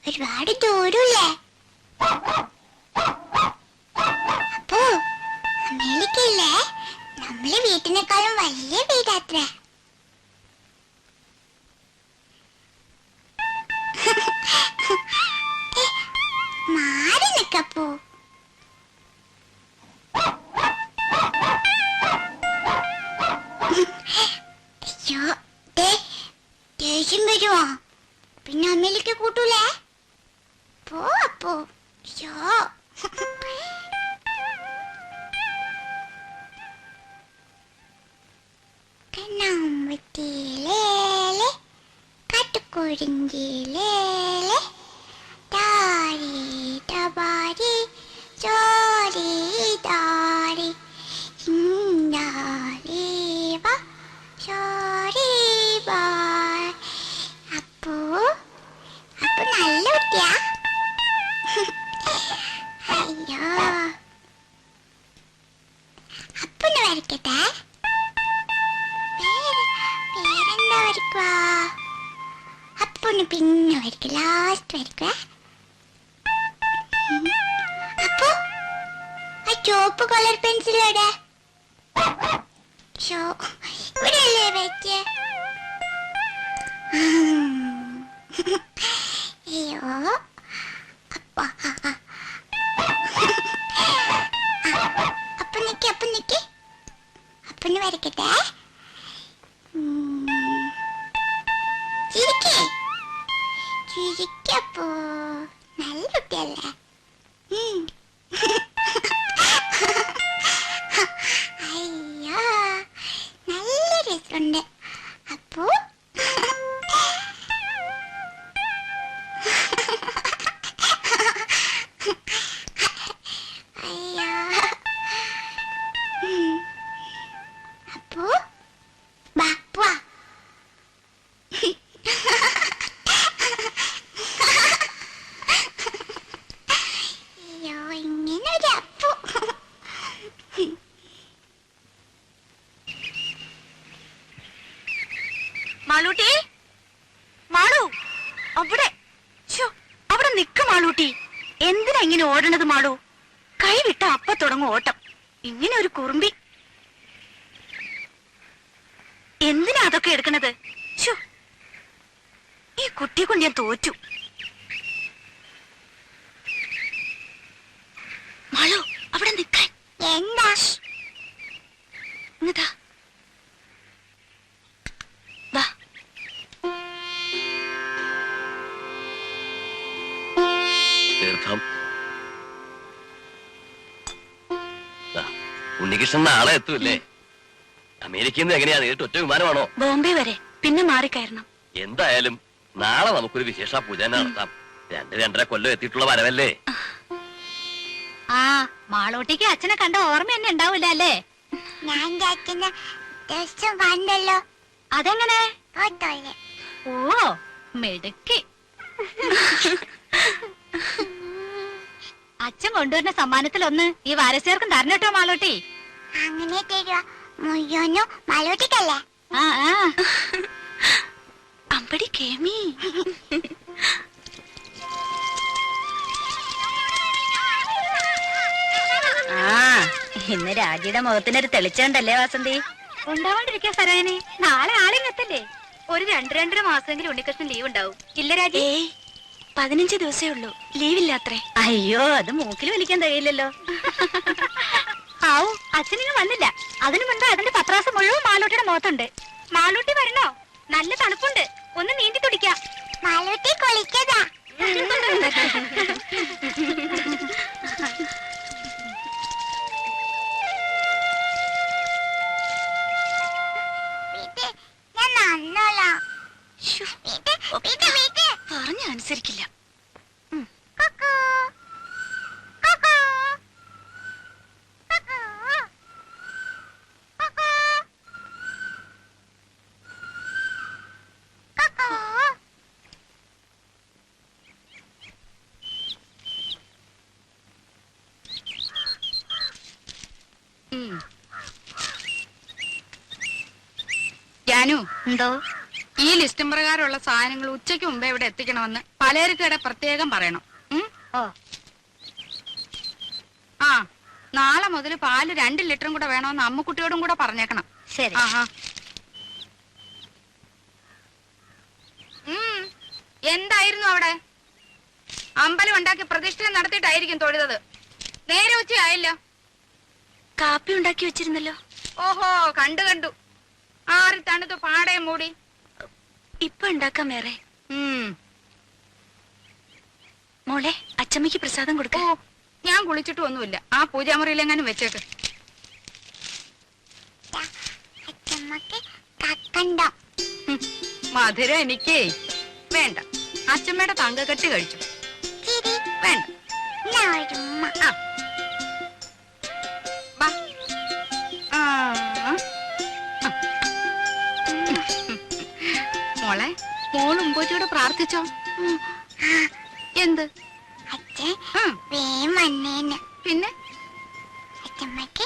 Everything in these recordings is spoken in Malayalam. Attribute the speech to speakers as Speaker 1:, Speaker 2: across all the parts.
Speaker 1: ഒരുപാട് ദൂരല്ലേ? അപ്പോ അമേരിക്കയില്ലേ നമ്മളെ വീട്ടിനേക്കാളും വലിയ വീടാത്രേ. മാറി നിക്കപ്പോ. അയ്യോ ദേഷ്യം വരുമോ? പിന്നെ അമ്മയിലേക്ക് കൂട്ടൂലേ? പോ അപ്പോ. അയ്യോ കണ്ണാമ്പത്തിയിലേലെ കാട്ടുകുറിഞ്ചിയിലേലെ താരി തബാരി ചോരി താരി ചിന്താരീവ ചോരി ബാ. അപ്പോ അപ്പൊ നല്ല കുട്ടിയാ. അയ്യോ അപ്പൊന്ന് വരയ്ക്കട്ടെ. പേരെന്താ വരയ്ക്കുക? അപ്പൊന്ന് പിന്നെ വരയ്ക്കുക, ലാസ്റ്റ് വരയ്ക്കുക. അപ്പൊ ആ ചുവപ്പ് കളർ പെൻസിൽ എവിടെ? ഇവിടെ അല്ലേ വെച്ച്? അയ്യോ അപ്പൊ അപ്പൊ നിക്ക് അപ്പൊന്ന് വരയ്ക്കട്ടെ. ചിരിക്കപ്പോ നല്ല കുട്ടിയല്ലേ? അയ്യോ നല്ല രസമുണ്ട്. അപ്പോ അയ്യോ അപ്പോ ബാപ്പുവാ. അയ്യോ ഇങ്ങനെ ഒരു അപ്പു.
Speaker 2: മാളൂട്ടി, മാളു അവിടെ അവിടെ നിക്ക. മാളൂട്ടി എന്തിനാ ഇങ്ങനെ ഓടണത്? മാളു കൈവിട്ട അപ്പ തുടങ്ങും ഓട്ടം. ഇങ്ങനെ ഒരു കുറുമ്പി എന്തിനാ അതൊക്കെ എടുക്കണത്? ഈ കുട്ടിയെ കൊണ്ട് ഞാൻ തോറ്റു. മാളു അവിടെ നിക്കാൻ.
Speaker 1: എന്താ?
Speaker 2: ഇങ്ങതാ വാ.
Speaker 3: തീർത്ഥം ഉണ്ണികൃഷ്ണൻ നാളെ എത്തൂല്ലേ? അമേരിക്കയിൽ നിന്ന് എങ്ങനെയാ? നേരിട്ട് ഒറ്റ വിമാനമാണോ?
Speaker 2: ബോംബെ വരെ, പിന്നെ മാറിക്കയറണം.
Speaker 3: എന്തായാലും നാളെ നമുക്കൊരു വിശേഷ പൂജ നടത്താം. 2-2.5 കൊല്ലം എത്തിയിട്ടുള്ള വരവല്ലേ?
Speaker 2: ആ മാളൂട്ടിക്ക് അച്ഛനെ കണ്ട ഓർമ്മ തന്നെ ഉണ്ടാവില്ല അല്ലേ?
Speaker 1: ഞാൻ അച്ഛനെ ദിവസം കണ്ടല്ലോ.
Speaker 2: അതെങ്ങനെ?
Speaker 1: ഫോട്ടോയില്.
Speaker 2: ഓ മിടുക്കി. അച്ഛൻ കൊണ്ടുവരുന്ന സമ്മാനത്തിലൊന്ന് ഈ വാരസ്യർക്കും തരണട്ടോ മാളൂട്ടി.
Speaker 1: അങ്ങനെ തരുവാ? മുയ്യോനും മലൂട്ടിക്കല്ലേ?
Speaker 2: ആ അമ്പടി കേമി. ആ ഇന്ന് രാജിയുടെ മുഖത്തിനൊരു തെളിച്ചുണ്ടല്ലേ വാസന്തി? ഉണ്ടാവാണ്ടിരിക്കാ സരായനെ. നാളെ ആളിങ്ങത്തല്ലേ? ഒരു 2-2.5 മാസമെങ്കിലും ഉണ്ണികൃഷ്ണൻ ലീവ് ഉണ്ടാവും ഇല്ല രാജി?
Speaker 4: 15 ദിവസേ ഉള്ളൂ, ലീവില്ലാത്രേ.
Speaker 2: അയ്യോ അത് മൂക്കിൽ വലിക്കാൻ കഴിയില്ലല്ലോ. ആവു അച്ഛനിങ്ങ് വന്നില്ല. അതിനു മുൻപ് അതിന്റെ പത്രാസം മുഴുവൻ മാളൂട്ടിയുടെ മുഖത്തുണ്ട്. മാളൂട്ടി വരണോ? നല്ല തണുപ്പുണ്ട്, ഒന്ന് നീന്തി തുടിക്കാം.
Speaker 1: മലൂട്ടി കുളിക്കതാ. ഞാൻ നന്നോളാം.
Speaker 4: പറഞ്ഞ അനുസരിക്കില്ല.
Speaker 2: ജാനു എന്തോ
Speaker 5: ഈ ലിസ്റ്റും പ്രകാരമുള്ള സാധനങ്ങൾ ഉച്ചയ്ക്ക് മുമ്പേ ഇവിടെ എത്തിക്കണമെന്ന് പലചരക്കടെ പ്രത്യേകം പറയണം.
Speaker 1: ഓ.
Speaker 5: ആ, നാളെ മുതൽ പാല് 2 ലിറ്ററും കൂടെ വേണമെന്ന് അമ്മുക്കുട്ടിയോടും കൂടെ പറഞ്ഞേക്കണം.
Speaker 1: ശരി.
Speaker 5: ആഹാ. എന്തായിരുന്നു അവിടെ? അമ്പലം ഉണ്ടാക്കി പ്രതിഷ്ഠ നടത്തിയിട്ടായിരിക്കും തൊഴുതത്. നേരെ ഉച്ചയായല്ലോ.
Speaker 4: കാപ്പി ഉണ്ടാക്കി വെച്ചിരുന്നല്ലോ.
Speaker 5: ഓഹോ, കണ്ടു. ആറി തണുത്ത് പാടയും മൂടി.
Speaker 4: ഇപ്പൊ ഉണ്ടാക്കാം വേറെ.
Speaker 5: ഉം.
Speaker 4: മോളെ, അച്ചമ്മയ്ക്ക് പ്രസാദം കൊടുക്ക.
Speaker 5: ഓ, ഞാൻ കുളിച്ചിട്ട് ഒന്നുമില്ല. ആ പൂജാമുറിയിലെങ്ങാനും വെച്ചേക്ക്.
Speaker 1: അച്ഛമ്മക്ക് കക്കണ്ട.
Speaker 5: മധുരം എനിക്കേ വേണ്ട. അച്ഛമ്മയുടെ തങ്കക്കെട്ട് കഴിച്ചു.
Speaker 1: ശരി.
Speaker 5: വേണ്ട.
Speaker 1: എന്നാ ഒരു ഉമ്മ.
Speaker 5: ആ. ബാ. ആ. മോളെ, മോളും ഉമ്പോച്ചിയോട് പ്രാർത്ഥിച്ചോ? എന്ത്?
Speaker 1: അച്ഛൻ
Speaker 5: ഉം.
Speaker 1: വേം വന്നേന്.
Speaker 5: പിന്നെ
Speaker 1: അച്ഛമ്മക്ക്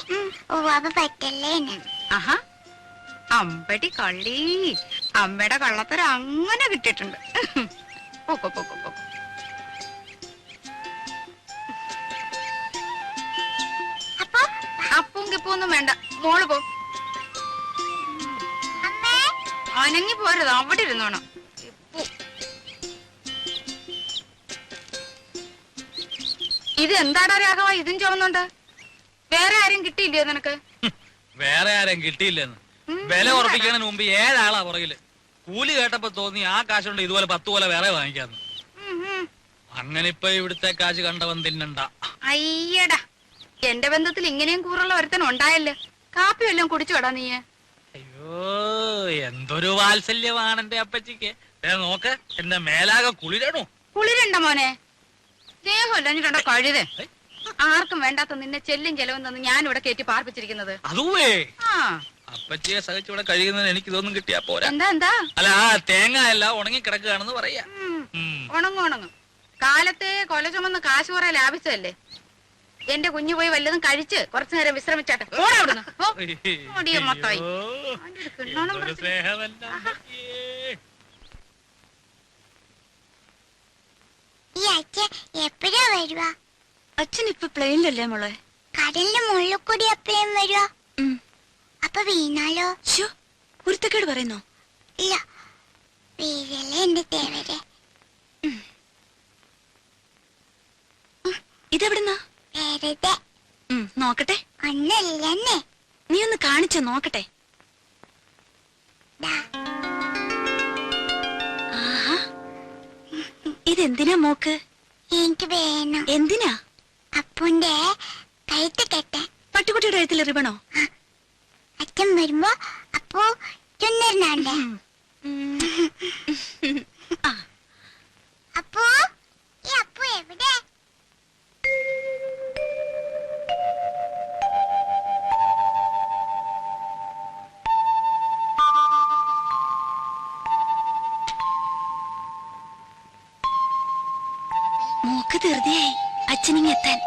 Speaker 1: ഉവാവ് പറ്റല്ലേന്ന്.
Speaker 5: ആഹാ, അമ്പടി കള്ളി. അമ്മയുടെ കള്ളത്തരം അങ്ങനെ കിട്ടിയിട്ടുണ്ട്. പോക്കോ.
Speaker 1: അപ്പൊ
Speaker 5: അപ്പവും കിപ്പൊന്നും വേണ്ട. മോള് പോ.
Speaker 1: അമ്മേ,
Speaker 5: അനങ്ങി പോരുത്. അവിടെ ഇരുന്നോണം. ഇത് എന്താടാ രാഘവ, ഇതും ചുവന്നുണ്ട്? വേറെ ആരും കിട്ടിയില്ലയോ നിനക്ക്?
Speaker 6: വേറെ ആരും കിട്ടിയില്ലെന്ന്. വില ഉറപ്പിക്കുന്നതിന് മുമ്പ് 7 ആളാ പുറകില്. കൂലി കേട്ടപ്പോ തോന്നി ആ കാശുണ്ട് ഇതുപോലെ 10 പോലെ വേറെ വാങ്ങിക്കാന്ന്. അങ്ങനെ ഇപ്പൊ ഇവിടുത്തെ കാശ് കണ്ടവൻ തിന്നണ്ട.
Speaker 5: അയ്യടാ, എന്റെ ബന്ധത്തിൽ ഇങ്ങനെയും കൂറുള്ള ഒരുത്തൻ ഉണ്ടായല്ലോ. കാപ്പി വല്ലതും കുടിച്ചു കേടാ നീ?
Speaker 6: അയ്യോ, എന്തൊരു വാത്സല്യമാണ് എന്റെ അപ്പച്ചിക്ക്. നോക്ക്, എന്റെ മേലാകെ കുളിരണു.
Speaker 5: കുളിരണ്ട മോനെ. സ്നേഹമല്ല എന്നിട്ടുണ്ടോ കഴുതേ. ആർക്കും വേണ്ടാത്ത നിന്നെ ചെല്ലും ചെലവും തന്ന് ഞാനിവിടെ കയറ്റി പാർപ്പിച്ചിരിക്കുന്നത്.
Speaker 6: അതുവേ
Speaker 5: ആ,
Speaker 6: അപ്പച്ചിയെ സഹിച്ചിവിടെ കഴിയുന്നതിന് എനിക്ക് ഇതൊന്നും കിട്ടിയാ പോരാ.
Speaker 5: എന്താ
Speaker 6: അല്ല, ആ തേങ്ങ എല്ലാം ഉണങ്ങി കിടക്കുകയാണെന്ന് പറയാ.
Speaker 5: ഉണങ്ങും. കാലത്തെ കൊല ചുമന്ന് കാശ് കുറെ ലാഭിച്ചതല്ലേ. എന്റെ കുഞ്ഞു പോയി വല്ലതും കഴിച്ച് കുറച്ചു നേരം വിശ്രമിച്ചാട്ടെ. ഓടാ അവിടുന്ന്. ഓ, ഓടിയ മൊത്തമായി.
Speaker 1: ഈ അച്ഛൻ എപ്പോഴാ വരുവാ?
Speaker 4: അച്ഛൻ ഇപ്പൊ പ്ലെയിനിലല്ലേ മോളെ?
Speaker 1: കടലിന്റെ മുകളിൽ കൂടി എപ്പോഴും വരുവാ? അപ്പൊ വീണാലോ?
Speaker 4: കുരുത്തക്കേട് പറയുന്നോ?
Speaker 1: ഇല്ല, വീഴല്ലേ എന്റെ തേവരെ.
Speaker 4: ഇതെവിടുന്നാ?
Speaker 1: വെറുതെ
Speaker 4: നോക്കട്ടെ.
Speaker 1: ഒന്നല്ലെന്നേ.
Speaker 4: നീ ഒന്ന് കാണിച്ചോ നോക്കട്ടെ. ആഹാ, ഇതെന്തിനാ മോക്ക്?
Speaker 1: എനിക്ക് വേണം.
Speaker 4: എന്തിനാ?
Speaker 1: അപ്പുന്റെ കഴുത്ത് കെട്ടാൻ.
Speaker 4: പട്ടുകുട്ടിയുടെ കഴുത്തിൽ റിബണോ?
Speaker 1: അച്ഛൻ വരുമ്പോ അപ്പോ ചുന്നറിനാണ്ടേ. അപ്പോ ഈ അപ്പു എവിടെ?
Speaker 4: മോക്ക് ധൃതിയായി അച്ഛനിങ്ങെത്താൻ.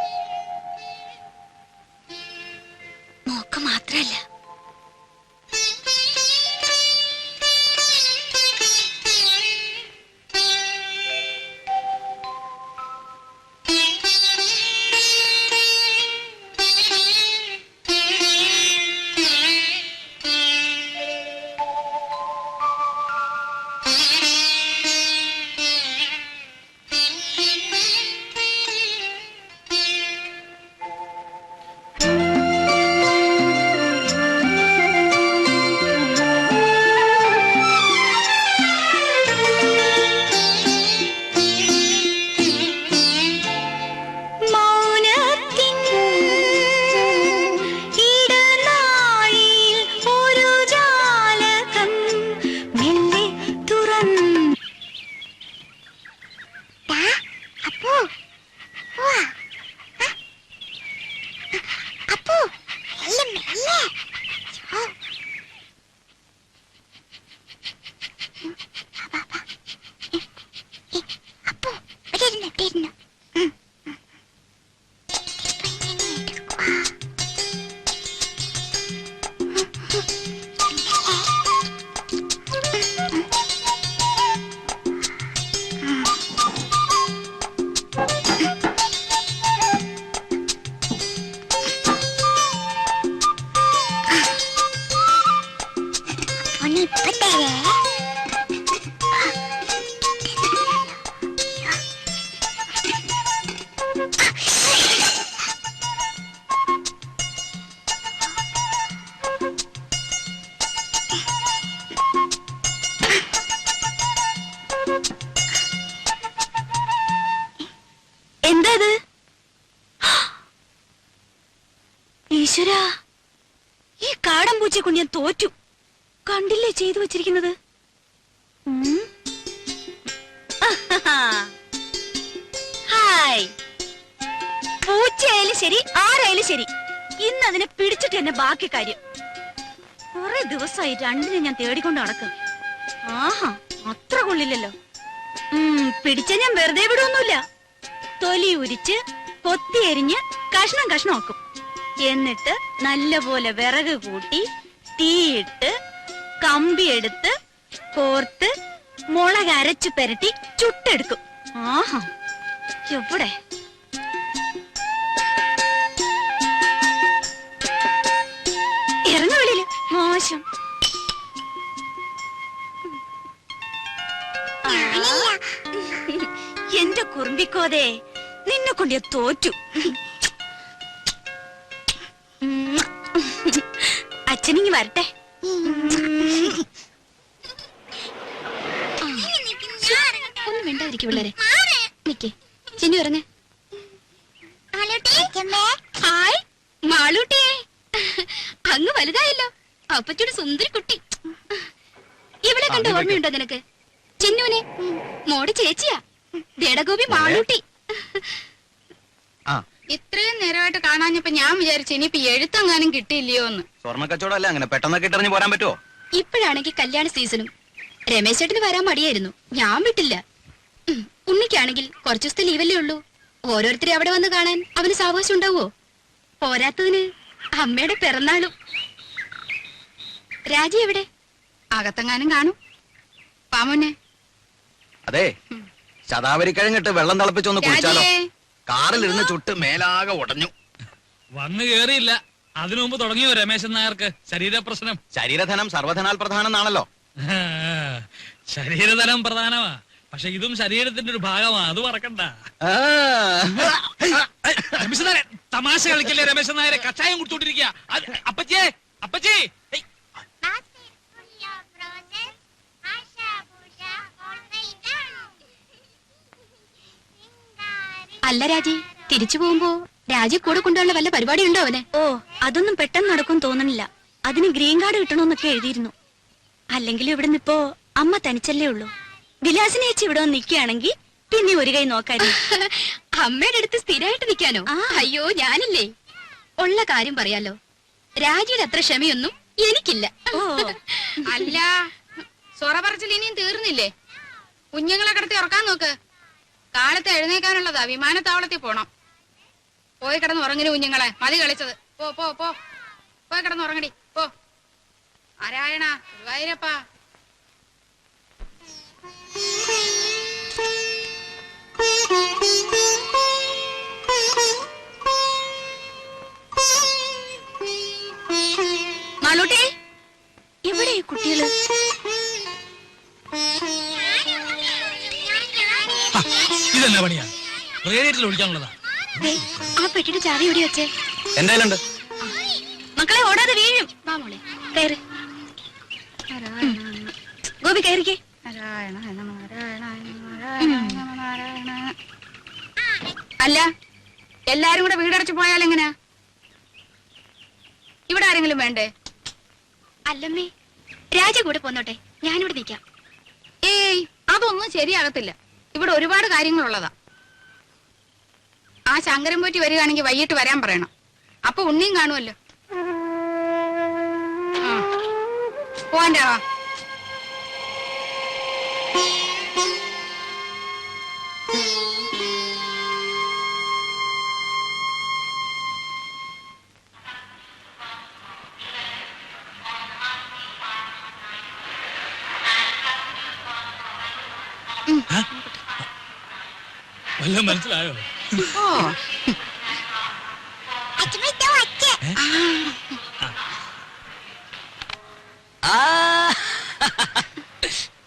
Speaker 4: മോക്ക് മാത്രല്ല, ഈശ്വരാ, ഈ കാടൻ പൂച്ചയെ കൊണ്ട് ഞാൻ തോറ്റു. കണ്ടില്ലേ ചെയ്തു വെച്ചിരിക്കുന്നത്? ഹായ്. പൂച്ചയായാലും ശരി, ആരായാലും ശരി, ഇന്ന് അതിനെ പിടിച്ചിട്ട് എന്നെ ബാക്കി കാര്യം. കുറെ ദിവസമായി രണ്ടിനെ ഞാൻ തേടിക്കൊണ്ട് നടക്കും. ആഹാ, അത്ര കൊള്ളില്ലല്ലോ. പിടിച്ച ഞാൻ വെറുതെ വിടൊന്നുമില്ല. തൊലി ഉരിച്ച് കൊത്തി എരിഞ്ഞ് കഷ്ണം കഷ്ണമാക്കും. എന്നിട്ട് നല്ലപോലെ വിറക് കൂട്ടി തീയിട്ട് കമ്പിയെടുത്ത് കോർത്ത് മുളക് അരച്ചു പെരട്ടി ചുട്ടെടുക്കും. ആഹാ, എവിടെ ഇറങ്ങ വെളിയില്, മോശം. എന്റെ കുറുമ്പിക്കോതേ, നിന്നെ കൊണ്ട് ഞാൻ തോറ്റു. അച്ഛനിങ്ങി വരട്ടെ.
Speaker 1: ഒന്നും മിണ്ടാതിരിക്കും പിള്ളേരെ. നിക്കേ ചിന്നു ഇറങ്ങ. ഹായ് മാളൂട്ടിയെ, അങ്ങ് വലുതായല്ലോ. അപ്പച്ചൂടെ സുന്ദരി കുട്ടി. ഇവളെ കണ്ട ഓർമ്മയുണ്ടോ നിനക്ക്? ചിന്നുവിനെ മോടെ ചേച്ചിയാ, ദേടഗോപി മാളൂട്ടി.
Speaker 5: ഇത്രയും നേരമായിട്ട് കാണാഞ്ഞപ്പോ ഞാൻ വിചാരിച്ചു ഇനിയിപ്പോ എഴുത്തെങ്ങാനും കിട്ടിയില്ലയോ എന്ന്.
Speaker 7: സ്വർണ്ണ കച്ചവടം അങ്ങനെ പെട്ടെന്നൊക്കെ ഇട്ടെറിഞ്ഞ് പോരാൻ പറ്റുമോ?
Speaker 1: ഇപ്പോഴാണെങ്കിൽ കല്യാണ സീസണും. രമേശ് ചേട്ടന് വരാൻ മടിയായിരുന്നു, ഞാൻ വിട്ടില്ല. ഉണ്ണിക്കാണെങ്കിൽ കുറച്ചു ദിവസത്തെ ലീവല്ലേ ഉള്ളൂ. ഓരോരുത്തരെ അവിടെ വന്ന് കാണാൻ അവന് സാവകാശം ഉണ്ടാവോ? പോരാത്തതിന് അമ്മയുടെ പിറന്നാളും. രാജി എവിടെ?
Speaker 5: അകത്തെങ്ങാനും കാണും. പാമോനെ
Speaker 7: അതെ, ശതാവരിക്കഴിഞ്ഞിട്ട് വെള്ളം തിളപ്പിച്ചൊന്ന് കുടിച്ചാലോ?
Speaker 5: രാജിയേ,
Speaker 7: കാറിലിരുന്ന് ചുട്ട് മേലാകെ ഉടഞ്ഞു.
Speaker 6: വന്നു കേറിയില്ല, അതിനു മുമ്പ് തുടങ്ങിയോ രമേശൻ നായർക്ക് ശരീരപ്രശ്നം?
Speaker 7: ശരീരധനം സർവധനാൽ പ്രധാനം എന്നാണല്ലോ.
Speaker 6: ശരീരധനം പ്രധാനമാ, പക്ഷെ ഇതും ശരീരത്തിന്റെ ഒരു ഭാഗമാ, അത് മറക്കണ്ട.
Speaker 7: ആ.
Speaker 6: രമേശൻ നായരെ, തമാശ കളിക്കല്ലേ രമേശൻ നായരെ? കച്ചായം കൊടുത്തോണ്ടിരിക്കുക. അപ്പച്ചേ, അപ്പച്ചേ.
Speaker 1: അല്ല രാജി, തിരിച്ചു പോകുമ്പോ രാജി കൂടെ കൊണ്ടുള്ള വല്ല പരിപാടി ഉണ്ടോ അവന്?
Speaker 4: ഓ, അതൊന്നും പെട്ടെന്ന് നടക്കും തോന്നണില്ല. അതിന് ഗ്രീൻ കാർഡ് കിട്ടണമെന്നൊക്കെ എഴുതിയിരുന്നു. അല്ലെങ്കിലും ഇവിടെ നിപ്പോ അമ്മ തനിച്ചല്ലേ ഉള്ളൂ. വിലാസിനെ ചേച്ചി ഇവിടെ വന്ന് നിൽക്കുകയാണെങ്കിൽ പിന്നെ ഒരു കൈ നോക്കായിരുന്നു.
Speaker 1: അമ്മയുടെ അടുത്ത് സ്ഥിരമായിട്ട് നിൽക്കാനോ? അയ്യോ, ഞാനില്ലേ. ഉള്ള കാര്യം പറയാലോ, രാജിയുടെ അത്ര ക്ഷമയൊന്നും എനിക്കില്ല.
Speaker 4: ഓ,
Speaker 5: അല്ല സൊറ പറച്ചിൽ ഇനിയും തീർന്നില്ലേ? കുഞ്ഞുങ്ങളെ കിടത്തി ഉറക്കാൻ നോക്ക്. കാലത്ത് എഴുന്നേക്കാനുള്ളതാ, വിമാനത്താവളത്തിൽ പോണം. പോയി കിടന്ന് ഉറങ്ങിന് കുഞ്ഞുങ്ങളെ, മതി കളിച്ചത്. പോ പോ പോ, പോയി കിടന്ന് ഉറങ്ങടി പോ. നാരായണ ഗുരുവായൂരപ്പാ.
Speaker 4: മാളൂട്ടി, എവിടെ ഈ കുട്ടികള്?
Speaker 6: ഇതെന്നാ പണിയാ? റേഡിയേറ്ററിൽ ഒഴിക്കാനുള്ളതാ.
Speaker 1: ആ പെട്ടിയുടെ ചാവി എവിടെ വെച്ചേ?
Speaker 7: എന്തായാലും
Speaker 4: മക്കളെ, ഓടാതെ വീഴും.
Speaker 1: വാ മോളെ.
Speaker 4: കയറി ഗോപി, കയറിക്കേ.
Speaker 5: അല്ല, എല്ലാരും കൂടെ വീടടച്ചു പോയാൽ എങ്ങനെയാ? ഇവിടെ ആരെങ്കിലും വേണ്ടേ?
Speaker 1: അല്ലമ്മേ, രാജ കൂടെ പോന്നോട്ടെ, ഞാനിവിടെ നിൽക്കാം.
Speaker 5: ഏയ്, അതൊന്നും ശരിയാകത്തില്ല. ഇവിടെ ഒരുപാട് കാര്യങ്ങളുള്ളതാ. ആ ശങ്കരൻ പോറ്റി വരികയാണെങ്കിൽ വൈകിട്ട് വരാൻ പറയണം. അപ്പൊ ഉണ്ണിയും കാണുമല്ലോ. പോവാൻ്റെ വാ.
Speaker 6: വല്ലതും മനസ്സിലായോ?
Speaker 5: ഓ,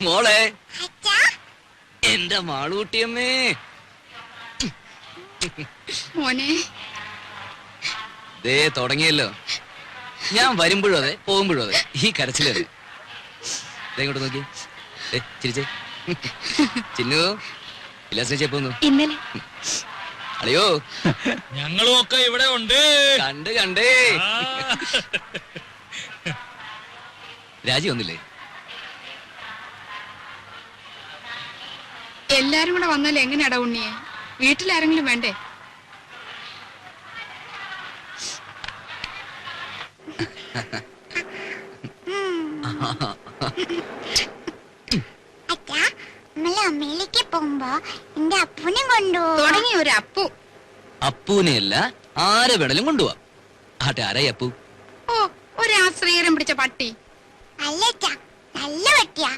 Speaker 7: മോളെ, എന്റെ മാളൂട്ടിയമ്മേ.
Speaker 5: മോനെ
Speaker 7: ദേ തുടങ്ങിയല്ലോ. ഞാൻ വരുമ്പോഴും അതെ, പോകുമ്പോഴും അതെ, ഈ കരച്ചിലത്. ഇങ്ങോട്ട് നോക്കി, ചിരിച്ചേ. ചിന്നു, വിലാസിനെ പോന്നു.
Speaker 1: ഇന്നലെ
Speaker 7: അളിയോ
Speaker 6: ഞങ്ങളും ഒക്കെ ഇവിടെ ഉണ്ട്.
Speaker 7: കണ്ട് കണ്ടേ.
Speaker 6: ആ.
Speaker 7: രാജി വന്നില്ലേ?
Speaker 5: എല്ലാരും കൂടെ വന്നാൽ എങ്ങനെയാടാ ഉണ്ണിയെ? വീട്ടിലാരെങ്കിലും വേണ്ടേ?
Speaker 2: അച്ഛാ നമ്മള് അമ്മയിലേക്ക് പോകുമ്പോ എന്റെ അപ്പൂനെ കൊണ്ടുപോകും.
Speaker 5: തുടങ്ങി ഒരു അപ്പു.
Speaker 7: അപ്പൂനെയല്ല ആരെ വേണേലും കൊണ്ടുപോവാ. ആട്ടെ ആരായി അപ്പു?
Speaker 5: ഓ, ഒരു ആശ്രയരം പിടിച്ച പട്ടി.
Speaker 2: അല്ല അച്ഛാ, നല്ല പറ്റിയാ.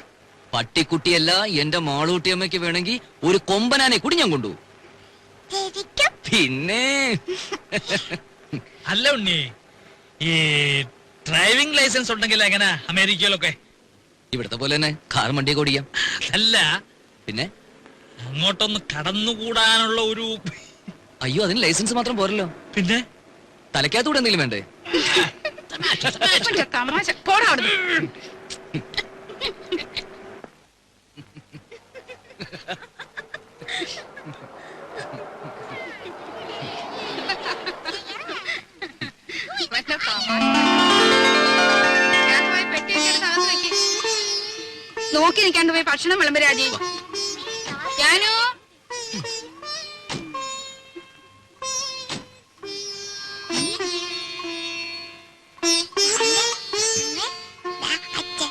Speaker 7: പട്ടിക്കുട്ടിയല്ല, എന്റെ മാളൂട്ടിയമ്മയ്ക്ക് വേണമെങ്കിൽ ഒരു കൊമ്പനാനെ കൂടി ഞാൻ കൊണ്ടുപോകും.
Speaker 2: ശരിക്കും
Speaker 7: പിന്നെ
Speaker 6: അല്ല ഉണ്ണി, ഈ ഡ്രൈവിംഗ് ലൈസൻസ് ഉണ്ടെങ്കിൽ എങ്ങനെ അമേരിക്കയിലൊക്കെ?
Speaker 7: ഇവിടത്തെ പോലെ തന്നെ കാർ വണ്ടിയൊക്കെ ഓടിക്കാം.
Speaker 6: അല്ല,
Speaker 7: പിന്നെ
Speaker 6: അങ്ങോട്ടൊന്ന് കടന്നുകൂടാനുള്ള ഒരു
Speaker 7: അയ്യോ, അതിന് ലൈസൻസ് മാത്രം പോരല്ലോ,
Speaker 6: പിന്നെ
Speaker 7: തലയ്ക്കകത്തൂടെ എന്തെങ്കിലും വേണ്ടേ?
Speaker 5: ഇവന്റെ തമാശ. പോടാ അവിടുന്ന്. ഇവന്റെ തമാശ. ഞാൻ പോയി പെട്ടിയൊക്കെ എടുത്ത് അകത്ത് വെക്ക്. നോക്കി നിൽക്കാണ്ട് പോയി ഭക്ഷണം വിളമ്പ് രാജി. ഞാനോ
Speaker 2: അച്ഛൻ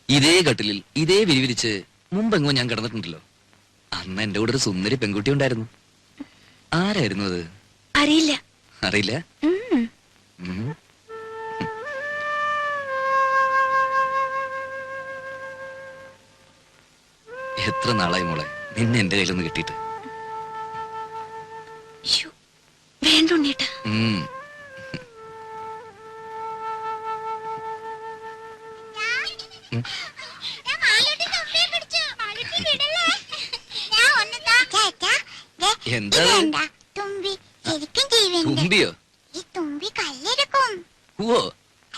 Speaker 7: ഇതേ കട്ടിലിൽ ഇതേ വിരിവിരിച്ച് മുമ്പെങ്ങോ ഞാൻ കിടന്നിട്ടുണ്ടല്ലോ. അന്ന് എന്റെ കൂടെ ഒരു സുന്ദരി പെൺകുട്ടി ഉണ്ടായിരുന്നു. ആരായിരുന്നു അത്?
Speaker 4: അറിയില്ല.
Speaker 7: അറിയില്ല.
Speaker 4: ഉം.
Speaker 7: ഉം. എത്ര നാളായി മോളെ നിന്നെ എന്റെ കയ്യിലൊന്ന് കിട്ടിയിട്ട്.
Speaker 4: ശ്ശോ, വേണ്ട ഉണ്ണീട്ടാ.
Speaker 7: ഉം.
Speaker 2: ഞാൻ മാളൂട്ടി തൊപ്പിയെ പിടിച്ചു. മാളൂട്ടി വിടല്ലേ? ഞാൻ ഒന്ന് താ. ചേട്ടാ, ദേ,
Speaker 7: എന്താ
Speaker 2: ഇത്
Speaker 7: അത്?
Speaker 2: കണ്ടാ? തുമ്പി ശരിക്കും ജീവനുണ്ട്.
Speaker 7: തുമ്പിയോ?
Speaker 2: ഈ തുമ്പി കല്ലെടുക്കും.
Speaker 7: ഓ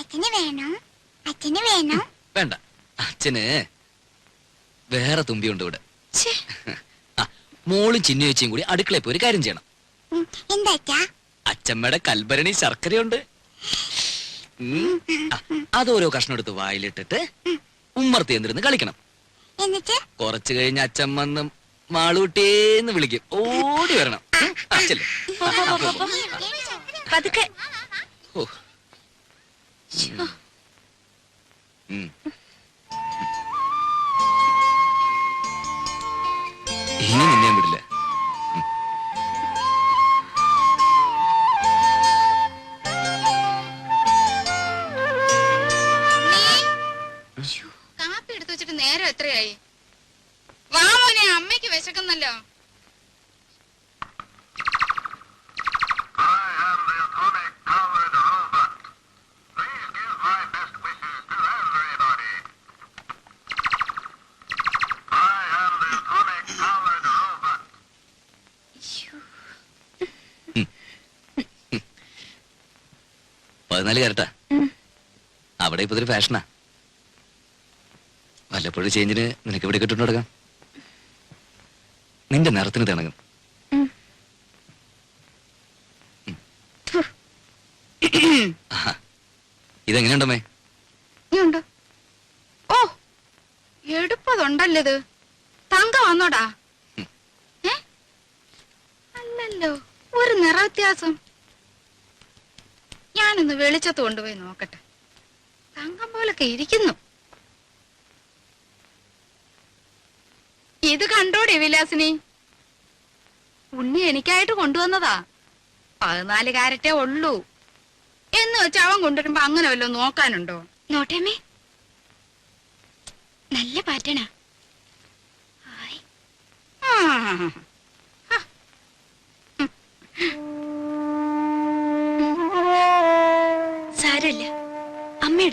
Speaker 2: അച്ഛന് വേണം, അച്ഛന് വേണം.
Speaker 7: വേണ്ട, അച്ഛന് വേറെ തുമ്പിയുണ്ട് ഇവിടെ.
Speaker 4: ഛേ,
Speaker 7: ആ, മോളും ചിന്നു ചേച്ചിയും കൂടി അടുക്കളയിൽ പോയി ഒരു കാര്യം ചെയ്യണം.
Speaker 2: എന്താ അച്ഛാ?
Speaker 7: അച്ഛമ്മയുടെ കൽഭരണി ശർക്കരയുണ്ട്. ആ, അതോരോ കഷ്ണം എടുത്ത് വായിലിട്ടിട്ട് ഉമ്മർത്തി എന്തിരുന്ന് കളിക്കണം.
Speaker 2: എന്നിട്ട്
Speaker 7: കുറച്ചു കഴിഞ്ഞ് അച്ഛൻ വന്ന് മാളൂട്ടേന്ന് വിളിക്കും. ഓടി വരണം. ആ, ചെല്ല്.
Speaker 4: പതുക്കെ.
Speaker 7: ഓ. ഉം. ഇനി നിന്നെ ഞാൻ വിടില്ല.
Speaker 5: കാപ്പി എടുത്തു വെച്ചിട്ട് നേരം എത്രയായി? വാ മോനെ, അമ്മയ്ക്ക് വിശക്കുന്നല്ലോ.
Speaker 7: പതിനാല് കരട്ടാ. അവിടെ ഇപ്പൊ ഇതൊരു ഫാഷനാ. വല്ലപ്പോഴും ചേഞ്ചിന് നിനക്ക് ഇവിടെ കിട്ടുന്നു നടക്കാം. നിന്റെ നിറത്തിന് തിണങ്ങും. ആഹാ. ഇതെങ്ങനെയുണ്ടമ്മേ?
Speaker 5: നീയുണ്ടോ? ഓ, എടുപ്പതുണ്ടല്ലോ ഇത്. തങ്കം വന്നോടാ? ഏ? അല്ലല്ലോ, ഒരു നിറ വ്യത്യാസം. ഞാനൊന്ന് വെളിച്ചത്ത് കൊണ്ടുപോയി നോക്കട്ടെ. തങ്കം പോലൊക്കെ ഇരിക്കുന്നു. ഇത് കണ്ടോടെ വിലാസിനി? ഉണ്ണി എനിക്കായിട്ട് കൊണ്ടുവന്നതാ. 14 കാരറ്റേ ഉള്ളൂ എന്ന് വെച്ച് അവൻ കൊണ്ടുവരുമ്പോ അങ്ങനെ വല്ലതും നോക്കാനുണ്ടോ?
Speaker 1: നോട്ടേമ്മേ, നല്ല പാറ്റണ.
Speaker 5: ആ,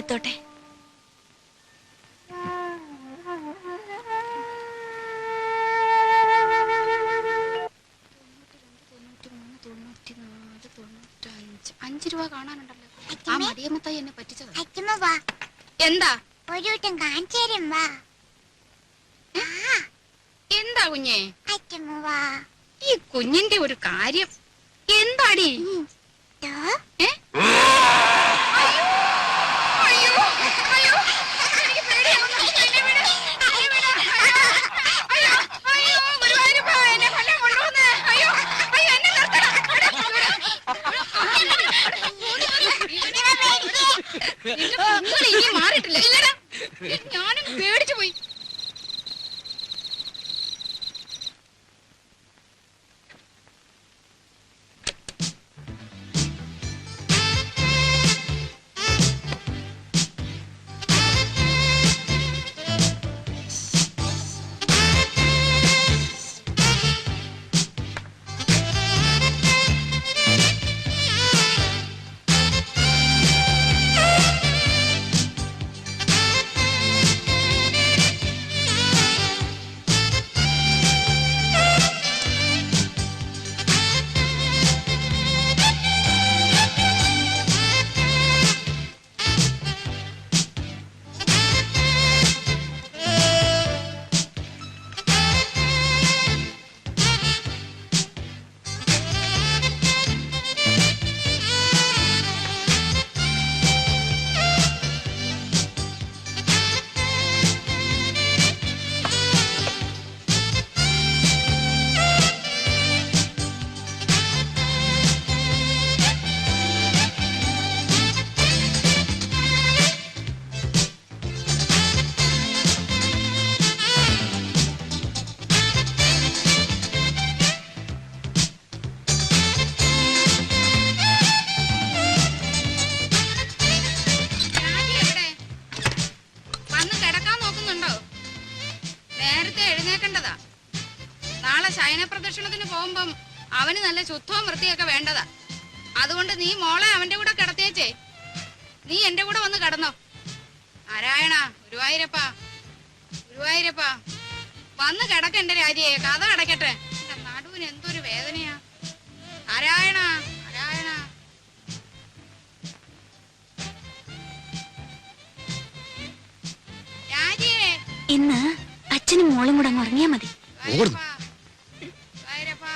Speaker 4: എടുത്തോട്ടെ.
Speaker 1: $5 കാണാനുണ്ടല്ലോ. ആ മടിയമ്മത്തായി എന്നെ പറ്റിച്ചത്.
Speaker 2: അച്ഛമ്മ വാ,
Speaker 1: എന്താ
Speaker 2: ഒരു വട്ടം കാണിച്ചു തരും വാ.
Speaker 1: എന്താ കുഞ്ഞേ?
Speaker 2: അച്ഛമ്മ വാ.
Speaker 1: ഈ കുഞ്ഞിന്റെ ഒരു കാര്യം എന്താടി?
Speaker 2: ദോ,
Speaker 1: ഏ? അയ്യോ, അയ്യോ, അയ്യോ, എനിക്ക് പേടിയാവുന്നു. എന്നെ വിട്, എന്നെ വിട്. അയ്യോ, അയ്യോ, ഗുരുവായൂരപ്പാ, എന്നെ കൊല്ലാൻ കൊണ്ടുവന്ന്. അയ്യോ, അയ്യോ, എന്നെ നിർത്തണം. നിങ്ങൾ ഇനി മാറിയിട്ടില്ല. ഇല്ലടാ, ഞാനും പേടിച്ചു പോയി. ശയനപ്രദക്ഷിണത്തിന് പോകുമ്പം അവന് നല്ല ശുദ്ധവും വൃത്തിയൊക്കെ വേണ്ടതാ. അതുകൊണ്ട് നീ മോളെ അവന്റെ കൂടെ കിടത്തിയേച്ചേ. നീ എന്റെ കൂടെ വന്ന് കിടന്നോ. നാരായണ, ഗുരുവായൂരപ്പാ, ഗുരുവായൂരപ്പാ, വന്ന് കിടക്ക എന്റെ രാജിയെ. കഥ അടയ്ക്കട്ടെ. എന്റെ നടുവിന് എന്തൊരു വേദനയാ. നാരായണ, നാരായണ. രാജിയെ,
Speaker 4: ഇന്ന് അച്ഛനും മോളും കൂടെ അങ്ങ് ഉറങ്ങിയാ മതി.
Speaker 1: ഗുരുവായൂരപ്പാ, ഗുരുവായൂരപ്പാ.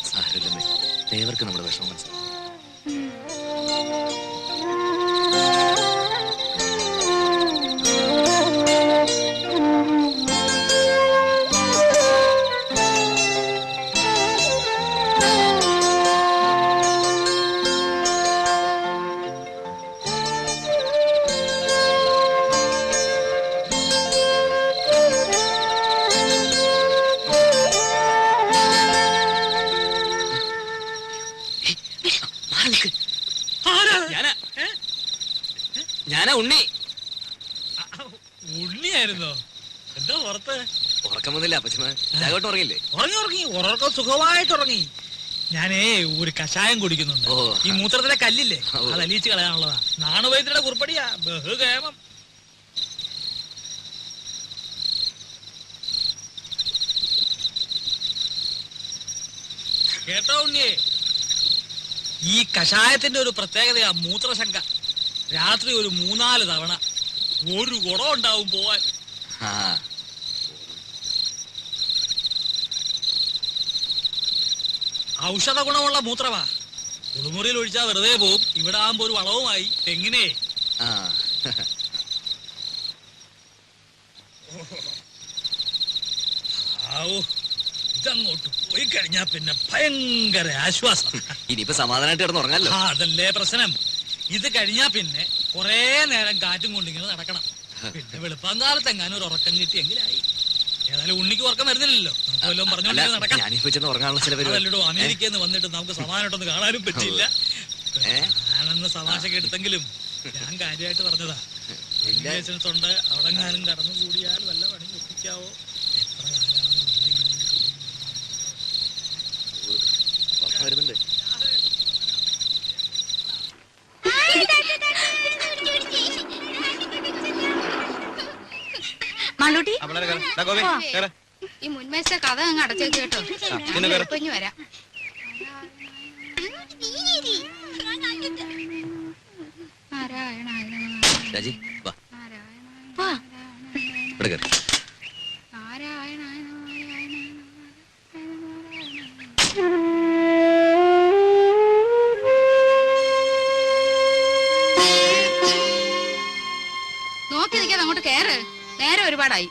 Speaker 7: സാരമില്ലമ്മേ, ദേവർക്ക് നമ്മുടെ വിഷമം മനസ്സിലാവും.
Speaker 6: ഞാനാ ഉണ്ണി. ഉണ്ണിയായിരുന്നോ? എന്താ പുറത്ത്?
Speaker 7: ഉറക്കം വന്നില്ല അപ്പച്ചമ്മ രാഘവട്ടം ഉറങ്ങില്ലേ?
Speaker 6: ഉറങ്ങി ഉറക്കം സുഖമായിട്ട് ഉറങ്ങി. ഞാനേ ഒരു കഷായം കുടിക്കുന്നുണ്ട്.
Speaker 7: ഓ.
Speaker 6: ഈ മൂത്രത്തിലെ കല്ലില്ലേ,
Speaker 7: ഓ.
Speaker 6: അത് അലിയിച്ച് കളയാനുള്ളതാ. നാണുവൈദ്യരുടെ കുറിപ്പടിയാ, ബഹുകേമം. കേട്ടോ ഉണ്ണിയേ, ഈ കഷായത്തിന്റെ ഒരു പ്രത്യേകതയാ മൂത്രശങ്ക. രാത്രി ഒരു 3-4 തവണ ഒരു കുടം ഉണ്ടാവും പോവാൻ.
Speaker 7: ആ
Speaker 6: ഔഷധ ഗുണമുള്ള മൂത്രമാ. കുളിമുറിയിൽ ഒഴിച്ചാൽ വെറുതെ പോവും. ഇവിടെ ആകുമ്പോ ഒരു വളവുമായി. എങ്ങനെ
Speaker 7: ആ
Speaker 6: ഇതങ്ങോട്ട് പോയി കഴിഞ്ഞാ പിന്നെ ഭയങ്കര ആശ്വാസം.
Speaker 7: ഇനിയിപ്പോ സമാധാനമായിട്ട് കിടന്ന് ഉറങ്ങാലോ.
Speaker 6: അതല്ലേ പ്രശ്നം. ഇത് കഴിഞ്ഞാ പിന്നെ കൊറേ നേരം കാറ്റും കൊണ്ടിങ്ങനെ നടക്കണം. പിന്നെ വെളുപ്പാങ്കാലത്ത് എങ്ങാനും ഒരു ഉറക്കം കിട്ടിയെങ്കിലായി. ഏതായാലും ഉണ്ണിക്ക് ഉറക്കം വരുന്നില്ലല്ലോ. നമുക്ക് വല്ലതും പറഞ്ഞോണ്ടെങ്കിൽ നടക്കാം.
Speaker 7: ഞാനിപ്പോ ചെന്ന് ഉറങ്ങാനുള്ള ചില പരിപാടി.
Speaker 6: അതല്ലോ അമേരിക്കയിൽ നിന്ന് വന്നിട്ട് നമുക്ക് സമാധാനമായിട്ടൊന്ന് കാണാനും പറ്റില്ല. ഞാനെന്ന് തമാശക്ക് എടുത്തെങ്കിലും ഞാൻ കാര്യമായിട്ട് പറഞ്ഞതാ. റിലേഷൻസ് ഉണ്ട്. അവിടെ ഞാനും കടന്നു കൂടിയാൽ വല്ല പണി ഒപ്പിക്കാവോ? എത്ര കാലമാണ്
Speaker 7: ഉറക്കം വരുന്നുണ്ട്.
Speaker 2: മാളൂട്ടി
Speaker 5: ഈ മുൻമേശ കഥ അങ്ങ് അടച്ചേക്ക് കേട്ടോ. ഇനി വരാം. നാരായണായ നമഃ.
Speaker 7: രാജി വാ
Speaker 2: വാ.
Speaker 7: ഇവിടെ കയറി.
Speaker 5: നാരായണായ നമഃ. നോക്കി നിൽക്കാതെ അങ്ങോട്ട് കേറ്. നേരെ ഒരുപാടായി.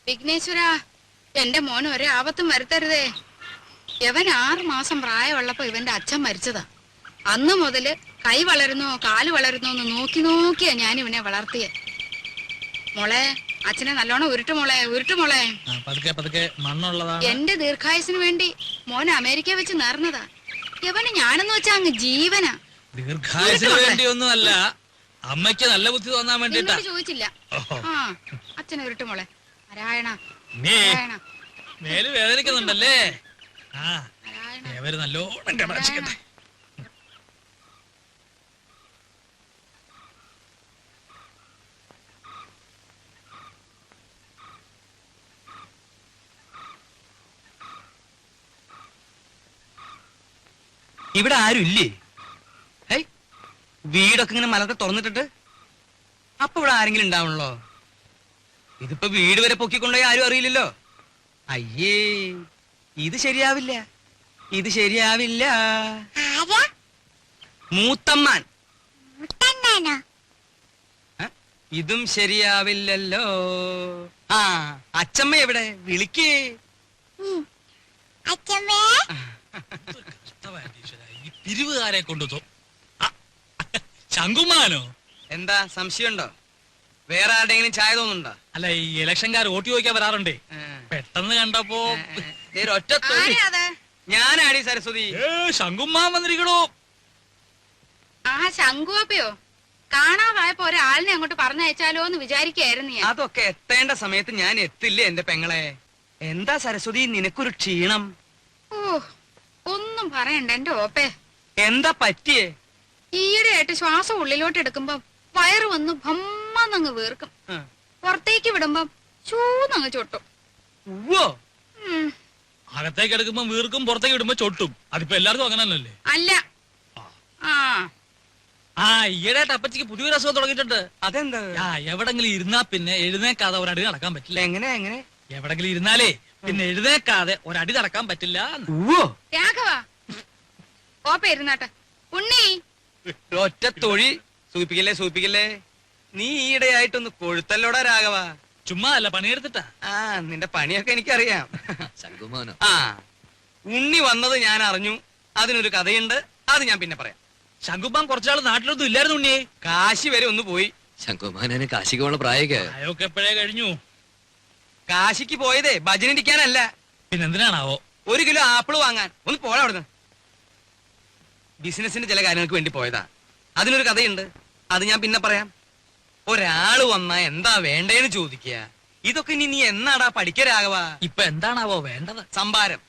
Speaker 5: വിഘ്നേശ്വര, എന്റെ മോന് ഒരേ ആപത്തും വരുത്തരുതേ. ഇവൻ 6 മാസം പ്രായമുള്ളപ്പോ ഇവന്റെ അച്ഛൻ മരിച്ചതാ. അന്ന് മുതല് കൈ വളരുന്നോ കാല് വളരുന്നോ എന്ന് നോക്കി നോക്കിയാ ഞാൻ ഇവനെ വളർത്തിയെ. മോളെ, അച്ഛനെ നല്ലോണം ഉരുട്ടു മോളെ, ഉരുട്ടു മോളെ.
Speaker 6: പതുക്കെ മണ്ണുള്ളതാണ്.
Speaker 5: എന്റെ ദീർഘായുസിന് വേണ്ടി മോൻ അമേരിക്ക വെച്ച് നേർന്നതാ. ഇവന് ഞാനെന്ന് വെച്ചാ അങ്ങ് ജീവനാ.
Speaker 6: ദീർഘായുസിന് വേണ്ടിയൊന്നുമല്ല, അമ്മയ്ക്ക് നല്ല ബുദ്ധി തോന്നാൻ വേണ്ടിട്ടാ.
Speaker 5: എന്നോട് ചോദിച്ചില്ല. ആ, അച്ഛനെ ഉരുട്ടു മോളെ. നാരായണ
Speaker 6: നീ
Speaker 5: നാരായണ
Speaker 6: മേല് വേദനിക്കുന്നുണ്ടല്ലേ? ആ,
Speaker 5: നാരായണ.
Speaker 6: ഏവര് നല്ലോണം കടാക്ഷിക്കട്ടെ.
Speaker 8: ഇവിടെ ആരും ഇല്ലേ? ഹേയ്, വീടൊക്കെ ഇങ്ങനെ മലത്തെ തുറന്നിട്ടിട്ട് അപ്പൊ ഇവിടെ ആരെങ്കിലും ഉണ്ടാവണല്ലോ. ഇതിപ്പോ വീട് വരെ പൊക്കിക്കൊണ്ടുപോയി ആരും അറിയില്ലല്ലോ. അയ്യേ, ഇത് ശരിയാവില്ല, ഇത് ശരിയാവില്ല. മൂത്തമ്മാൻ. ഇതും ശരിയാവില്ലല്ലോ. ആ, അച്ചമ്മ എവിടെ? വിളിക്കേ.
Speaker 6: ഈ പിരിവുകാരെ കൊണ്ടു ശങ്കുമാനോ?
Speaker 8: എന്താ സംശയമുണ്ടോ? വേറെ ആരുടെങ്കിലും ചായ തോന്നുന്നുണ്ടോ?
Speaker 6: അല്ല, ഈ ഇലക്ഷൻകാർ വോട്ട് ചോദിക്കാൻ വരാറുണ്ടേ. പെട്ടെന്ന് കണ്ടപ്പോ
Speaker 8: ഒറ്റ തൊഴി.
Speaker 5: ആരാ അത്?
Speaker 8: ഞാനാടി സരസ്വതി.
Speaker 6: ശങ്കുമാൻ വന്നിരിക്കണോ?
Speaker 5: ആ, ശങ്കുവപ്പയോ? കാണാതായപ്പോ ഒരാളിനെ അങ്ങോട്ട് പറഞ്ഞയച്ചാലോ എന്ന് വിചാരിക്കായിരുന്നു ഞാൻ.
Speaker 8: അതൊക്കെ എത്തേണ്ട സമയത്ത് ഞാൻ എത്തില്ലേ എന്റെ പെങ്ങളെ. എന്താ സരസ്വതി നിനക്കൊരു ക്ഷീണം?
Speaker 5: ഓ, ഒന്നും പറയണ്ട എന്റെ ഓപ്പേ.
Speaker 8: എന്താ പറ്റിയേ?
Speaker 5: ഈയിടെയായിട്ട് ശ്വാസം ഉള്ളിലോട്ട് എടുക്കുമ്പം വയറ് വന്ന് ഭമ്മന്നങ്ങ് വീർക്കും. പുറത്തേക്ക് വിടുമ്പം ചൂന്നങ്ങ് ചൊട്ടും.
Speaker 8: ഉവ്വോ.
Speaker 6: അകത്തേക്ക് എടുക്കുമ്പോ വീർക്കും, പുറത്തേക്ക് വിടുമ്പോ ചൊട്ടും. അതിപ്പോ എല്ലാവർക്കും അങ്ങനല്ലേ?
Speaker 5: അല്ല. ആ,
Speaker 6: ആ, ഈയിടെയായിട്ട് അപ്പച്ചിക്ക് പുതിയൊരു അസുഖം തുടങ്ങിയിട്ടുണ്ട്.
Speaker 8: അതെന്താ?
Speaker 6: ആ, എവിടെങ്കിലും ഇരുന്നാ പിന്നെ എഴുന്നേക്കാതെ ഒരടി നടക്കാൻ പറ്റില്ല.
Speaker 8: എങ്ങനെ എങ്ങനെ?
Speaker 6: എവിടെങ്കിലും ഇരുന്നാലേ പിന്നെ എഴുന്നേക്കാതെ ഒരടി നടക്കാൻ പറ്റില്ല.
Speaker 8: ഉവ്വോ.
Speaker 5: രാഘവ, ഓപ്പ ഇരുന്നാട്ടെ. ഉണ്ണി,
Speaker 8: ഒറ്റ തൊഴി. സൂപ്പിക്കല്ലേ സൂപ്പിക്കല്ലേ. നീ ഈയിടെയായിട്ടൊന്ന് കൊഴുത്തല്ലോടാ രാഘവ.
Speaker 6: ചുമ്മാ അല്ല, പണിയെടുത്തിട്ടാ.
Speaker 8: ആ, നിന്റെ പണിയൊക്കെ എനിക്കറിയാം.
Speaker 7: ശങ്കുമാനോ?
Speaker 8: ആ, ഉണ്ണി വന്നത് ഞാൻ അറിഞ്ഞു. അതിനൊരു കഥയുണ്ട്, അത് ഞാൻ പിന്നെ പറയാം.
Speaker 6: ശങ്കുമാൻ കുറച്ചാൾ നാട്ടിലൊന്നും ഇല്ലായിരുന്നു ഉണ്ണിയെ.
Speaker 8: കാശി വരെ ഒന്ന് പോയി.
Speaker 7: ശങ്കുമാനെ കാശിക്ക് പോണ പ്രായൊക്കെ.
Speaker 6: അയൊക്കെ എപ്പോഴേ കഴിഞ്ഞു.
Speaker 8: കാശിക്ക് പോയതേ ഭജനിരിക്കാനല്ല,
Speaker 6: പിന്നെന്തിനാണാവോ?
Speaker 8: 1 കിലോ ആപ്പിള് വാങ്ങാൻ. ഒന്ന് പോടാ അവിടുന്ന്. ബിസിനസിന്റെ ചില കാര്യങ്ങൾക്ക് വേണ്ടി പോയതാ. അതിനൊരു കഥയുണ്ട്, അത് ഞാൻ പിന്നെ പറയാം. ഒരാള് വന്നാ എന്താ വേണ്ടേന്ന് ചോദിക്കുക. ഇതൊക്കെ ഇനി നീ എന്നാടാ പഠിക്കരാകവാ?
Speaker 6: ഇപ്പൊ എന്താണാവോ വേണ്ടത്?
Speaker 8: സംഭാരം,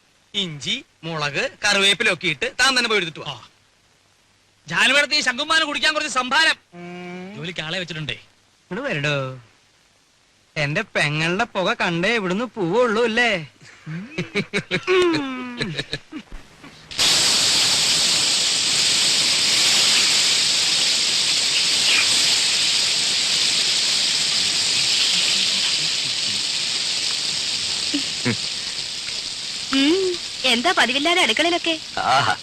Speaker 8: ഇഞ്ചി, മുളക്, കറിവേപ്പിലൊക്കെ ഇട്ട് താൻ തന്നെ പോയി എടുത്തിട്ട് വാ.
Speaker 6: ജാനുവരത്തി ശങ്കുമാന് കുടിക്കാൻ കുറച്ച് സംഭാരം ജോലിക്ക് ആളെ വെച്ചിട്ടുണ്ടേ.
Speaker 8: ഇങ്ങോട്ട് വരടോ. എന്റെ പെങ്ങളുടെ പുക കണ്ടേ ഇവിടുന്ന് പോവുള്ളൂ അല്ലേ?
Speaker 1: എന്താ പതിവില്ലാതെ അടുക്കളയിലൊക്കെ?
Speaker 3: ആഹാ,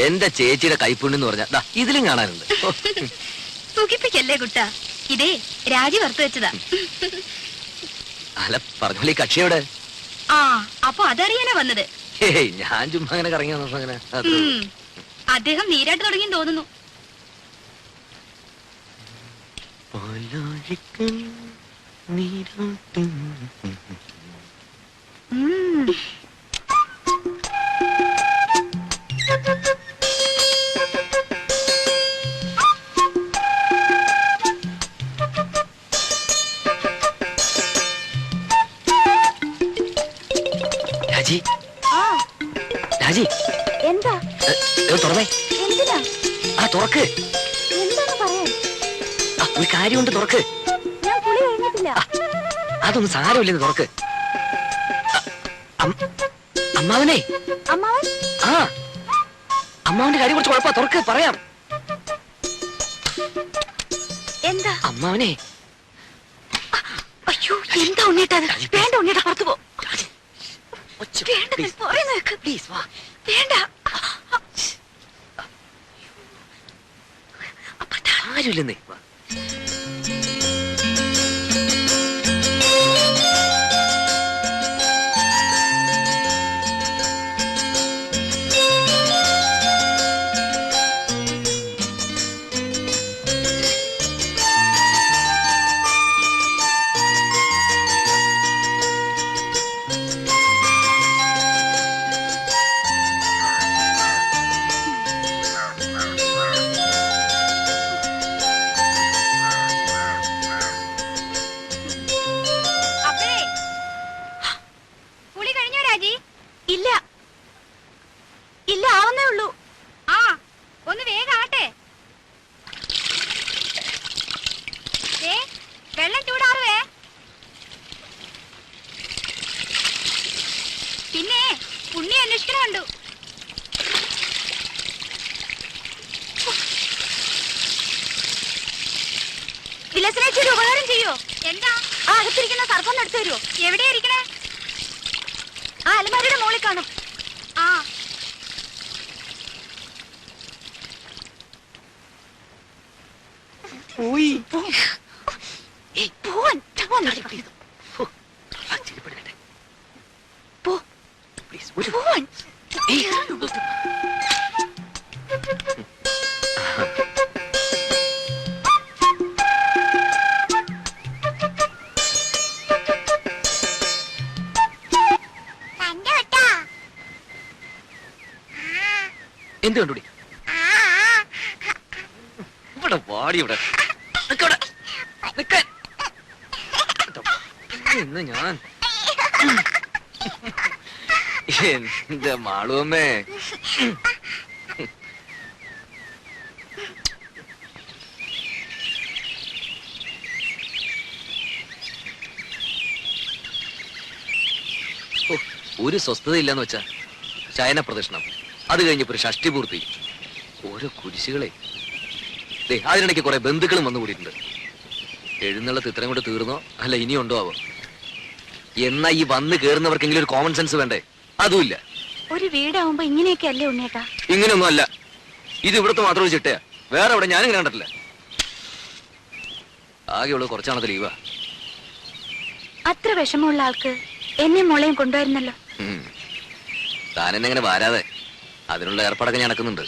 Speaker 3: എന്റെ ചേച്ചിയുടെ കൈപ്പുണ്യെന്ന് പറഞ്ഞാ ദാ ഇതിലും കാണാനുണ്ട്. ഓ,
Speaker 1: സുഖിപ്പിക്കല്ലേ കുട്ട, ഇതേ രാജി വറുത്തു വെച്ചതാ.
Speaker 3: അല്ല പറഞ്ഞോളി, കക്ഷിയോടെ?
Speaker 1: ആ, അപ്പൊ അതറിയാനാ വന്നത്.
Speaker 3: ഹേയ്, ഞാൻ ചുമ്മാ അങ്ങനെ കറങ്ങി വന്നപ്പോ അങ്ങനെ അത്രേ ഉള്ളൂ.
Speaker 1: അദ്ദേഹം നീരാട്ട് തുടങ്ങി തോന്നുന്നു.
Speaker 3: രാജി,
Speaker 2: ആ
Speaker 3: രാജി,
Speaker 2: എന്താ?
Speaker 3: തുറന്നേ.
Speaker 2: എന്തിനാ?
Speaker 3: ആ തുറക്ക്.
Speaker 2: എന്താണ് പറയാൻ?
Speaker 3: ആ, ഒരു കാര്യമുണ്ട്, തുറക്ക്.
Speaker 2: ഞാൻ കുളി കഴിഞ്ഞിട്ടില്ല.
Speaker 3: അതൊന്നും സാരമില്ലെന്ന് തുറക്ക്. അമ്മാവനെ.
Speaker 2: അമ്മാവൻ
Speaker 3: ആ, അമ്മാവന്റെ കാര്യം കുറച്ച് കുഴപ്പ. തുറക്ക്, പറയാം.
Speaker 2: എന്താ?
Speaker 3: അമ്മാവനെ.
Speaker 2: അയ്യോ, എന്താ ഉണ്ണീട്ടത്? വേണ്ട ഉണ്ണീട്ട, പുറത്തു പോ. വേണ്ട, ഞാൻ പറയുന്നത് കേക്ക്.
Speaker 3: പ്ലീസ് വാ.
Speaker 2: വേണ്ട.
Speaker 3: ആരുമില്ലെന്നേ. വാ.
Speaker 1: കുളി കഴിഞ്ഞോ രാജി?
Speaker 2: ഇല്ല ഇല്ല, ആവുന്നേ ഉള്ളൂ.
Speaker 1: ആ, ഒന്ന് വേഗം ആട്ടെ. വെള്ളം ചൂടാറുവേ. പിന്നെ ഉണ്ണി അന്വേഷിക്കണ കണ്ടു.
Speaker 2: വിലസിനേച്ചി ഒരു ഉപകാരം ചെയ്യോ?
Speaker 1: എന്താ?
Speaker 2: ആ അകത്തിരിക്കുന്ന സർപ്പം എടുത്തു തരുമോ?
Speaker 1: എവിടെയാ ഇരിക്കണേ?
Speaker 2: ആ അലമാരിയുടെ മുകളിൽ കാണും.
Speaker 1: ആ,
Speaker 3: പോയി.
Speaker 2: പോവാൻ
Speaker 3: ഹോ, ആ, ചിരിപ്പെടുക്കട്ടെ.
Speaker 2: പോ.
Speaker 3: പ്ലീസ്, ഒരു
Speaker 2: പോവാൻ.
Speaker 3: എന്ത് കണ്ടുപിടി? ഇവിടെ വാടി, ഇവിടെ നിക്കവിടെ. നിക്കാൻ. ഇന്ന് ഞാൻ എന്റെ മാളുവമ്മേ. ഒരു സ്വസ്ഥത ഇല്ലെന്ന് വെച്ചാ ശയന പ്രദക്ഷിണം, അത് കഴിഞ്ഞപ്പോ ഒരു ഷഷ്ടി പൂർത്തി, ഓരോ കുരിശുകളെ. അതിനിടയ്ക്ക് കുറെ ബന്ധുക്കളും വന്നു കൂടിയിട്ടുണ്ട്. എഴുന്നള്ളത്ത് ഇത്രയും കൊണ്ട് തീർന്നോ അല്ല ഇനിയുണ്ടോ ആവോ? എന്നാ ഈ വന്ന് കേറുന്നവർക്കെങ്കിലും ഒരു കോമൺ സെൻസ് വേണ്ടേ? അതുമില്ല.
Speaker 2: ഒരു വീടാവുമ്പോ ഇങ്ങനെയൊക്കെ അല്ലേ ഉണ്ണേട്ടാ?
Speaker 3: ഇങ്ങനെയൊന്നും അല്ല. ഇത് ഇവിടുത്തെ മാത്രം ഒരു ചിട്ടയാ, വേറെ എവിടെ ഞാനിങ്ങനെ കണ്ടിട്ടില്ല. ആകെയുള്ളത് കുറച്ചാണത് ലീവാ.
Speaker 2: അത്ര വിഷമമുള്ള ആൾക്ക് എന്നെ മോളെയും കൊണ്ടുവരുന്നല്ലോ.
Speaker 3: താനെന്നെ ഇങ്ങനെ വരാതെ അതിനുള്ള ഏർപ്പാടൊക്കെ ഞാൻ നടക്കുന്നുണ്ട്.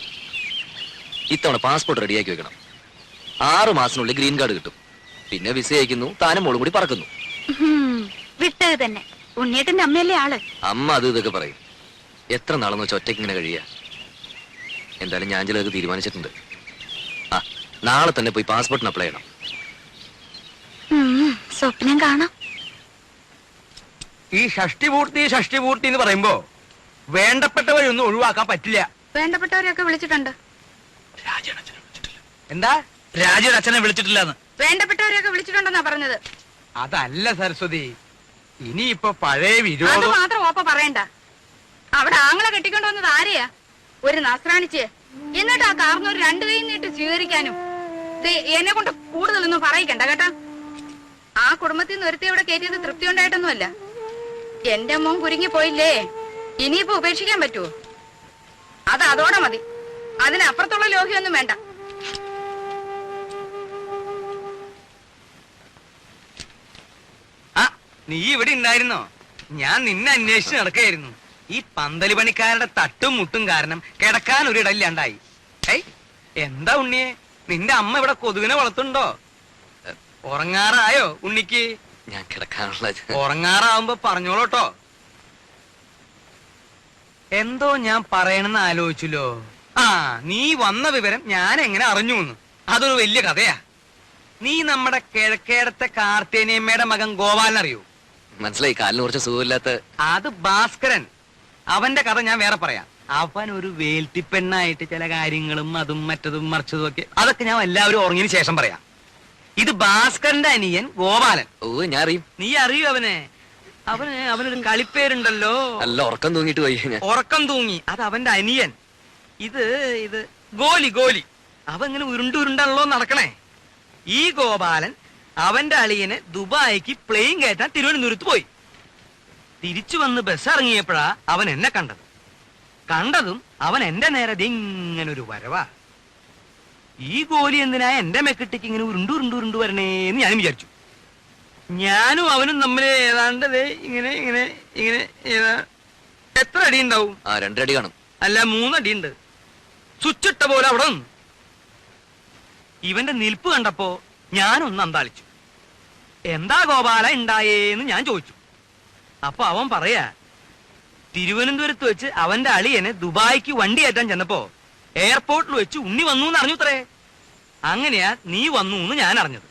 Speaker 3: ഇത്തവണ പാസ്പോർട്ട് റെഡിയാക്കി വെക്കണം. 6 മാസത്തിനുള്ളിൽ ഗ്രീൻ കാർഡ് കിട്ടും. പിന്നെ വിസ അയക്കുന്നു, താനും മോളും കൂടി പറക്കുന്നു.
Speaker 2: വിട്ടത് തന്നെ. ഉണ്ണേട്ടന്റെ അമ്മയല്ലേ ആള്.
Speaker 3: അമ്മ അത് ഇതൊക്കെ പറയും. എത്ര നാളെന്ന് വെച്ചാൽ ഒറ്റയ്ക്ക് ഇങ്ങനെ കഴിയുക? എന്തായാലും ഞാൻ ചിലതൊക്കെ തീരുമാനിച്ചിട്ടുണ്ട്. ആ, നാളെ തന്നെ പോയി പാസ്പോർട്ടിന് അപ്ലൈ ചെയ്യണം.
Speaker 2: സ്വപ്നം കാണാം.
Speaker 8: ഈ ഷഷ്ടിപൂർത്തി എന്ന് പറയുമ്പോ വേണ്ടപ്പെട്ടവരൊന്നും ഒഴിവാക്കാൻ പറ്റില്ല.
Speaker 5: വേണ്ടപ്പെട്ടവരെയൊക്കെ വിളിച്ചിട്ടുണ്ട്.
Speaker 8: എന്താ?
Speaker 6: രാജയുടെ അച്ഛനെ വിളിച്ചിട്ടില്ലെന്ന്.
Speaker 5: വേണ്ടപ്പെട്ടവരെയൊക്കെ വിളിച്ചിട്ടുണ്ടെന്നാ പറഞ്ഞത്.
Speaker 8: അതല്ല സരസ്വതി, ഇനിയിപ്പൊ പഴയ
Speaker 5: അത്
Speaker 8: വിരോധം.
Speaker 5: മാത്രം ഓപ്പ പറയണ്ട. അവിടെ ആങ്ങളെ കെട്ടിക്കൊണ്ട് വന്നത് ആരെയാ? ഒരു നസ്രാണിച്ച്. എന്നിട്ട് ആ കാർന്നൂർ രണ്ടു കൈ നീട്ട് സ്വീകരിക്കാനും. എന്നെ കൊണ്ട് കൂടുതലൊന്നും പറയിക്കണ്ട കേട്ടാ. ആ കുടുംബത്തിൽ നിന്ന് ഒരുത്തി ഇവിടെ കയറ്റിയത് തൃപ്തി ഉണ്ടായിട്ടൊന്നുമല്ല. എന്റെ മോൻ കുരുങ്ങി പോയില്ലേ, ഇനിയിപ്പോ ഉപേക്ഷിക്കാൻ പറ്റുമോ? അത് അതോടെ മതി. അതിനപ്പുറത്തുള്ള ലോഹ്യൊന്നും വേണ്ട.
Speaker 8: ആ, നീ ഇവിടെ ഉണ്ടായിരുന്നോ? ഞാൻ നിന്നെ അന്വേഷിച്ച് നടക്കായിരുന്നു. ഈ പന്തല് പണിക്കാരുടെ തട്ടും മുട്ടും കാരണം കിടക്കാൻ ഒരു ഇടയില്ലാണ്ടായി. ഏയ്, എന്താ ഉണ്ണിയെ, നിന്റെ അമ്മ ഇവിടെ കൊതുകിനെ വളർത്തുണ്ടോ? ഉറങ്ങാറായോ ഉണ്ണിക്ക്?
Speaker 3: ഞാൻ കിടക്കാനുള്ള
Speaker 8: ഉറങ്ങാറാവുമ്പോ പറഞ്ഞോളൂട്ടോ. എന്തോ ഞാൻ പറയണെന്ന് ആലോചിച്ചല്ലോ. ആ, നീ വന്ന വിവരം ഞാൻ എങ്ങനെ അറിഞ്ഞു എന്ന്. അതൊരു വലിയ കഥയാ. നീ നമ്മുടെ കിഴക്കേടത്തെ കാർത്തേനിയമ്മയുടെ മകൻ ഗോപാലനറിയോ?
Speaker 3: മനസ്സിലായി. കാലിന് കുറച്ച് സുഖമില്ലാത്ത.
Speaker 8: അത് ഭാസ്കരൻ. അവന്റെ കഥ ഞാൻ വേറെ പറയാം. അവൻ ഒരു വേൽത്തിപ്പെണ്ണായിട്ട് ചില കാര്യങ്ങളും അതും മറ്റതും മറിച്ചതും ഒക്കെ, അതൊക്കെ ഞാൻ എല്ലാവരും ഉറങ്ങിയതിന് ശേഷം പറയാം. ഇത് ഭാസ്കരന്റെ അനിയൻ ഗോപാലൻ.
Speaker 3: ഓ, ഞാൻ അറിയും.
Speaker 8: നീ അറിയൂ അവനെ? അവനൊരു കളിപ്പേരുണ്ടല്ലോ.
Speaker 3: നല്ല ഉറക്കം തൂങ്ങിട്ട് പോയി ഞാൻ.
Speaker 8: ഉറക്കം തൂങ്ങി. അത് അവന്റെ അനിയൻ. ഇത് ഗോലി. അവൻ ഇങ്ങനെ ഉരുണ്ടാണല്ലോ നടക്കണേ. ഈ ഗോപാലൻ അവന്റെ അളിയനെ ദുബായിക്ക് പ്ലെയിൻ കയറ്റാൻ തിരുവനന്തപുരത്ത് പോയി. തിരിച്ചു വന്ന് ബസ് ഇറങ്ങിയപ്പോഴാ അവൻ എന്നെ കണ്ടതും അവൻ എന്റെ നേരെ ഇങ്ങനൊരു വരവാ. ഈ ഗോലി എന്തിനാ എന്റെ മെക്കിട്ടേക്ക് ഇങ്ങനെ ഉരുണ്ടു വരണേന്ന് ഞാനും വിചാരിച്ചു. ഞാനും അവനും തമ്മിൽ ഏതാണ്ട് ഇങ്ങനെ ഇങ്ങനെ ഇങ്ങനെ എത്ര അടി ഉണ്ടാവും?
Speaker 3: 2 അടി കാണും.
Speaker 8: അല്ല, 3 അടിയുണ്ട്. സ്വിച്ചിട്ട പോലെ അവിടെ നിന്ന്. ഇവന്റെ നിൽപ്പ് കണ്ടപ്പോ ഞാനൊന്ന് അന്താളിച്ചു. എന്താ ഗോപാല ഉണ്ടായേന്ന് ഞാൻ ചോദിച്ചു. അപ്പൊ അവൻ പറയാ, തിരുവനന്തപുരത്ത് വെച്ച് അവന്റെ അളിയനെ ദുബായിക്ക് വണ്ടി കയറ്റാൻ ചെന്നപ്പോ എയർപോർട്ടിൽ വെച്ച് ഉണ്ണി വന്നു എന്ന് അറിഞ്ഞുത്രേ. അങ്ങനെയാ നീ വന്നു എന്ന് ഞാൻ അറിഞ്ഞത്.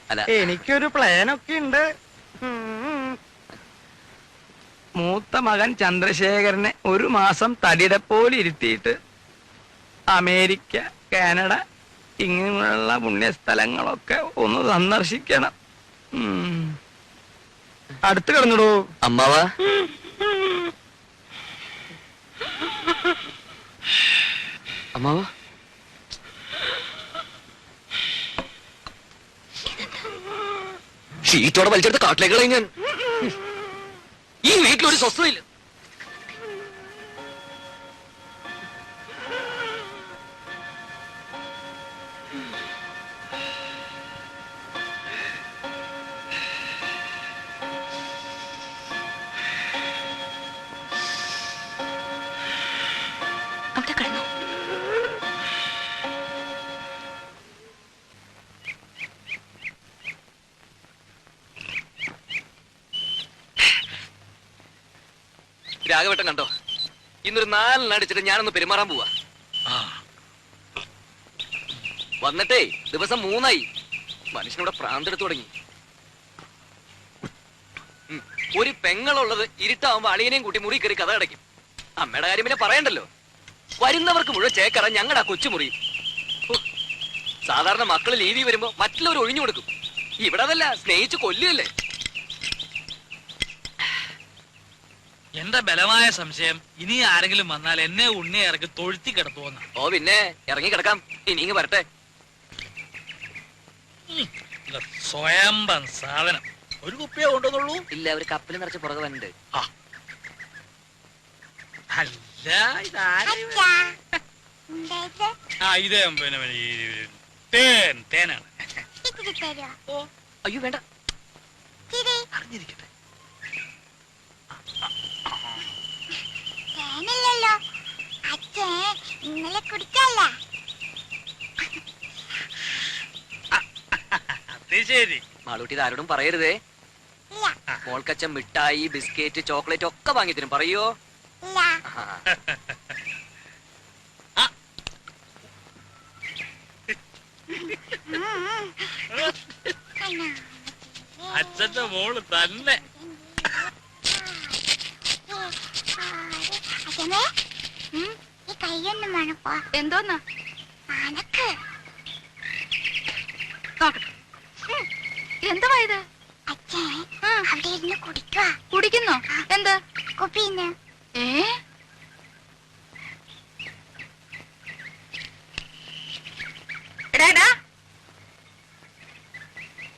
Speaker 3: അല്ല,
Speaker 8: എനിക്കൊരു പ്ലാനൊക്കെ ഉണ്ട്. മൂത്ത മകൻ ചന്ദ്രശേഖരനെ 1 മാസം തടിയുടെ പോലെ ഇരുത്തിയിട്ട് അമേരിക്ക, കാനഡ ഇങ്ങനെയുള്ള പുണ്യസ്ഥലങ്ങളൊക്കെ ഒന്ന് സന്ദർശിക്കണം. അടുത്ത് കിടന്നിടൂ.
Speaker 3: അമ്മാവാ. അമ്മാവാ, ഷീറ്റോടെ വലിച്ചെടുത്ത് കാട്ടിലേക്ക് കളയും ഞാൻ. ഈ വീട്ടിലൊരു സ്വസ്ഥതയില്ല.
Speaker 2: അവിടെ കിടന്നു.
Speaker 3: രാഘവട്ടം കണ്ടോ? ഇന്നൊരു 4 അടിച്ചിട്ട് ഞാനൊന്ന് പെരുമാറാൻ പോവാ. വന്നിട്ടേ ദിവസം 3 മനുഷ്യനിവിടെ പ്രാന്തെടുത്തു തുടങ്ങി. ഒരു പെങ്ങളുള്ളത് ഇരുട്ടാവുമ്പോ അളിയനെയും കൂട്ടി മുറി കയറി കഥ അടയ്ക്കും. അമ്മയുടെ കാര്യം പിന്നെ പറയണ്ടല്ലോ. വരുന്നവർക്ക് മുഴുവൻ ചേക്കറ ഞങ്ങളുടെ ആ കൊച്ചുമുറി. സാധാരണ മക്കള് ലീവി വരുമ്പോ മറ്റുള്ളവർ ഒഴിഞ്ഞു കൊടുക്കും. ഇവിടെ അതല്ല, സ്നേഹിച്ച് കൊല്ലുകയല്ലേ.
Speaker 6: എന്റെ ബലമായ സംശയം, ഇനി ആരെങ്കിലും വന്നാൽ എന്നെ ഉണ്ണിയെ ഇറക്കി തൊഴുത്തി കിടത്തുവന്ന.
Speaker 3: ഓ പിന്നെ ഇറങ്ങി കിടക്കാം. ഇനിങ്ങ് വരട്ടെ.
Speaker 6: സ്വയംഭം സാധനം. ഒരു കുപ്പിയെ കൊണ്ടുവന്നുള്ളൂ.
Speaker 3: ഇല്ല, ഒരു കപ്പിൽ നിറച്ച് പുറകെ വന്നിട്ട്.
Speaker 6: അല്ല, ഇതാരാ ഇത്? ഇത് പിന്നെ തേനാണ്.
Speaker 3: ഓ, അയ്യോ വേണ്ട,
Speaker 6: അറിഞ്ഞിരിക്കട്ടെ.
Speaker 2: തേനല്ലോ അച്ഛൻ ഇന്നലെ കുടിക്കല്ല.
Speaker 6: അത് ശരി.
Speaker 3: മാളൂട്ടി ഇത് ആരോടും പറയരുതേ. മോൾക്കച്ഛൻ മിഠായി, ബിസ്ക്കറ്റ്, ചോക്ലേറ്റ് ഒക്കെ വാങ്ങി തരും. പറയോ?
Speaker 6: അച്ഛന്റെ മോള് തന്നെ.
Speaker 5: എന്തോന്നാ എന്തുവാ ഇത്? കുടിക്കുന്നോ? എന്ത്? ഏ എടാ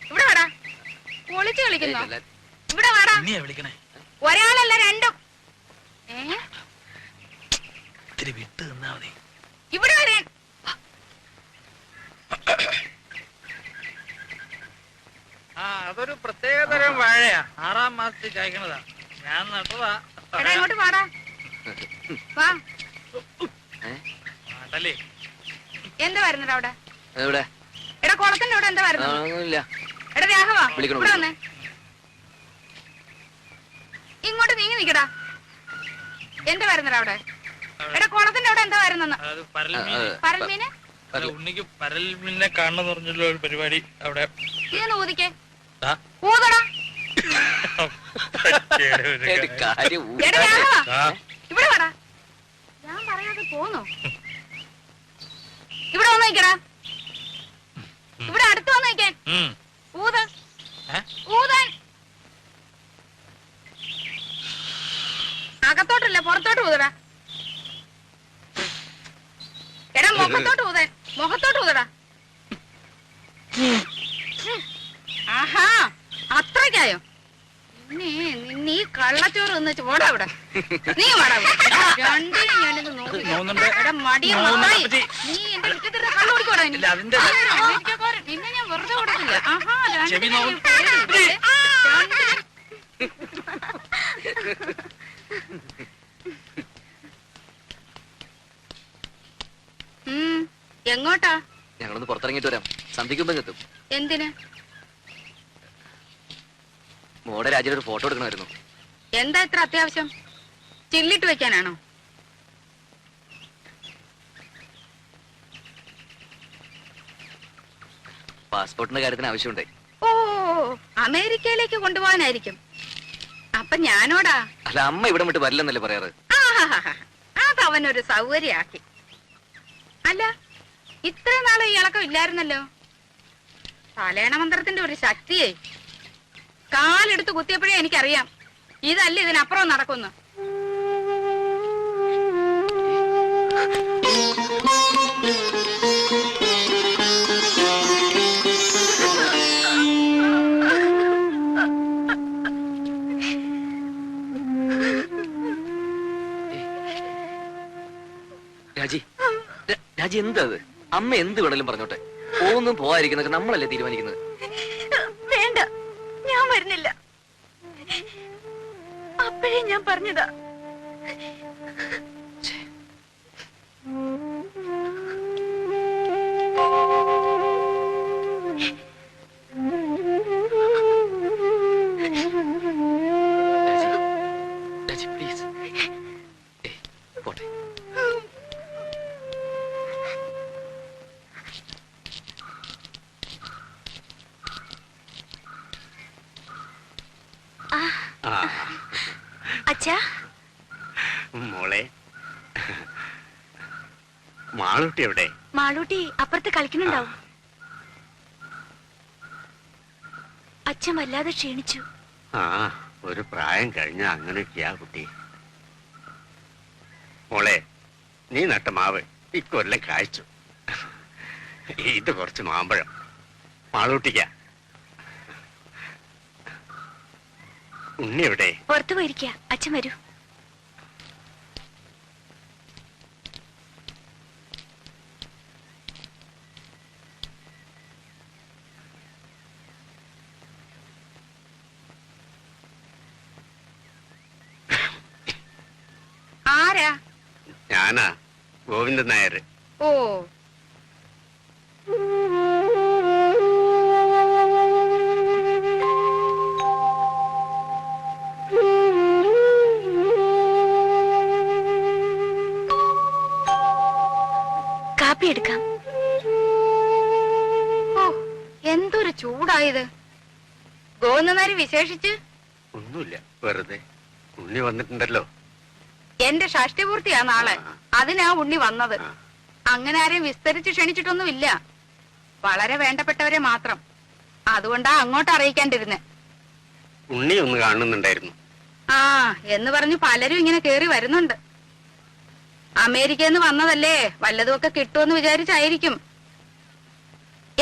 Speaker 5: ഇവിടെ വാടാ. പൊളിച്ച് കളിക്കുന്നോ? ഇവിടെ വാടാ.
Speaker 6: ഇനിയാ വിളിക്കണേ.
Speaker 5: ഒരാളല്ല രണ്ടും.
Speaker 6: ഇത്തിരി വിട്ട് നിന്നാ മതി.
Speaker 5: ഇവിടെ വരാൻ.
Speaker 6: ആ അതൊരു പ്രത്യേകതരം വാഴയാ. 6ാം മാസത്തിൽ കായ്ക്കണതാ. ഞാൻ നട്ടതാ.
Speaker 5: എടാ ഇങ്ങോട്ട് വാടാ. വാ.
Speaker 6: നാട്ടല്ലേ
Speaker 5: എന്താ വരുന്നത് അവിടെ?
Speaker 3: എവിടെ?
Speaker 5: എടാ കുളത്തിന്റെ അവിടെ എന്താ വരുന്നത്?
Speaker 3: ഒന്നുമില്ല.
Speaker 5: എടാ രാഘവ
Speaker 3: വിളിക്കണോ?
Speaker 5: ഇവിടെ വന്നേ. ഇങ്ങോട്ട് നീങ്ങി നിക്കടാ. എന്താ വരുന്നത് അവിടെ? എടാ കുളത്തിന്റെ അവിടെ എന്താ വരുന്നെന്ന്?
Speaker 6: അത് പരൽമീൻ.
Speaker 5: പരൽമീന്?
Speaker 6: ഉണ്ണിക്ക് പരൽമീനെ കാണണം പറഞ്ഞല്ലോ ഒരു പരിപാടി അവിടെ.
Speaker 5: ഇതൊന്ന് ഊതിക്കേ.
Speaker 6: ആ.
Speaker 5: ഊതടാ.
Speaker 3: ഒരു കാര്യം
Speaker 5: എടാ രാഘവ
Speaker 6: ആ.
Speaker 5: ഇവിടെ വാടാ. ഞാൻ പറയാതെ പോന്നോ? ഇവിടെ വന്ന് നിക്കടാ. ഇവിടെ അടുത്ത് വന്ന് നിക്കാൻ.
Speaker 6: ഉം.
Speaker 5: ഊത്.
Speaker 6: ഏ?
Speaker 5: ഊതാൻ. അകത്തോട്ടല്ല പുറത്തോട്ട് ഊതടാ. എടാ മുഖത്തോട്ട് ഊതാൻ. മുഖത്തോട്ട് ഊതടാ. ആഹാ അത്രയ്ക്കായോ? നിന്നെ ഈ കള്ളച്ചോറ് ഒന്ന് ചോടാ ഇവിടെ. നീ വാടാ ഇവിടെ. രണ്ടിനും ഞാനിത് നോക്കി.
Speaker 6: നോക്കുന്നുണ്ട്.
Speaker 5: എടാ മടിയ
Speaker 6: നോക്കുന്നുണ്ട്
Speaker 5: മത്തായി.
Speaker 6: അപ്പച്ചി.
Speaker 5: നീ എന്റെ മുറ്റത്തിട്ട് കള്ളു കുടിക്കോടാ ഇനി.
Speaker 6: ഇല്ല, അതിന്റെ-
Speaker 5: അമേരിക്കക്കാരൻ. നിന്നെ ഞാൻ വെറുതെ കൊടുക്കില്ല. ആഹാ
Speaker 6: ചെവി
Speaker 5: രണ്ടിനും
Speaker 6: നോക്കും.
Speaker 5: ഞാൻ പേര് വിളിക്കട്ടെ. രണ്ടിനും- എങ്ങോട്ടാ?
Speaker 3: ഞങ്ങളൊന്ന് പുറത്തിറങ്ങിയിട്ട് വരാം. സന്ധിക്കുമ്പോ എത്തും.
Speaker 5: എന്തിന്?
Speaker 3: മോടെ രാജ്യത്ത് ഒരു ഫോട്ടോ എടുക്കണമായിരുന്നു.
Speaker 5: എന്താ ഇത്ര അത്യാവശ്യം? ചില്ലിട്ട് വെക്കാനാണോ?
Speaker 3: പാസ്പോർട്ടിന്റെ കാര്യത്തിന് ആവശ്യമുണ്ടേ.
Speaker 5: ഓ അമേരിക്കയിലേക്ക് കൊണ്ടുപോകാനായിരിക്കും. അപ്പൊ ഞാനോടാ?
Speaker 3: അല്ല, അമ്മ ഇവിടെ വിട്ട് വരില്ലെന്നല്ലേ പറയാറ്?
Speaker 5: ആഹാഹാഹാ. അതവനൊരു സൗകര്യാക്കി. അല്ല ഇത്രയും നാളെ ഈ ഇളക്കം ഇല്ലായിരുന്നല്ലോ. തലേണ മന്ത്രത്തിന്റെ ഒരു ശക്തിയെ കാലെടുത്ത് കുത്തിയപ്പോഴേ എനിക്കറിയാം ഇതല്ല ഇതിനപ്പുറം നടക്കുന്നു.
Speaker 3: രാജി, രാജി എന്താ അത്? അമ്മ എന്ത് വേണേലും പറഞ്ഞോട്ടെ. ഒന്നും പോവാതിരിക്കുന്നൊക്കെ നമ്മളല്ലേ തീരുമാനിക്കുന്നത്.
Speaker 2: വേണ്ട, ഞാൻ വരുന്നില്ല. അപ്പോഴേ ഞാൻ പറഞ്ഞതാ.
Speaker 3: രാജി പ്ലീസ്. പോട്ടെ.
Speaker 2: അച്ഛാ,
Speaker 9: മോളെ, മാളൂട്ടി എവിടെ?
Speaker 2: മാളൂട്ടി അപ്പുറത്ത് കളിക്കുന്നുണ്ടാവും. അച്ഛൻ വല്ലാതെ ക്ഷീണിച്ചു.
Speaker 9: ആ, ഒരു പ്രായം കഴിഞ്ഞ അങ്ങനെയൊക്കെയാ കുട്ടി. മോളെ, നീ നട്ട മാവ് ഇക്കൊല്ലം കായ്ച്ചു. ഇത് കുറച്ച് മാമ്പഴം മാളൂട്ടിക്ക. ഉണ്ണി എവിടെ?
Speaker 2: പുറത്തു പോയിരിക്കുക. അച്ഛൻ വരൂ.
Speaker 5: ആരാ?
Speaker 9: ഞാനാ, ഗോവിന്ദൻ നായർ.
Speaker 5: ഓ
Speaker 2: കാപ്പി എടുക്കാം.
Speaker 5: ഇത് ഗോന്നമാര് വിശേഷിച്ച്
Speaker 9: ഒന്നുമില്ല, വെറുതെ. ഉണ്ണി വന്നിട്ടുണ്ടല്ലോ.
Speaker 5: എന്റെ ഷഷ്ടിപൂർത്തിയാ നാളെ. അതിനാ ഉണ്ണി വന്നത്. അങ്ങനെ ആരെയും വിസ്തരിച്ച് ക്ഷണിച്ചിട്ടൊന്നുമില്ല. വളരെ വേണ്ടപ്പെട്ടവരെ മാത്രം. അതുകൊണ്ടാ അങ്ങോട്ട് അറിയിക്കാണ്ടിരുന്നെ.
Speaker 9: ഉണ്ണി ഒന്ന് കാണുന്നുണ്ടായിരുന്നു.
Speaker 5: ആ എന്ന് പറഞ്ഞു പലരും ഇങ്ങനെ കേറി വരുന്നുണ്ട്. അമേരിക്കയിൽ നിന്ന് വന്നതല്ലേ, വല്ലതുമൊക്കെ കിട്ടുമെന്ന് വിചാരിച്ചായിരിക്കും.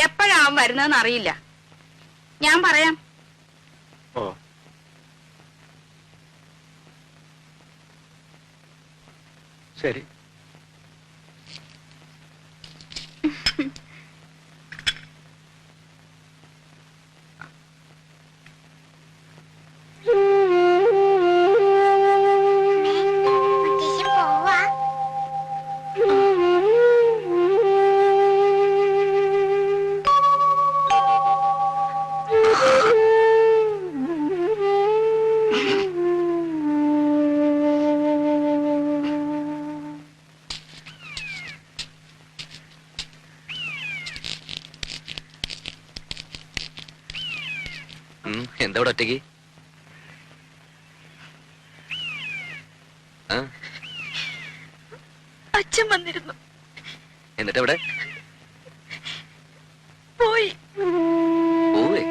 Speaker 5: എപ്പോഴാവും വരുന്നതെന്ന് അറിയില്ല. ഞാൻ പറയാം.
Speaker 9: ഓ, ശരി.
Speaker 3: എന്താ ഇവിടെ ഒറ്റയ്ക്ക്?
Speaker 2: അച്ഛൻ വന്നിരുന്നു,
Speaker 3: എന്നിട്ട് എവിടെ
Speaker 2: പോയി.
Speaker 3: പോവേ?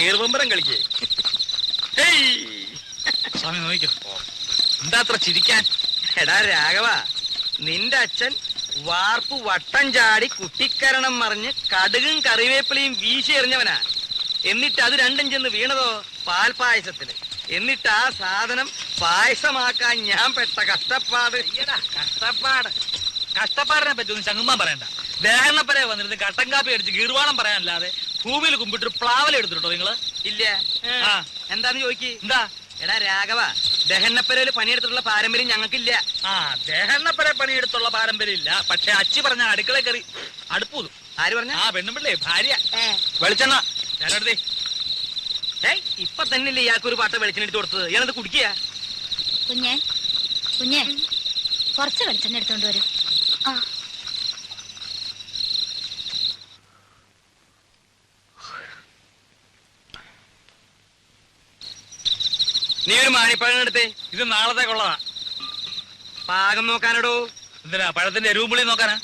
Speaker 8: ഏറുപമ്പരം കളിക്കേ.
Speaker 6: സ്വാമി നോക്കിക്കോ. എന്താ അത്ര ചിരിക്കാൻ?
Speaker 8: എടാ രാഘവ, നിന്റെ അച്ഛൻ വാർപ്പ് വട്ടം ചാടി കുട്ടിക്കരണം മറിഞ്ഞ് കടുകും കറിവേപ്പിലയും വീശി എറിഞ്ഞവനാ. എന്നിട്ട് അത് രണ്ടും ചെന്ന് വീണതോ പാൽപായസത്തില്. എന്നിട്ട് ആ സാധനം പായസമാക്കാൻ ഞാൻ പെട്ട കഷ്ടപ്പാട്.
Speaker 6: കഷ്ടപ്പാടിനെ പറ്റി ഒന്നും ചങ്ങുമ്പാൻ പറയണ്ട. ദേഹണ്ണപ്പരെ വന്നിരുന്ന് കട്ടൻ കാപ്പി അടിച്ച് ഗീർവാണം പറയാനല്ലാതെ ഭൂമിയിൽ കുമ്പിട്ടൊരു പ്ലാവല എടുത്തിട്ടോ നിങ്ങള്?
Speaker 8: ഇല്ല.
Speaker 6: ആ.
Speaker 8: എന്താന്ന് ചോദിക്ക്.
Speaker 6: എന്താ?
Speaker 8: എടാ രാഘവ, ദഹന്നപ്പരയില് പണിയെടുത്തിട്ടുള്ള പാരമ്പര്യം ഞങ്ങൾക്കില്ല.
Speaker 6: ആ, ദേഹണ്ണപ്പരെ പണിയെടുത്തുള്ള പാരമ്പര്യം ഇല്ല. പക്ഷെ അച്ചി പറഞ്ഞ അടുക്കള കയറി അടുപ്പൂതും.
Speaker 8: ആര് പറഞ്ഞ?
Speaker 6: ആ പെണ്ണുമ്പിള്ളേ, ഭാര്യ.
Speaker 8: വെളിച്ചെണ്ണ
Speaker 6: ഞാനെടുത്തേ.
Speaker 8: ഇപ്പൊ തന്നെയല്ലേ ഇയാൾക്കൊരു പാട്ട വെളിച്ചെണ്ണ എടുത്ത് കൊടുത്തത്. ഇയാളത് കുടിക്കുക.
Speaker 1: കുഞ്ഞെ കുഞ്ഞെ കുറച്ച് വെളിച്ചെണ്ണ എടുത്തോണ്ട് വരും.
Speaker 8: നീ ഒരു മാണിപ്പഴം എടുത്തേ.
Speaker 6: ഇത് നാളത്തേക്കുള്ളതാ.
Speaker 8: പാകം നോക്കാനടോ.
Speaker 6: എന്തിനാ? പഴത്തിന്റെ എരിവുമ്പുളി നോക്കാനാ?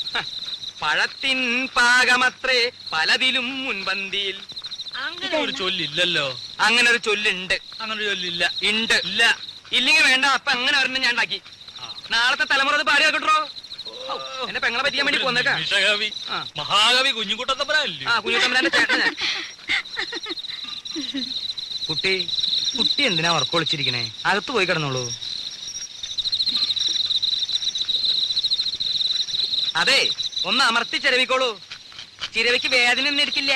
Speaker 8: പഴത്തിൻ പാകമത്രേ പലതിലും മുൻപന്തിയിൽ.
Speaker 6: അങ്ങനെ ഒരു ചൊല്ലില്ലല്ലോ.
Speaker 8: അങ്ങനെ ഒരു ചൊല്ലുണ്ട്.
Speaker 6: അങ്ങനെ ഒരു ചൊല്ലില്ല.
Speaker 8: ഉണ്ട്.
Speaker 6: ഇല്ല.
Speaker 8: ഇല്ലെങ്കിൽ വേണ്ട. അപ്പൊ അങ്ങനെ ഒരെണ്ണം ഞാൻ ഉണ്ടാക്കി. നാളത്തെ തലമുറ അത് പാടി വെക്കട്ടോ. എന്നെ പെങ്ങളെ പറ്റിയാൻ വേണ്ടി പോന്നേക്കാം.
Speaker 6: നിമിഷകവി, മഹാകവി കുഞ്ഞുകുട്ടത്തമ്പലല്ലേ?
Speaker 8: ആ, കുഞ്ഞുത്തമ്പരാന്റെ ചേട്ടനാ. കുട്ടി കുട്ടി എന്തിനാ ഉറക്കൊളിച്ചിരിക്കണേ? അകത്ത് പോയി കിടന്നോളൂ. അതെ, ഒന്ന് അമർത്തി ചിരവിക്കോളൂ. ചിരവിക്ക് വേദന ഒന്നും എടുക്കില്ല.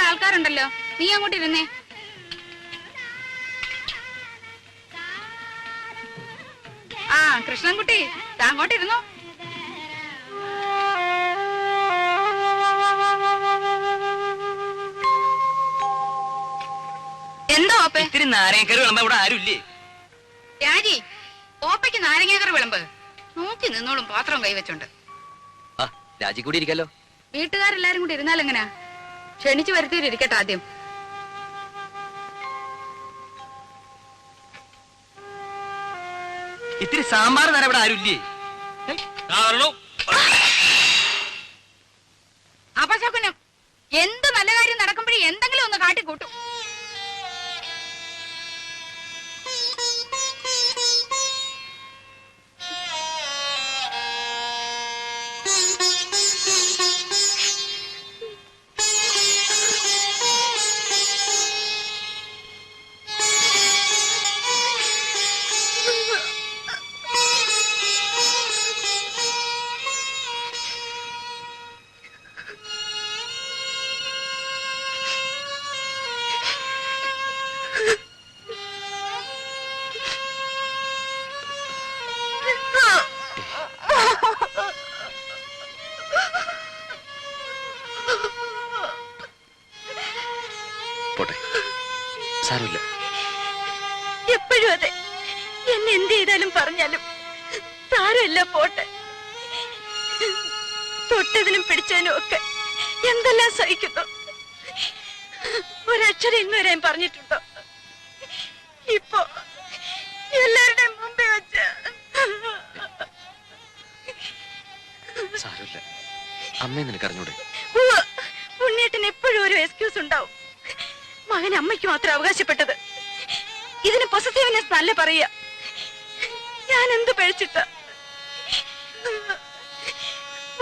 Speaker 5: ആൾക്കാരുണ്ടല്ലോ, നീ അങ്ങോട്ട് ഇരുന്നേ. ആ കൃഷ്ണൻകുട്ടി, അങ്ങോട്ടിരുന്നോ. എന്തോ ഓപ്പേ?
Speaker 8: ഇത്തിരി നാരങ്ങക്കറി വിളമ്പ ഇവിടെ ആരുമില്ലേ?
Speaker 5: രാജി, ഓപ്പയ്ക്ക് നാരങ്ങാക്കറി വിളമ്പ്. നോക്കി നിന്നോളും പാത്രം കൈവച്ചോണ്ട്.
Speaker 3: ആ രാജി കൂടി ഇരിക്കല്ലോ.
Speaker 5: വീട്ടുകാരെല്ലാരും കൂടി ഇരുന്നാലെങ്ങനാ? ക്ഷണിച്ചു വരുത്തിയിട്ടിരിക്കട്ടെ ആദ്യം.
Speaker 8: ഇത്തിരി സാമ്പാർ തരാൻ ഇവിടെ ആരുമില്ലേ?
Speaker 5: അപശകുനം. എന്ത് നല്ല കാര്യം നടക്കുമ്പോഴേ എന്തെങ്കിലും ഒന്ന് കാട്ടിക്കൂട്ടും.
Speaker 3: പോട്ടെ, സാരമില്ല.
Speaker 2: എപ്പോഴും അതെ. എന്നെ എന്ത് ചെയ്താലും പറഞ്ഞാലും സാരമില്ല, പോട്ടെ. തൊട്ടതിനും പിടിച്ചതിനും ഒക്കെ എന്തെല്ലാം സഹിക്കുന്നു. ഒരക്ഷരം ഇന്ന് വരെ പറഞ്ഞിട്ടുണ്ടോ? ഇപ്പൊ എല്ലാവരുടെയും മുമ്പേ വെച്ച്.
Speaker 3: സാരമില്ല, അമ്മയെ നിനക്കറിഞ്ഞൂടെ?
Speaker 2: ഉണ്ണിയേട്ടന് എപ്പോഴും ഒരു എക്സ്ക്യൂസ് ഉണ്ടാവും. മകൻ അമ്മയ്ക്ക് മാത്രം അവകാശപ്പെട്ടത്. ഇതിന് പൊസസീവ്നെസ് നല്ല പറയുക. ഞാൻ എന്ത് പഴിച്ചിട്ട?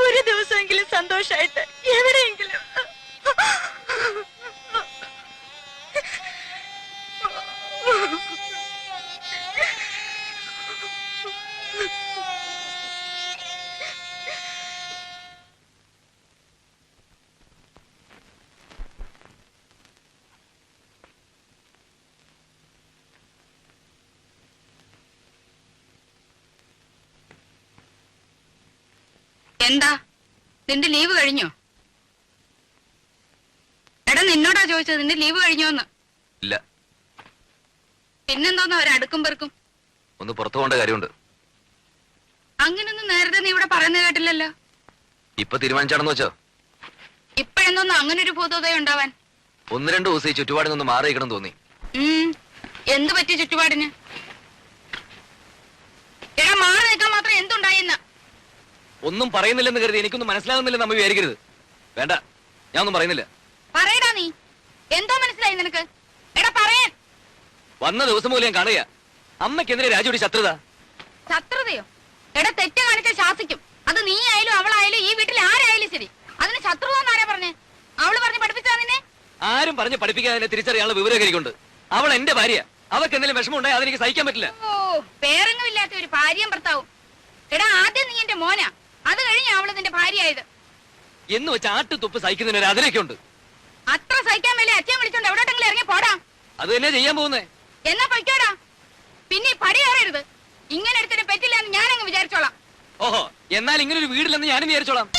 Speaker 2: ഒരു ദിവസമെങ്കിലും സന്തോഷായിട്ട് എവിടെയെങ്കിലും.
Speaker 5: എന്താ, നിന്റെ ലീവ് കഴിഞ്ഞോ? എടാ, നിന്നോടാ ചോദിച്ചത്, നിന്റെ ലീവ് കഴിഞ്ഞോന്ന്.
Speaker 3: ഇല്ല.
Speaker 5: പിന്നെന്തോന്നാ ഒരടുക്കും പെറുക്കും?
Speaker 3: ഒന്ന് പുറത്തു പോകേണ്ട കാര്യമുണ്ട്.
Speaker 5: അങ്ങനൊന്നും നേരത്തെ നീ ഇവിടെ പറയുന്നത് കേട്ടില്ലല്ലോ.
Speaker 3: ഇപ്പൊ തീരുമാനിച്ചാണെന്ന് വെച്ചോ?
Speaker 5: ഇപ്പഴെന്തോന്നും അങ്ങനെ ഒരു ഭൂതോദയം ഉണ്ടാവാൻ?
Speaker 3: 1-2 ദിവസം ഈ ചുറ്റുപാടിൽ നിന്ന് മാറിയിക്കണം തോന്നി.
Speaker 5: എന്ത് പറ്റി ചുറ്റുപാടിന്? എടാ, മാറി നിൽക്കാൻ മാത്രം എന്തുണ്ടായെന്ന്?
Speaker 3: ഒന്നും പറയുന്നില്ലെന്ന് കരുതി എനിക്കൊന്നും മനസ്സിലാകുന്നില്ലെന്ന് അമ്മ വിചാരിക്കരുത്. വേണ്ട, ഞാൻ ഒന്നും പറയുന്നില്ല.
Speaker 5: പറയടാ, നീ എന്തോ മനസ്സിലായി നിനക്ക്? എടാ പറയാൻ.
Speaker 3: വന്ന ദിവസം പോലും ഞാൻ കാണുക അമ്മയ്ക്കെതിരെ രാജുടി ശത്രുത.
Speaker 5: ശത്രുതയോ? എടാ, തെറ്റ് കാണിച്ച ശാസിക്കും. അത് നീ ആയാലും അവളായാലും ഈ വീട്ടിൽ ആരായാലും ശരി. അതിന് ശത്രുത എന്നാരാ പറഞ്ഞേ? അവള് പറഞ്ഞ് പഠിപ്പിച്ചാ നിന്നെ?
Speaker 3: ആരും പറഞ്ഞ് പഠിപ്പിക്കാതെ തിരിച്ചറിയാനുള്ള വിവരകരിക്കുണ്ട്. അവൾ എന്റെ ഭാര്യ. അവർക്ക് എന്തെങ്കിലും വിഷമം ഉണ്ടായി അതെനിക്ക് സഹിക്കാൻ പറ്റില്ല.
Speaker 5: ഓ, പേരെങ്ങുമില്ലാത്ത ഒരു ഭാര്യയും ഭർത്താവും. എടാ, ആദ്യം നീ എന്റെ മോനാ, അത് കഴിഞ്ഞ അവള് നിന്റെ ഭാര്യയായത്.
Speaker 3: എന്ന് വെച്ച് ആട്ടുതുപ്പ് സഹിക്കുന്നതിന് ഒരു അതിരൊക്കെ ഉണ്ട്.
Speaker 5: അത്ര സഹിക്കാൻ മേലെ അച്ഛൻ വിളിച്ചോണ്ട് എവിടോട്ടെങ്കിലും ഇറങ്ങി പോടാ.
Speaker 3: അത് തന്നെ ചെയ്യാൻ പോകുന്നേ.
Speaker 5: എന്നാ പൊയ്ക്കോടാ. പിന്നെ പടി കയറരുത്. ഇങ്ങനെ എടുത്തിട്ട് പറ്റില്ല എന്ന് ഞാനങ്ങ് വിചാരിച്ചോളാം.
Speaker 3: ഓഹോ, എന്നാൽ ഇങ്ങനെ ഒരു വീടില്ലെന്ന് ഞാനും വിചാരിച്ചോളാം.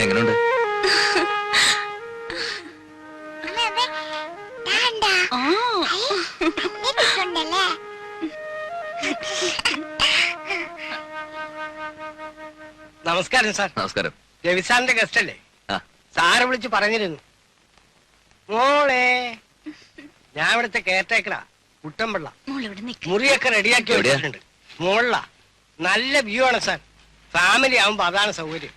Speaker 7: എങ്ങനെയുണ്ട്?
Speaker 4: ആ
Speaker 10: നമസ്കാരം സാർ.
Speaker 7: നമസ്കാരം.
Speaker 10: രവിസാറിന്റെ ഗസ്റ്റ് അല്ലേ?
Speaker 7: ആ.
Speaker 10: സാറ് വിളിച്ച് പറഞ്ഞിരുന്നു. മോളെ, ഞാൻ ഇവിടുത്തെ കെയർടേക്കറാ, കുട്ടമ്പിള്ള.
Speaker 4: മോളിവിടെ നിൽക്ക്.
Speaker 10: മുറിയൊക്കെ റെഡിയാക്കി
Speaker 7: എവിടെയാ?
Speaker 10: വെച്ചിട്ടുണ്ട്. മോളിലാ. നല്ല വ്യൂ ആണ് സാർ. ഫാമിലി ആവുമ്പോ അതാണ് സൗകര്യം.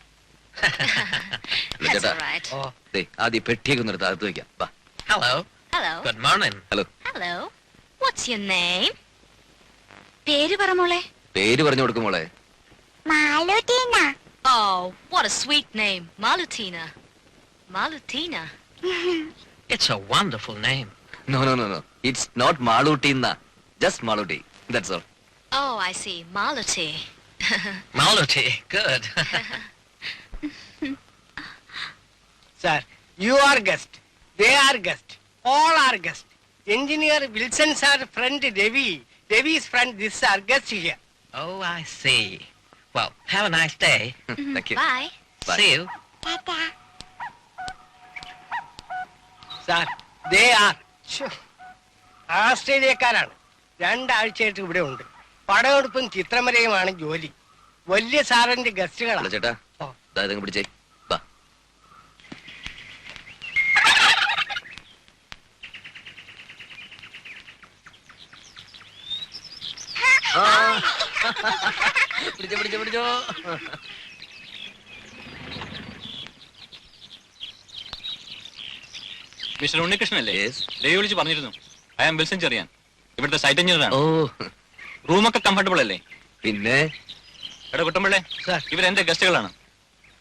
Speaker 7: ഇല്ല ചേട്ടാ,
Speaker 10: ഓ,
Speaker 7: ദേ, ആദ്യം പെട്ടിയൊക്കെ ഒന്ന് എടുത്ത് അകത്ത് വെക്കാം. വാ.
Speaker 8: Hello
Speaker 4: hello
Speaker 8: good morning.
Speaker 7: Hello.
Speaker 4: Hello what's your name? പേര് പറ മോളെ.
Speaker 7: പേര് പറഞ്ഞു കൊടുക്കും മോളെ.
Speaker 4: Oh, what a sweet name. Malutina. Malutina.
Speaker 8: It's a wonderful name.
Speaker 7: No no no no, it's not Maluti എന്നാ, just Maluti, that's all.
Speaker 4: Oh, I see. Maluti.
Speaker 8: Maluti, good.
Speaker 10: Sir, you are guest, they are guest, all are guest. Engineer Wilson sir friend Ravi, Ravi's friend this are guest here.
Speaker 8: Oh, I see. Well, have a nice day.
Speaker 7: Thank you.
Speaker 4: Bye.
Speaker 7: Bye.
Speaker 8: See you.
Speaker 10: Sir, they are ആസ്ട്രേലിയക്കാരാണ്. 2 ആഴ്ചയായിട്ട് ഇവിടെ ഉണ്ട്. പടമെടുപ്പും ചിത്രമരയുമാണ് ജോലി. വലിയ സാറിന്റെ ഗസ്റ്റുകളാണ്.
Speaker 7: ഹലോ ചേട്ടാ,
Speaker 10: ഓ.
Speaker 7: ദാ ഇതങ്ങ് പിടിച്ചേ. വാ. പിടിച്ചോ പിടിച്ചോ പിടിച്ചോ.
Speaker 11: മിസ്റ്റർ ഉണ്ണികൃഷ്ണനല്ലേ?
Speaker 7: Yes.
Speaker 11: രവി വിളിച്ച് പറഞ്ഞിരുന്നു. ഐ ആം വിൽസൺ ചെറിയാൻ, ഇവിടുത്തെ സൈറ്റ് എഞ്ചിനീയറാണ്.
Speaker 7: ഓ,
Speaker 11: റൂമൊക്കെ കംഫർട്ടബിൾ അല്ലേ?
Speaker 7: പിന്നെ
Speaker 11: എടാ കുട്ടമ്പിള്ളേ,
Speaker 10: സാർ.
Speaker 11: ഇവരെന്റെ ഗസ്റ്റുകളാണ്,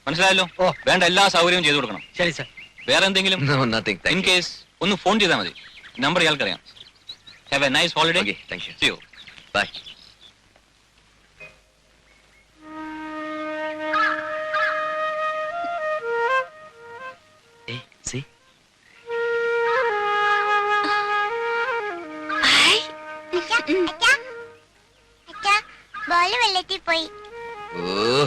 Speaker 11: മനസ്സിലായല്ലോ?
Speaker 10: ഓ.
Speaker 11: വേണ്ട എല്ലാ സൗകര്യവും ചെയ്തു കൊടുക്കണം.
Speaker 10: ശരി സാർ.
Speaker 11: വേറെ എന്തെങ്കിലും
Speaker 7: no nothing,
Speaker 11: in
Speaker 7: thank you.
Speaker 11: Case ഒന്ന് ഫോൺ ചെയ്താൽ മതി. നമ്പർ ഇയാൾക്കറിയാം. Have a nice holiday.
Speaker 7: Okay, thank you.
Speaker 11: See you.
Speaker 7: Bye. Hey, see?
Speaker 4: Hi.
Speaker 2: Ball വെള്ളത്തിൽ പോയി.
Speaker 7: ഓ,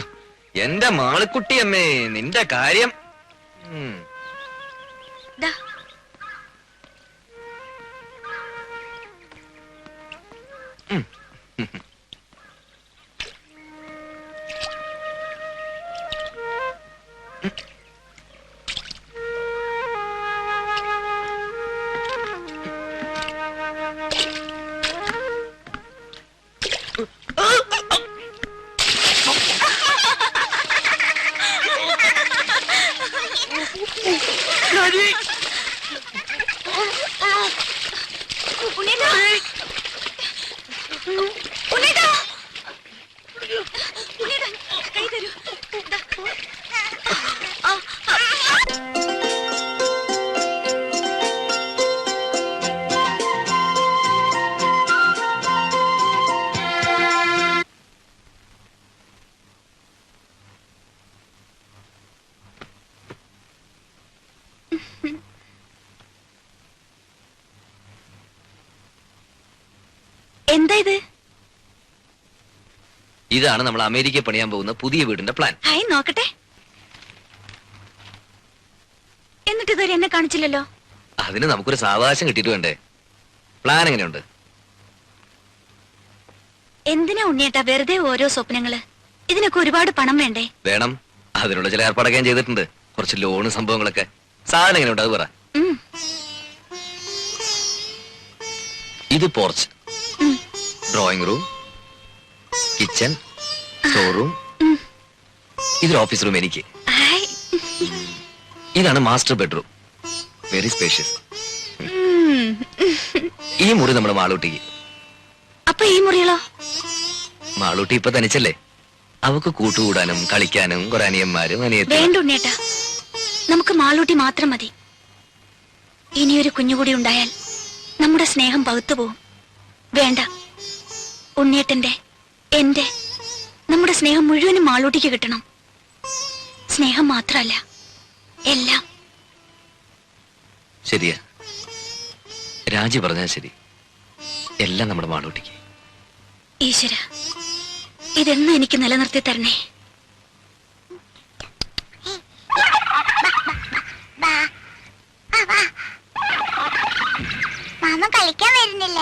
Speaker 7: എന്റെ മാളിക്കുട്ടി അമ്മേ, നിന്റെ കാര്യം. ഉം.
Speaker 4: Da. എന്താ ഇത്?
Speaker 7: ഇതാണ് നമ്മൾ അമേരിക്കയിൽ പണിയാൻ പോകുന്ന പുതിയ വീടിന്റെ പ്ലാൻ.
Speaker 4: ഹായ്, നോക്കട്ടെ. എന്നിട്ട് ഇതുവരെ എന്നെ കാണിച്ചില്ലല്ലോ.
Speaker 7: അതിന് നമുക്കൊരു സാവകാശം കിട്ടിയിട്ട് വേണ്ടേ? പ്ലാൻ എങ്ങനെയുണ്ട്?
Speaker 4: എന്തിനാ ഉണ്ണിയേട്ടാ വെറുതെ ഓരോ സ്വപ്നങ്ങള്? ഇതിനൊക്കെ ഒരുപാട് പണം വേണ്ടേ?
Speaker 7: വേണം, അതിനുള്ള ചില ഏർപ്പാടൊക്കെ ഞാൻ ചെയ്തിട്ടുണ്ട്. കുറച്ച് ലോണ് സംഭവങ്ങളൊക്കെ. സാധനം എങ്ങനെയുണ്ട് അത് പറ.
Speaker 4: ഉം.
Speaker 7: ഇത് പോർച്ച്,
Speaker 4: ഉം.
Speaker 7: Drawing room, kitchen, store room, ഇതൊരു ഓഫീസ് റൂം എനിക്ക്.
Speaker 4: ഹായ്.
Speaker 7: ഇതാണ് മാസ്റ്റർ ബെഡ്റൂം, വെരി സ്പേഷ്യസ്.
Speaker 4: ഉം.
Speaker 7: ഈ മുറി നമ്മുടെ മാളൂട്ടിക്ക്.
Speaker 4: അപ്പൊ ഈ മുറികളോ?
Speaker 7: മാളൂട്ടി ഇപ്പൊ തനിച്ചല്ലേ, അവക്ക് കൂട്ടുകൂടാനും കളിക്കാനും കുറെ അനിയന്മാരും അനിയത്തി.
Speaker 4: വേണ്ട ഉണ്ണിയേട്ടാ, നമുക്ക് മാളൂട്ടി മാത്രം മതി. ഇനിയൊരു കുഞ്ഞുകൂടി ഉണ്ടായാൽ നമ്മുടെ സ്നേഹം പകുത്തു പോവും. വേണ്ട, ഉണ്ണിയേട്ടന്റെ, എന്റെ, നമ്മുടെ സ്നേഹം മുഴുവനും മാളൂട്ടിക്ക് കിട്ടണം. സ്നേഹം മാത്രമല്ല, എല്ലാം.
Speaker 7: ശരിയാ, രാജി പറഞ്ഞാൽ ശരി. എല്ലാം നമ്മുടെ മാളൂട്ടിക്ക്.
Speaker 4: ഈശ്വര, ഇതെന്നും എനിക്ക് നിലനിർത്തി തരണേ.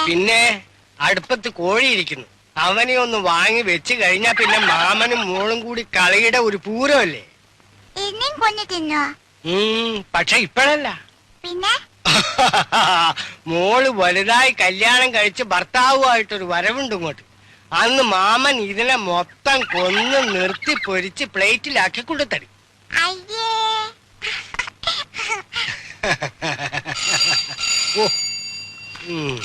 Speaker 10: പിന്നെ അടുപ്പത്ത് കോഴിയിരിക്കുന്നു. അവനെ ഒന്ന് വാങ്ങി വെച്ച് കഴിഞ്ഞാ പിന്നെ മാമനും മോളും കൂടി കളിയുടെ ഒരു പൂരമല്ലേ. പക്ഷെ ഇപ്പോഴല്ല.
Speaker 2: പിന്നെ
Speaker 10: മോള് വലുതായി കല്യാണം കഴിച്ച് ഭർത്താവുമായിട്ടൊരു വരവുണ്ട് ഇങ്ങോട്ട്. അന്ന് മാമൻ ഇതിനെ മൊത്തം കൊന്ന് നിർത്തി പൊരിച്ച് പ്ലേറ്റിലാക്കി കൊടുത്തടി.
Speaker 2: അയ്യേ
Speaker 10: ഓ ഉം.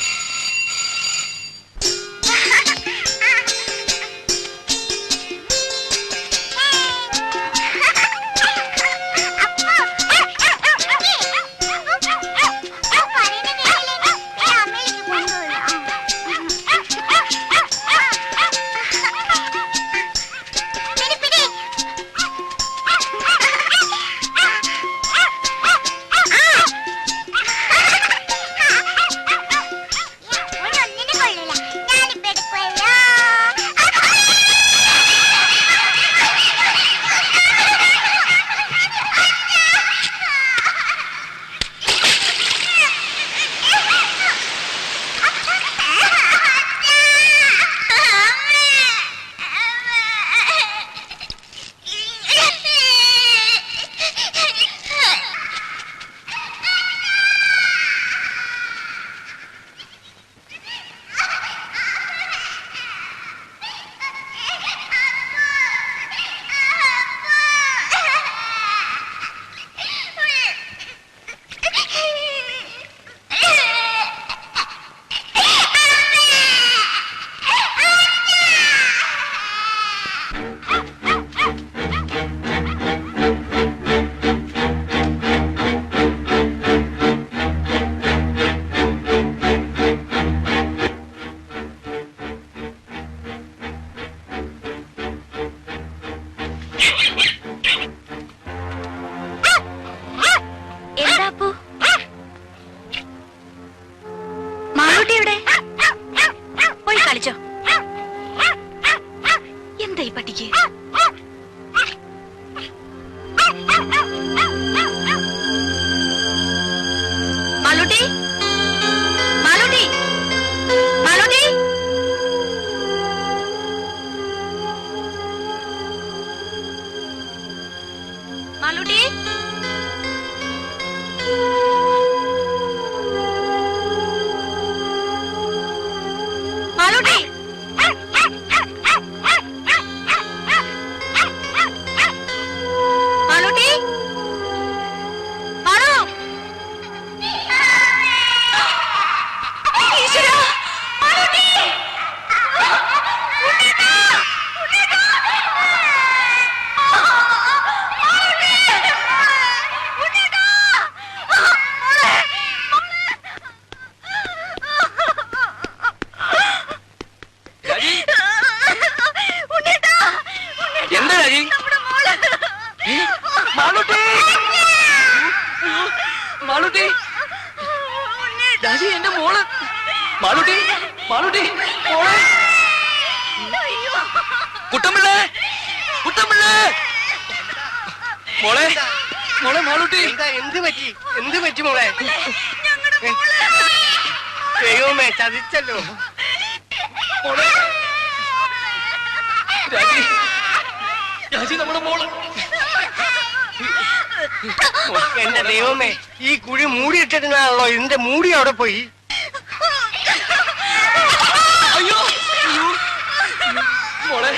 Speaker 4: എന്താ ഈ പട്ടിക്ക്? മാളൂട്ടി, മാളൂട്ടി, മാളൂട്ടി. മാളൂട്ടി, മാളൂട്ടി. മാളൂട്ടി, മാളു. ഈശ്വരാ, മാളൂട്ടി. ഉണ്ണീട്ടാ, ഉണ്ണീട്ടാ. മാളൂട്ടി, ഉണ്ണീട്ടാ. ഉണ്ണീട്ടാ,
Speaker 3: എന്താ രാജി?
Speaker 4: നമ്മുടെ മോള്.
Speaker 3: മാളൂട്ടി, മാളൂട്ടി, രാജി എന്റെ മോള്. മാളൂട്ടി, മാളൂട്ടി, മോളെ. കുട്ടമ്പിള്ളേ, കുട്ടമ്പിള്ളേ. മോളെ, മോളെ മാളൂട്ടി.
Speaker 10: എന്താ എന്ത് പറ്റി മോളെ? ദൈവമേ, ചതിച്ചല്ലോ
Speaker 3: മോളെ. രാജി, രാജി നമ്മുടെ മോള്.
Speaker 10: എന്റെ ദൈവമേ, ഈ കുഴി മൂടിയിട്ടിരുന്നാണല്ലോ, ഇതിന്റെ മൂടി അവിടെ പോയി.
Speaker 3: അയ്യോ, അയ്യോ. മോളെ,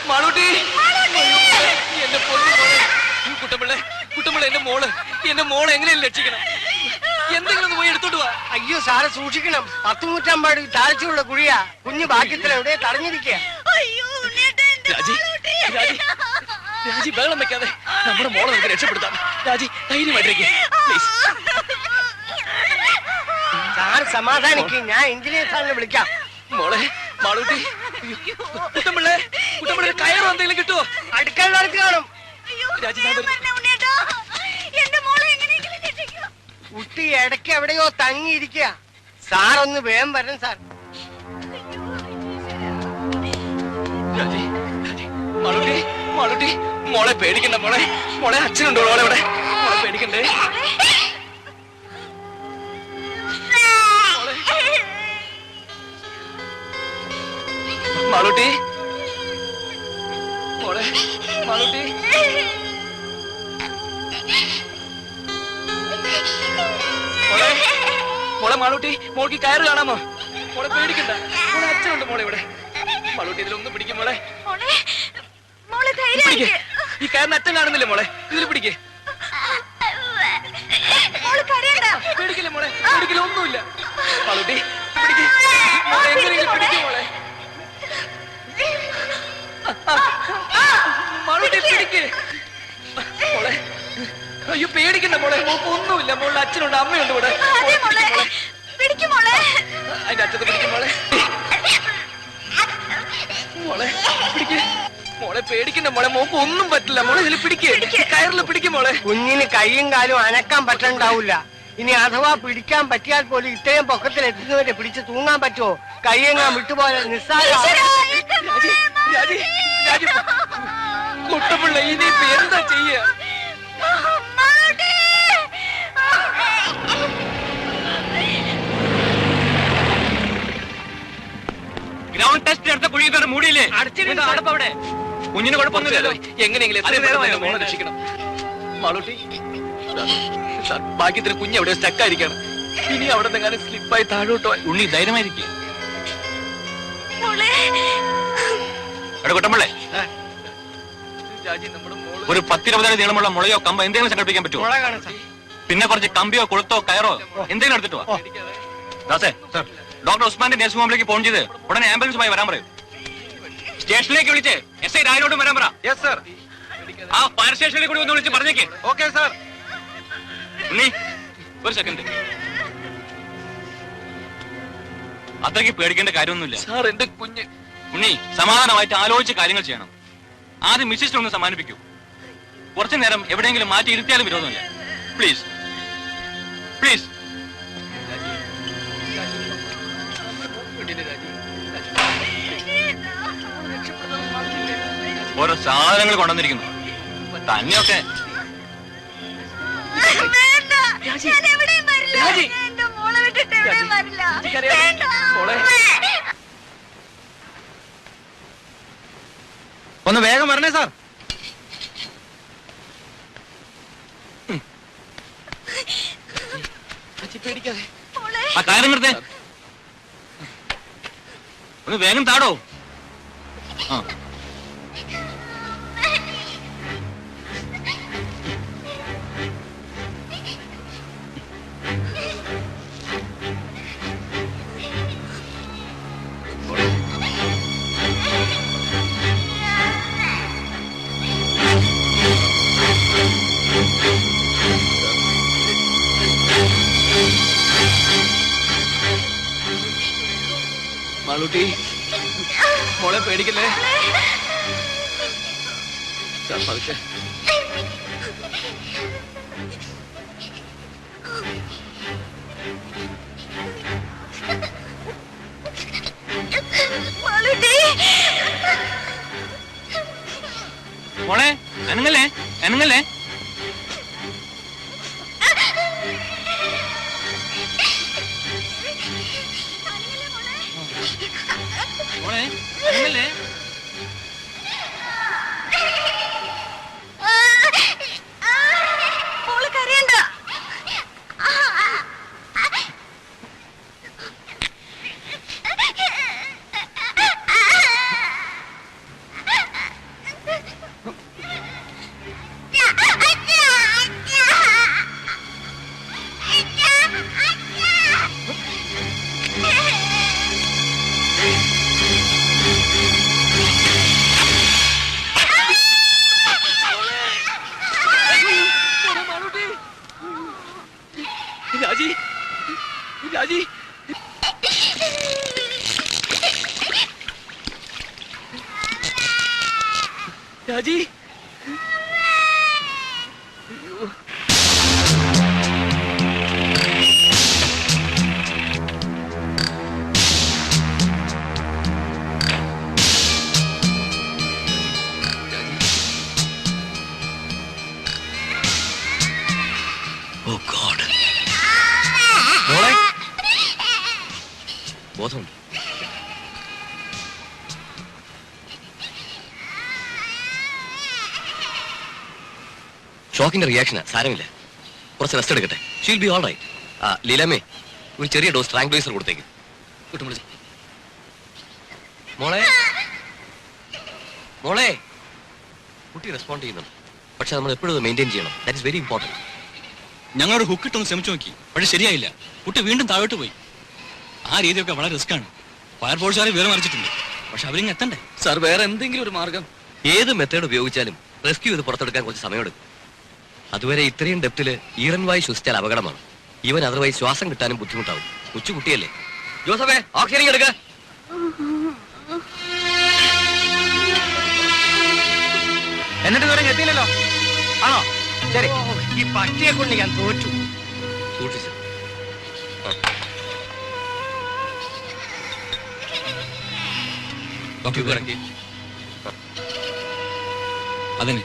Speaker 3: മാളൂട്ടി. അയ്യോ, എന്റെ പൊന്നു മോളെ. കുട്ടമ്പിള്ളേ, കുട്ടമ്പിള്ളേ, എന്റെ മോളെ എങ്ങനെയും രക്ഷിക്കണം. എന്തെങ്കിലും ഒന്ന് പോയി എടുത്തോട്ട് വാ.
Speaker 10: അയ്യോ സാറ് സൂക്ഷിക്കണം, 10 നൂറ്റാമ്പാട് താഴ്ചയുള്ള കുഴിയാ. കുഞ്ഞു ഭാഗ്യത്തിൽ എവിടെ തടഞ്ഞിരിക്കുക.
Speaker 3: രാജി, രാജി, രാജി ബഹളം വെക്കാതെ നമ്മുടെ മോളെ നമുക്ക് രക്ഷപ്പെടുത്താം. രാജി ധൈര്യമായിട്ടിരിക്കുക പ്ലീസ്.
Speaker 10: സാർ സമാധാനിക്കും, ഞാൻ എഞ്ചിനീയർ സാറിനെ വിളിക്കാം.
Speaker 3: മോളെ, മാളൂട്ടി. കുട്ടമ്പിള്ളേ, കുട്ടമ്പിള്ളേ, കയറോ എന്തെങ്കിലും കിട്ടുമോ?
Speaker 10: അടുക്കള നടത്തി കാണും.
Speaker 3: രാജി, ഞാൻ വരുന്നു.
Speaker 10: കുട്ടി ഇടയ്ക്ക് എവിടെയോ തങ്ങിയിരിക്കുക. സാറൊന്ന് വേഗം വരണം സാർ.
Speaker 3: രാജി, രാജി, മാളൂട്ടി, മാളൂട്ടി, മോളെ പേടിക്കണ്ട മോളെ. മോളെ അച്ഛനുണ്ടോ മോളെ ഇവിടെ? മോളെ പേടിക്കണ്ടേ? മോളെ, മാളൂട്ടി മോളെ മാളൂട്ടി മോളെ മോളെ മാളൂട്ടി മോൾക്ക് കയറ് കാണാമോ? മോളെ പേടിക്കണ്ട, മോളെ അച്ഛനുണ്ട് മോളെ ഇവിടെ. മാളൂട്ടി ഇതിലൊന്നും പിടിക്കും മോളെ.
Speaker 2: മോളെ
Speaker 3: പിടിക്ക്.
Speaker 2: ധൈര്യം
Speaker 3: ഈ കയറിന് അച്ഛൻ കാണുന്നില്ലേ മോളെ? ഇതിൽ പിടിക്കേ.
Speaker 2: മോള് കരയണ്ട.
Speaker 3: പേടിക്കില്ല മോളെ, പേടിക്കില്ല, ഒന്നുമില്ല. മാളൂട്ടി പിടിക്ക്. മോളെ എങ്ങനെയെങ്കിലും പിടിക്കും മോളെ. മാളൂട്ടി പിടിക്ക് മോളെ. അയ്യോ പേടിക്കണ്ട മോളെ, മോൾക്ക് ഒന്നുമില്ല. മോളുടെ അച്ഛനുണ്ട്, അമ്മയുണ്ട് ഇവിടെ.
Speaker 2: അതെ മോളെ, പിടിക്കും മോളെ.
Speaker 3: അതിന്റെ അച്ഛത്തെ പിടിക്കും മോളെ. മോളെ പിടിക്ക്. മോളെ പേടിക്കണ്ട മോളെ, മോക്ക് ഒന്നും പറ്റില്ല മോളെ. ഇതിൽ പിടിക്ക്, കയറിൽ പിടിക്കും മോളെ.
Speaker 10: കുഞ്ഞിന് കൈയും കാലും അനക്കാൻ പറ്റണ്ടാവില്ല. ഇനി അഥവാ പിടിക്കാൻ പറ്റിയാൽ പോലും ഇത്രയും പൊക്കത്തിൽ എത്തുന്നവരെ പിടിച്ച് തൂങ്ങാൻ പറ്റുമോ? കൈയെങ്ങാൻ വിട്ടുപോലെ നിസ്സാര.
Speaker 3: രാജി രാജി രാജി കുട്ടപ്പിള്ള ഇനിയിപ്പോ എന്താ ചെയ്യ?
Speaker 11: ഗ്രൗണ്ട് ടെസ്റ്റ് എടുത്ത കുഴി കയറി മൂടിയില്ലേ?
Speaker 3: അവിടെ
Speaker 11: കുഞ്ഞിന് കുഴപ്പമൊന്നുമില്ലല്ലോ.
Speaker 3: എങ്ങനെയെങ്കിലും എത്രയും നേരമായി മോളെ രക്ഷിക്കണം. മാളൂട്ടി ഭാഗ്യത്തിന് കുഞ്ഞ് എവിടെ സ്റ്റക്കായിരിക്കാണ്. ഇനി അവിടെ നിന്നെങ്ങാനും സ്ലിപ്പായി താഴോട്ടോ.
Speaker 11: ഉണ്ണി ധൈര്യമായിരിക്കും. കുട്ടമ്പിള്ളേ,
Speaker 3: രാജി നമ്മുടെ മോള്
Speaker 11: ഒരു 10-20 അടി നീളമുള്ള മുളയോ കമ്പോ എന്തെങ്കിലും സംഘടിപ്പിക്കാൻ പറ്റുമോ?
Speaker 10: മോളെ കാണാം സാർ.
Speaker 11: പിന്നെ കുറച്ച് കമ്പിയോ കൊളുത്തോ കയറോ എന്തെങ്കിലും എടുത്തിട്ട് വാ. ദാസേ, ഡോക്ടർ ഉസ്മാന്റെ നഴ്സിംഗ് ഹോമിലേക്ക് ഫോൺ ചെയ്ത് ഉടനെ ആംബുലൻസുമായി വരാൻ പറയും. സ്റ്റേഷനിലേക്ക് വിളിച്ച് SI രായനോടും വരാൻ പറ. ആ ഫയർ സ്റ്റേഷനിൽ കൂടി ഒന്ന് വിളിച്ച് പറഞ്ഞേക്ക്.
Speaker 3: Okay sir.
Speaker 11: ഉണ്ണി ഒരു സെക്കൻഡ്. അത്രയ്ക്ക് പേടിക്കേണ്ട കാര്യമൊന്നുമില്ല
Speaker 3: സാർ. എന്റെ കുഞ്ഞ്
Speaker 11: ഉണ്ണി, സമാധാനമായിട്ട് ആലോചിച്ച് കാര്യങ്ങൾ ചെയ്യണം. ആദ്യം മിസ്സിസ്റ്റർ ഒന്ന് സമ്മാനിപ്പിക്കൂ. കുറച്ചു നേരം എവിടെയെങ്കിലും മാറ്റി ഇരുത്തിയാലും വിരോധമില്ല. Please please. ഓരോ സാധനങ്ങൾ കൊണ്ടുവന്നിരിക്കുന്നു. തന്നെയൊക്കെ
Speaker 2: വേണ്ട, ഞാൻ എവിടെയും വരില്ല.
Speaker 3: രാജി.
Speaker 2: ഞാൻ എന്റെ മോളെ വിട്ടിട്ട് എവിടെയും വരില്ല. വേണ്ട.
Speaker 3: മോളെ.
Speaker 8: ഒന്ന് വേഗം വരണേ സാർ.
Speaker 3: പേടിക്കാതെ.
Speaker 11: ആ കാര്യം നിർത്തേ. ഒന്ന് വേഗം താടോ. ആ
Speaker 3: മാളൂട്ടി മോളെ പേടിക്കല്ലേ. സാർ പതുക്കെ.
Speaker 11: മോളെ അനങ്ങല്ലേ അനങ്ങല്ലേ. മോളെ അനങ്ങല്ലേ.
Speaker 2: മോള് കരയണ്ട.
Speaker 3: രാജി രാജി രാജി.
Speaker 7: Oh god. മോളെ ബോധമുണ്ട്.
Speaker 3: ഷോക്കിന്റെ റിയാക്ഷനാ, സാരമില്ല. കുറച്ച് റെസ്റ്റ് എടുക്കട്ടെ. She'll be all right. ലീലാമേ, ഒരു ചെറിയ ഡോസ് ട്രാങ്ക്വൈസർ കൊടുത്തേക്ക്. മോളെ മോളെ കുട്ടി റെസ്പോണ്ട് ചെയ്യുന്നുണ്ട്, പക്ഷെ നമ്മൾ എപ്പോഴും മെയിൻറ്റെയിൻ ചെയ്യണം. That is very important.
Speaker 11: ഞങ്ങളൊരു ഹുക്കിട്ടൊന്ന് ശ്രമിച്ചു നോക്കി, പക്ഷെ ശരിയായില്ല. കുട്ടി വീണ്ടും താഴോട്ട് പോയി. ആ രീതിയൊക്കെ വളരെ റിസ്ക്കാണ്. ഫയർഫോഴ്സുകാരെ വിവരം അറിയിച്ചിട്ടുണ്ട്, പക്ഷെ അവരിങ്ങ് എത്തണ്ടേ.
Speaker 7: സാർ, വേറെ എന്തെങ്കിലും ഒരു മാർഗം?
Speaker 3: ഏത് മെത്തേഡ് ഉപയോഗിച്ചാലും റെസ്ക്യൂ ചെയ്ത് പുറത്തെടുക്കാൻ കുറച്ച് സമയമെടുക്കും. അതുവരെ ഇത്രയും ഡെപ്തില് ഈറൻവായി ശ്വസിച്ചാൽ അപകടമാണ്. ഇവൻ അതർവൈസ് ശ്വാസം കിട്ടാനും ബുദ്ധിമുട്ടാവും. കൊച്ചുകുട്ടിയല്ലേ. ജോസഫേ, ഓക്സിജൻ എടുക്ക.
Speaker 10: എന്നിട്ട് ഇതുവരെ എത്തിയില്ലല്ലോ. ആണോ? ശരി, ഈ പട്ടിയെ കൊണ്ട് ഞാൻ തോറ്റു.
Speaker 3: സൂക്ഷിച്ച്.
Speaker 11: അതിന്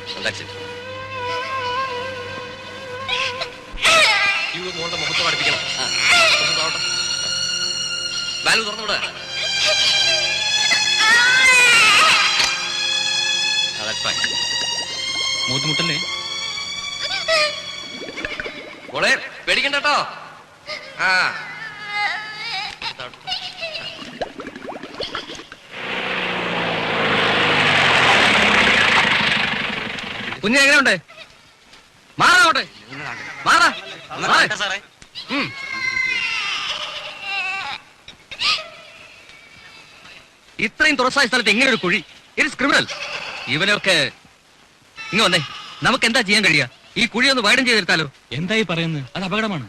Speaker 3: മോളുടെ മുഖത്ത് പഠിപ്പിക്കണം. വാൽവ് തുറന്നുകൂടെ?
Speaker 11: മൂത്തുമുട്ടല്ലേ?
Speaker 3: മോളെ പേടിക്കണ്ട കേട്ടോ.
Speaker 8: കുഞ്ഞ് എങ്ങനെയുണ്ട്? മാറാട്ടെ, മാറാ. ഇത്രയും തുറസായ സ്ഥലത്ത് എങ്ങനെ ഒരു കുഴി? It is criminal. ഇവനൊക്കെ ഇങ്ങ് വന്നേ, നമുക്ക് എന്താ ചെയ്യാൻ കഴിയുക? ഈ കുഴി ഒന്ന് വൈഡൻ ചെയ്തെടുത്താലോ?
Speaker 11: എന്തായി പറയുന്നത്? അത് അപകടമാണ്.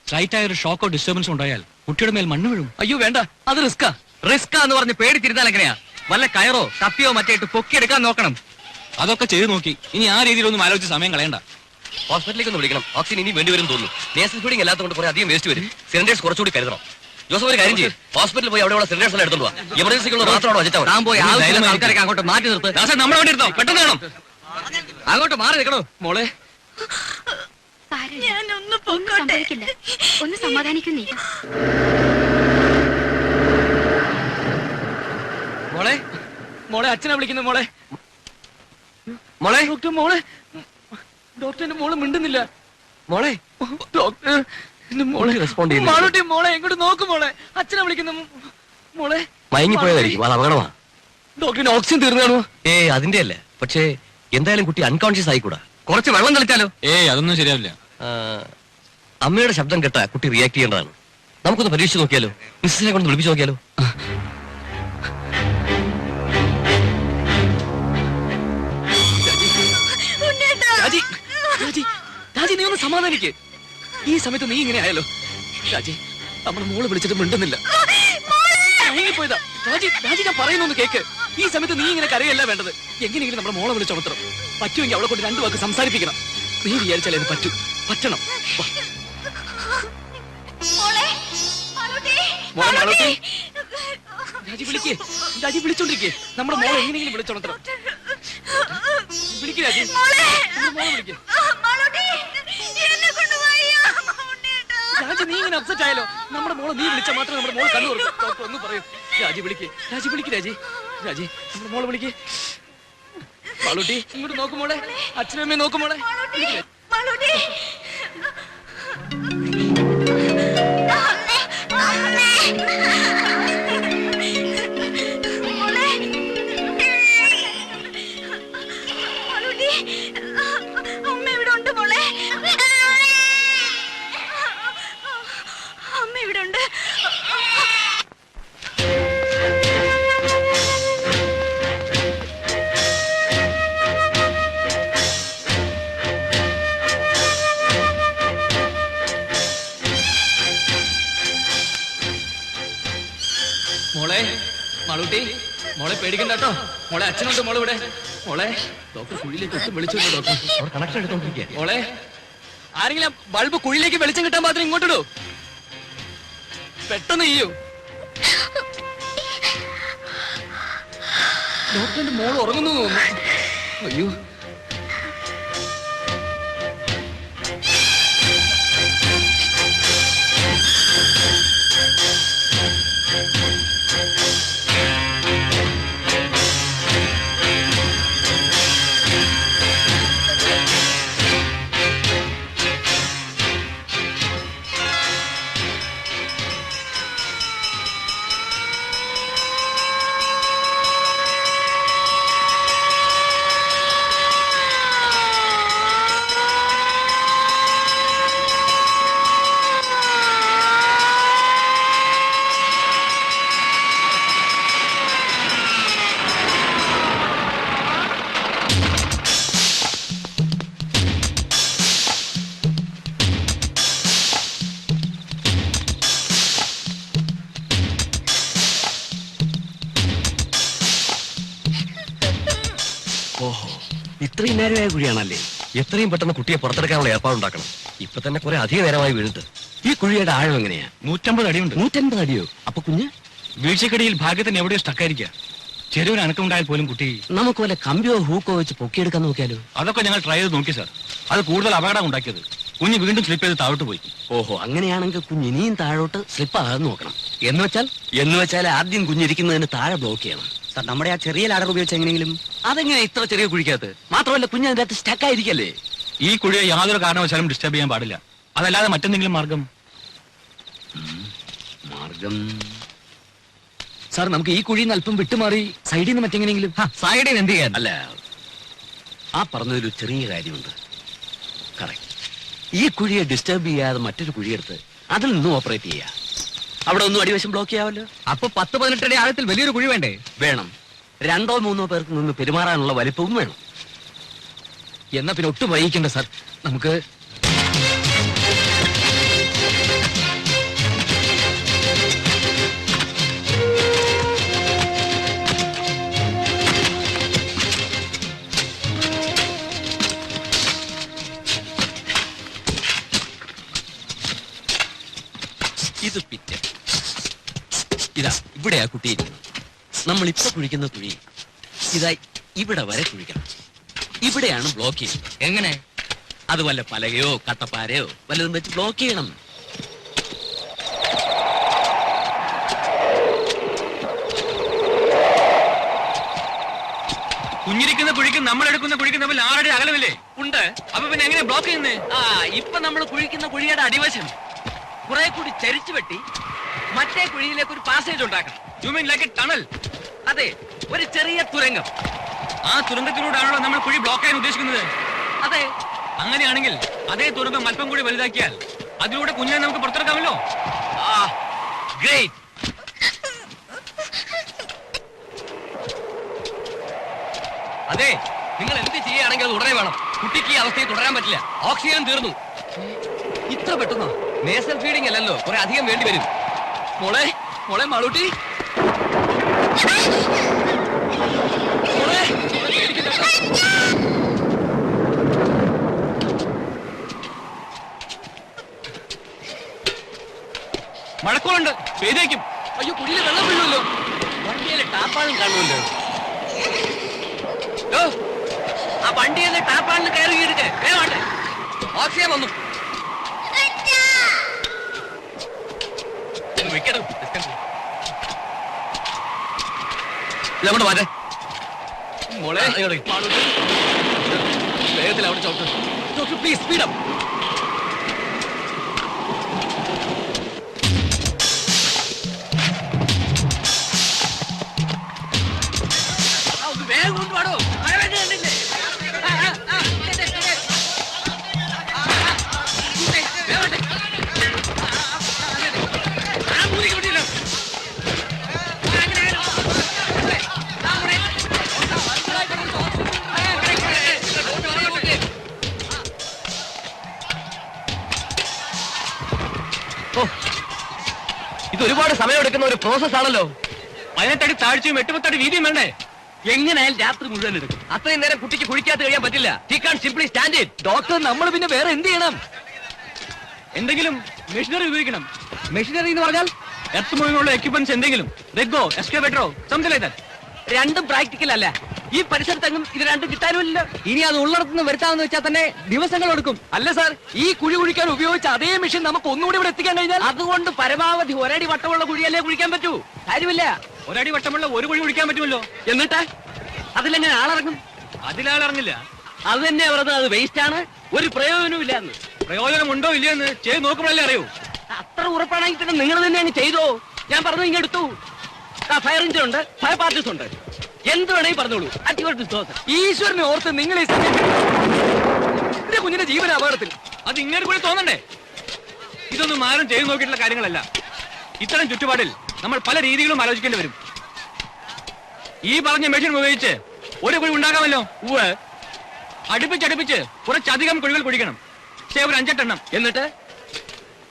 Speaker 11: സ്ലൈറ്റ് ആയ ഒരു ഷോക്കോ ഡിസ്റ്റർബൻസ് ഉണ്ടായാൽ കുട്ടിയുടെ മേൽ മണ്ണ് വീഴും.
Speaker 8: അയ്യോ വേണ്ട, അത് റിസ്കാ. റിസ്കാ എന്ന് പറഞ്ഞ് പേടിച്ചിരുന്നാൽ എങ്ങനെയാ? വല്ല കയറോ കപ്പിയോ മറ്റേട്ട് പൊക്കിയെടുക്കാൻ നോക്കണം.
Speaker 11: അതൊക്കെ ചെയ്തു നോക്കി. ഇനി ആ രീതിയിലൊന്നും ആലോചിച്ച് സമയം കളയണ്ട.
Speaker 3: ഹോസ്പിറ്റലിലേക്ക് ഒന്ന് വിളിക്കണം. ഓക്സിജൻ ഇനി വേണ്ടിവരും തോന്നുന്നു. നേഴ്സസ് ഫീഡിംഗ് അല്ലാത്തതുകൊണ്ട് കുറെ അധികം വേസ്റ്റ് വരും. സിലിണ്ടേഴ്സ് കുറച്ചുകൂടി കരുതണം. ജോസഫ് ഒരു കാര്യം ചെയ്യും, ഹോസ്പിറ്റലിൽ പോയി അവിടെയുള്ള സിലിണ്ടേഴ്സ് എല്ലാം എടുത്തോണ്ട് വാ. എമർജൻസിക്കുള്ള മാത്രമാണ് വെച്ചിട്ടാവും.
Speaker 8: താൻ പോയി ആവശ്യമുള്ള ആൾക്കാരൊക്കെ അങ്ങോട്ട് മാറ്റി നിർത്ത്.
Speaker 11: നമ്മളെ വേണ്ടി ഇരുന്നോ? പെട്ടെന്ന് വേണം.
Speaker 8: അങ്ങോട്ട് മാറി നിൽക്കണോ മോളെ?
Speaker 1: ഞാനൊന്നും സംഭവിക്കില്ല. ഒന്ന് സമാധാനിക്കുന്നേ.
Speaker 8: മോളെ, മോളെ അച്ഛനെ വിളിക്കുന്നു. മോളെ,
Speaker 3: മോളെ
Speaker 8: ഡോക്ടർ, മോളെ, ഡോക്ടറിന്റെ മോള് മിണ്ടുന്നില്ല.
Speaker 3: മോളെ
Speaker 8: ഡോക്ടർ, മോളെ
Speaker 3: റെസ്പോണ്ട് ചെയ്യുന്നു.
Speaker 8: മാളൂട്ടി, മോളെ ഇങ്ങോട്ട് നോക്ക്. മോളെ അച്ഛനെ വിളിക്കുന്നു. മോളെ
Speaker 3: മയങ്ങിപ്പോയതായിരിക്കും, അത് അപകടമാണ്.
Speaker 8: ഡോക്ടറിന് ഓക്സിജൻ തീർന്നാണോ?
Speaker 3: അതിന്റെ അല്ല, പക്ഷേ എന്തായാലും കുട്ടി അൺകോൺഷ്യസ് ആയിക്കൂടാ.
Speaker 8: കുറച്ച് വെള്ളം കളിച്ചാലോ?
Speaker 11: അതൊന്നും ശരിയാവില്ല.
Speaker 3: അമ്മയുടെ ശബ്ദം കേട്ടാ കുട്ടി റിയാക്ട് ചെയ്യേണ്ടതാണ്. നമുക്കൊന്ന് പരീക്ഷിച്ച് നോക്കിയാലോ? മിസ്സിനെ കൊണ്ട് വിളിപ്പിച്ച് നോക്കിയാലോ?
Speaker 8: രാജി, രാജി, രാജി, നീ ഒന്ന് സമാധാനിക്ക്. ഈ സമയത്ത് നീ ഇങ്ങനെ ആയാലോ? രാജി, നമ്മുടെ മോള് വിളിച്ചിട്ട് മിണ്ടുന്നില്ല. പോയതാ രാജി. രാജി, ഞാൻ പറയുന്നൊന്ന് കേക്ക്. ഈ സമയത്ത് നീ ഇങ്ങനെ കരയല്ല വേണ്ടത്. എങ്ങനെയെങ്കിലും നമ്മുടെ മോളെ വിളിച്ചുണർത്തണം. പറ്റുമെങ്കിൽ അവളെ കൊണ്ട് രണ്ടു വാക്ക് സംസാരിപ്പിക്കണം. നീ വിചാരിച്ചാലേ അത് പറ്റണം. മോളെ മാളൂട്ടി, രാജി വിളിക്കേ. രാജി വിളിച്ചോണ്ടിരിക്കേ. നമ്മുടെ മോളെ എങ്ങനെയെങ്കിലും വിളിച്ചുണർത്തണം. വിളിക്ക് രാജി, മോളെ വിളിക്കേ. രാജി, നീ ഇങ്ങനെ അപ്സെറ്റ് ആയാലോ? നമ്മുടെ മോളെ നീ വിളിച്ചാൽ മാത്രമേ നമ്മുടെ മോളെ കണ്ണു തുറക്കൂ. ഡോക്ടർ ഒന്ന് പറയൂ. രാജി വിളിക്കേ. രാജി വിളിക്ക്. രാജി, രാജി, നമ്മുടെ മോളെ വിളിക്കേ. മാളൂട്ടി, ഇങ്ങോട്ട് നോക്കും മോളെ. അച്ഛനും അമ്മയും നോക്കും മോളെ.
Speaker 2: അമ്മ ഇവിടെ ഉണ്ട് മോളെ. അമ്മ ഇവിടെ ഉണ്ട്.
Speaker 8: മോളെ മാളൂട്ടി, മോളെ പേടിക്കണ്ട കേട്ടോ. മോളെ അച്ഛനുണ്ട് മോളെ ഇവിടെ. മോളെ, ഡോക്ടർ കുഴിയിലേക്ക് ഒട്ടും വിളിച്ചു. ഡോക്ടർ
Speaker 3: കണക്ഷൻ എടുത്തോണ്ടിരിക്കുക.
Speaker 8: മോളെ, ആരെങ്കിലും ബൾബ് കുഴിയിലേക്ക് വെളിച്ചം കിട്ടാൻ മാത്രം ഇങ്ങോട്ടിടൂ. പെട്ടെന്ന് ചെയ്യൂ. ഡോക്ടറിന്റെ മോൾ ഉറങ്ങുന്നു തോന്നുന്നു. അയ്യോ,
Speaker 9: ഇത്രയും നേരമായ കുഴിയാണല്ലേ? എത്രയും പെട്ടെന്ന് കുട്ടിയെ പുറത്തെടുക്കാനുള്ള ഏർപ്പാടുണ്ടാക്കണം. ഇപ്പൊ തന്നെ കുറെ അധിക നേരമായി വീണിട്ട്. ഈ കുഴിയുടെ ആഴം എങ്ങനെയാ?
Speaker 11: 150 അടിയുണ്ട്.
Speaker 9: 150 അടിയോ? അപ്പൊ കുഞ്ഞ്
Speaker 11: വീഴ്ചക്കടിയിൽ ഭാഗ്യത്തിന് എവിടെയോ സ്റ്റക്കായിരിക്കുക. ചെറിയൊരു അനക്കമുണ്ടായാൽ പോലും കുട്ടി.
Speaker 9: നമുക്ക് വല്ല കമ്പിയോ ഹൂക്കോ വെച്ച് പൊക്കിയെടുക്കാൻ നോക്കിയാലോ?
Speaker 11: അതൊക്കെ ഞങ്ങൾ ട്രൈ ചെയ്ത് നോക്കി സാർ. അത് കൂടുതൽ അപകടം ഉണ്ടാക്കിയത്. കുഞ്ഞ് വീണ്ടും സ്ലിപ്പ് ചെയ്ത് താഴോട്ട് പോയി.
Speaker 9: ഓഹോ, അങ്ങനെയാണെങ്കിൽ കുഞ്ഞ് ഇനിയും താഴോട്ട് സ്ലിപ്പ് ആകാതെ നോക്കണം. എന്ന് വെച്ചാൽ ആദ്യം കുഞ്ഞിരിക്കുന്നതിന് താഴെ ബ്ലോക്ക് ചെയ്യണം.
Speaker 8: സാർ, നമ്മുടെ ആ ചെറിയ ലാഡർ ഉപയോഗിച്ച് എങ്ങനെയെങ്കിലും.
Speaker 9: അതെങ്ങനെ ഇത്ര ചെറിയ കുഴിക്കകത്ത്? മാത്രമല്ല കുഞ്ഞ് അതിന്റെ അകത്ത് സ്റ്റക്കായിരിക്കല്ലേ?
Speaker 11: ഈ കുഴിയെ യാതൊരു കാരണവശാലും ഡിസ്റ്റർബ് ചെയ്യാൻ പാടില്ല. അതല്ലാതെ മറ്റെന്തെങ്കിലും മാർഗം?
Speaker 7: സാർ, നമുക്ക് ഈ കുഴിയിൽ നിന്ന് അല്പം വിട്ടുമാറി സൈഡിൽ നിന്ന് മറ്റെങ്ങനെയെങ്കിലും.
Speaker 11: സൈഡിൽ എന്ത് ചെയ്യാൻ?
Speaker 9: അല്ല, ആ പറഞ്ഞതൊരു ചെറിയ കാര്യമുണ്ട്. കറക്റ്റ്. ഈ കുഴിയെ ഡിസ്റ്റർബ് ചെയ്യാതെ മറ്റൊരു കുഴിയെടുത്ത് അതിൽ നിന്നും ഓപ്പറേറ്റ് ചെയ്യാം. അവിടെ ഒന്നും അടിവശം ബ്ലോക്ക് ചെയ്യാമല്ലോ.
Speaker 8: അപ്പൊ 10-18 അടി ആഴത്തിൽ വലിയൊരു കുഴി വേണ്ടേ?
Speaker 9: വേണം. 2-3 പേർക്ക് നിന്ന് പെരുമാറാനുള്ള വലിപ്പവും വേണം.
Speaker 7: എന്നാ പിന്നെ ഒട്ടും വൈകിക്കണ്ട സാർ, നമുക്ക്
Speaker 9: ഇത് പിറ്റ്. ഇതാ ഇവിടെയാ കുട്ടിയിരിക്കുന്നത്. നമ്മൾ ഇപ്പൊ കുഴിക്കുന്ന കുഴി ഇതാ ഇവിടെ വരെ കുഴിക്കണം. ഇവിടെയാണ് ബ്ലോക്ക് ചെയ്യുന്നത്.
Speaker 8: എങ്ങനെ?
Speaker 9: അത് വല്ല പലകയോ കട്ടപ്പാരയോ വല്ലതും വെച്ച് ബ്ലോക്ക് ചെയ്യണം.
Speaker 11: കുഞ്ഞിരിക്കുന്ന കുഴിക്കും നമ്മൾ എടുക്കുന്ന കുഴിക്കും തമ്മിൽ 6 അടി അകലമില്ലേ?
Speaker 9: ഉണ്ട്.
Speaker 11: അപ്പൊ പിന്നെ എങ്ങനെ ബ്ലോക്ക് ചെയ്യുന്നേ?
Speaker 9: ഇപ്പൊ നമ്മൾ കുഴിക്കുന്ന കുഴിയുടെ അടിവശം കുറെ കൂടി ചരിച്ചു വെട്ടി മറ്റേ കുഴിയിലേക്ക് ഒരു പാസേജ് ഉണ്ടാക്കണം.
Speaker 11: You mean like A tunnel?
Speaker 9: അതെ, ഒരു ചെറിയ തുരങ്കം.
Speaker 11: ആ തുരങ്കത്തിലൂടെയാണല്ലോ നമ്മൾ കുഴി ബ്ലോക്ക് ചെയ്യാൻ ഉദ്ദേശിക്കുന്നത്.
Speaker 9: അതെ.
Speaker 11: അങ്ങനെയാണെങ്കിൽ അതേ തുരങ്കം അല്പം കൂടി വലുതാക്കിയാൽ അതിലൂടെ കുഞ്ഞിനെ നമുക്ക് പുറത്തിറക്കാമല്ലോ.
Speaker 9: ഗ്രേറ്റ്. അതെ, നിങ്ങൾ എന്ത് ചെയ്യുകയാണെങ്കിൽ അത് ഉടനെ വേണം. കുട്ടിക്ക് ഈ അവസ്ഥയിൽ തുടരാൻ പറ്റില്ല. ഓക്സിജൻ തീർന്നു. ഇത്ര പെട്ടെന്നോ? നേസൽ ഫീഡിംഗ് അല്ലല്ലോ, കുറെ അധികം വേണ്ടി വരും. മോളെ മോളെ മാളൂട്ടി, മോളെ
Speaker 11: മഴക്കോളുണ്ട്, പെയ്തേക്കും.
Speaker 9: അയ്യോ, കുഴിയിൽ വെള്ളം വീഴുമല്ലോ. വണ്ടിയിലെ ടാപ്പാനും കാണുമല്ലോ. ആ വണ്ടിയിലെ ടാപ്പാനിൽ കയറി എടുക്കേ വേണ്ടേ? ഓക്സിജൻ വന്നു. ഇതങ്ങോട്ട് മാറ്റേ. മോളെ വേഗത്തിൽ അവിടെ ചോട്ട്. Please speed up. വേഗം കൊണ്ടുപാടോ, മഴ വേണ്ടി കണ്ടില്ലേ? ഇത് ഒരുപാട് സമയമെടുക്കുന്ന ഒരു പ്രോസസ് ആണല്ലോ.
Speaker 11: 18 അടി താഴ്ചയും 8-10 അടി വീതിയും വേണ്ടേ?
Speaker 9: എങ്ങനെയായാലും രാത്രി മുഴുവൻ എടുക്കും. അത്രയും നേരം കുട്ടിക്ക് കുഴിക്കാത്ത കഴിയാൻ പറ്റില്ല. He can simply stand it.
Speaker 7: Doctor, നമ്മൾ പിന്നെ വേറെ എന്ത് ചെയ്യണം?
Speaker 11: എന്തെങ്കിലും മെഷീനറി ഉപയോഗിക്കണം.
Speaker 8: മെഷീനറി എന്ന് പറഞ്ഞാൽ
Speaker 11: എർത്ത് മൂവിങ്ങുള്ള എക്യുപ്മെന്റ്സ് എന്തെങ്കിലും, റെഗോ, എക്സ്കവേറ്ററോ, സംതിങ് ലൈക്ക് ദാറ്റ്.
Speaker 9: രണ്ടും പ്രാക്ടിക്കൽ അല്ല. ഈ പരിസരത്തെങ്ങും ഇത് രണ്ടും കിട്ടാനുമില്ല.
Speaker 8: ഇനി അത് ഉള്ളിടത്തുനിന്ന് വരുത്താമെന്ന് വെച്ചാൽ തന്നെ ദിവസങ്ങൾ എടുക്കും.
Speaker 7: അല്ല സാർ, ഈ കുഴി കുഴിക്കാൻ ഉപയോഗിച്ച അതേ മെഷീൻ നമുക്ക് ഒന്നുകൂടി ഇവിടെ എത്തിക്കാൻ കഴിഞ്ഞാൽ?
Speaker 9: അതുകൊണ്ട് പരമാവധി ഒരടി വട്ടമുള്ള കുഴിയല്ലേ കുഴിക്കാൻ പറ്റൂ. കാര്യമില്ല.
Speaker 11: ഒരടി വട്ടമുള്ള ഒരു കുഴി കുഴിക്കാൻ പറ്റുമല്ലോ.
Speaker 9: എന്നിട്ട് അതിലെങ്ങനെ ആളിറങ്ങും?
Speaker 11: അതിലാളിറങ്ങില്ല.
Speaker 9: അത് തന്നെ പറഞ്ഞത്, അത് വേസ്റ്റ് ആണ്, ഒരു പ്രയോജനവും ഇല്ല എന്ന്.
Speaker 11: പ്രയോജനം ഉണ്ടോ ഇല്ലയെന്ന് ചെയ്ത് നോക്കുമ്പോഴല്ലേ അറിയൂ.
Speaker 9: അത്ര ഉറപ്പാണെങ്കിൽ പിന്നെ നിങ്ങൾ തന്നെ അങ്ങ് ചെയ്തോ. ഞാൻ പറഞ്ഞു ഇങ്ങ് എടുത്തു. ഫയർ എഞ്ചിൻ ഉണ്ട്, ഫയർ പാർട്ടീസ് ഉണ്ട്, എന്ത് വേണമെങ്കിൽ പറഞ്ഞോളൂ. At your disposal.
Speaker 7: ഈശ്വരനെ ഓർത്ത് നിങ്ങൾ ഈ കുഞ്ഞിന്റെ ജീവന അപകടത്തിൽ.
Speaker 11: അത് ഇങ്ങനെ കൂടി തോന്നണ്ടേ? ഇതൊന്നും ആരും ചെയ്തു നോക്കിയിട്ടുള്ള കാര്യങ്ങളല്ല. ഇത്തരം ചുറ്റുപാടിൽ നമ്മൾ പല രീതികളും ആലോചിക്കേണ്ടി വരും. ഈ പറഞ്ഞ മെഷീൻ ഉപയോഗിച്ച് ഒരു കുഴി ഉണ്ടാക്കാമല്ലോ. അടുപ്പിച്ചടുപ്പിച്ച് കുറച്ചധികം കുഴികൾ കുഴിക്കണം. ഒരു 5-8 എണ്ണം.
Speaker 9: എന്നിട്ട്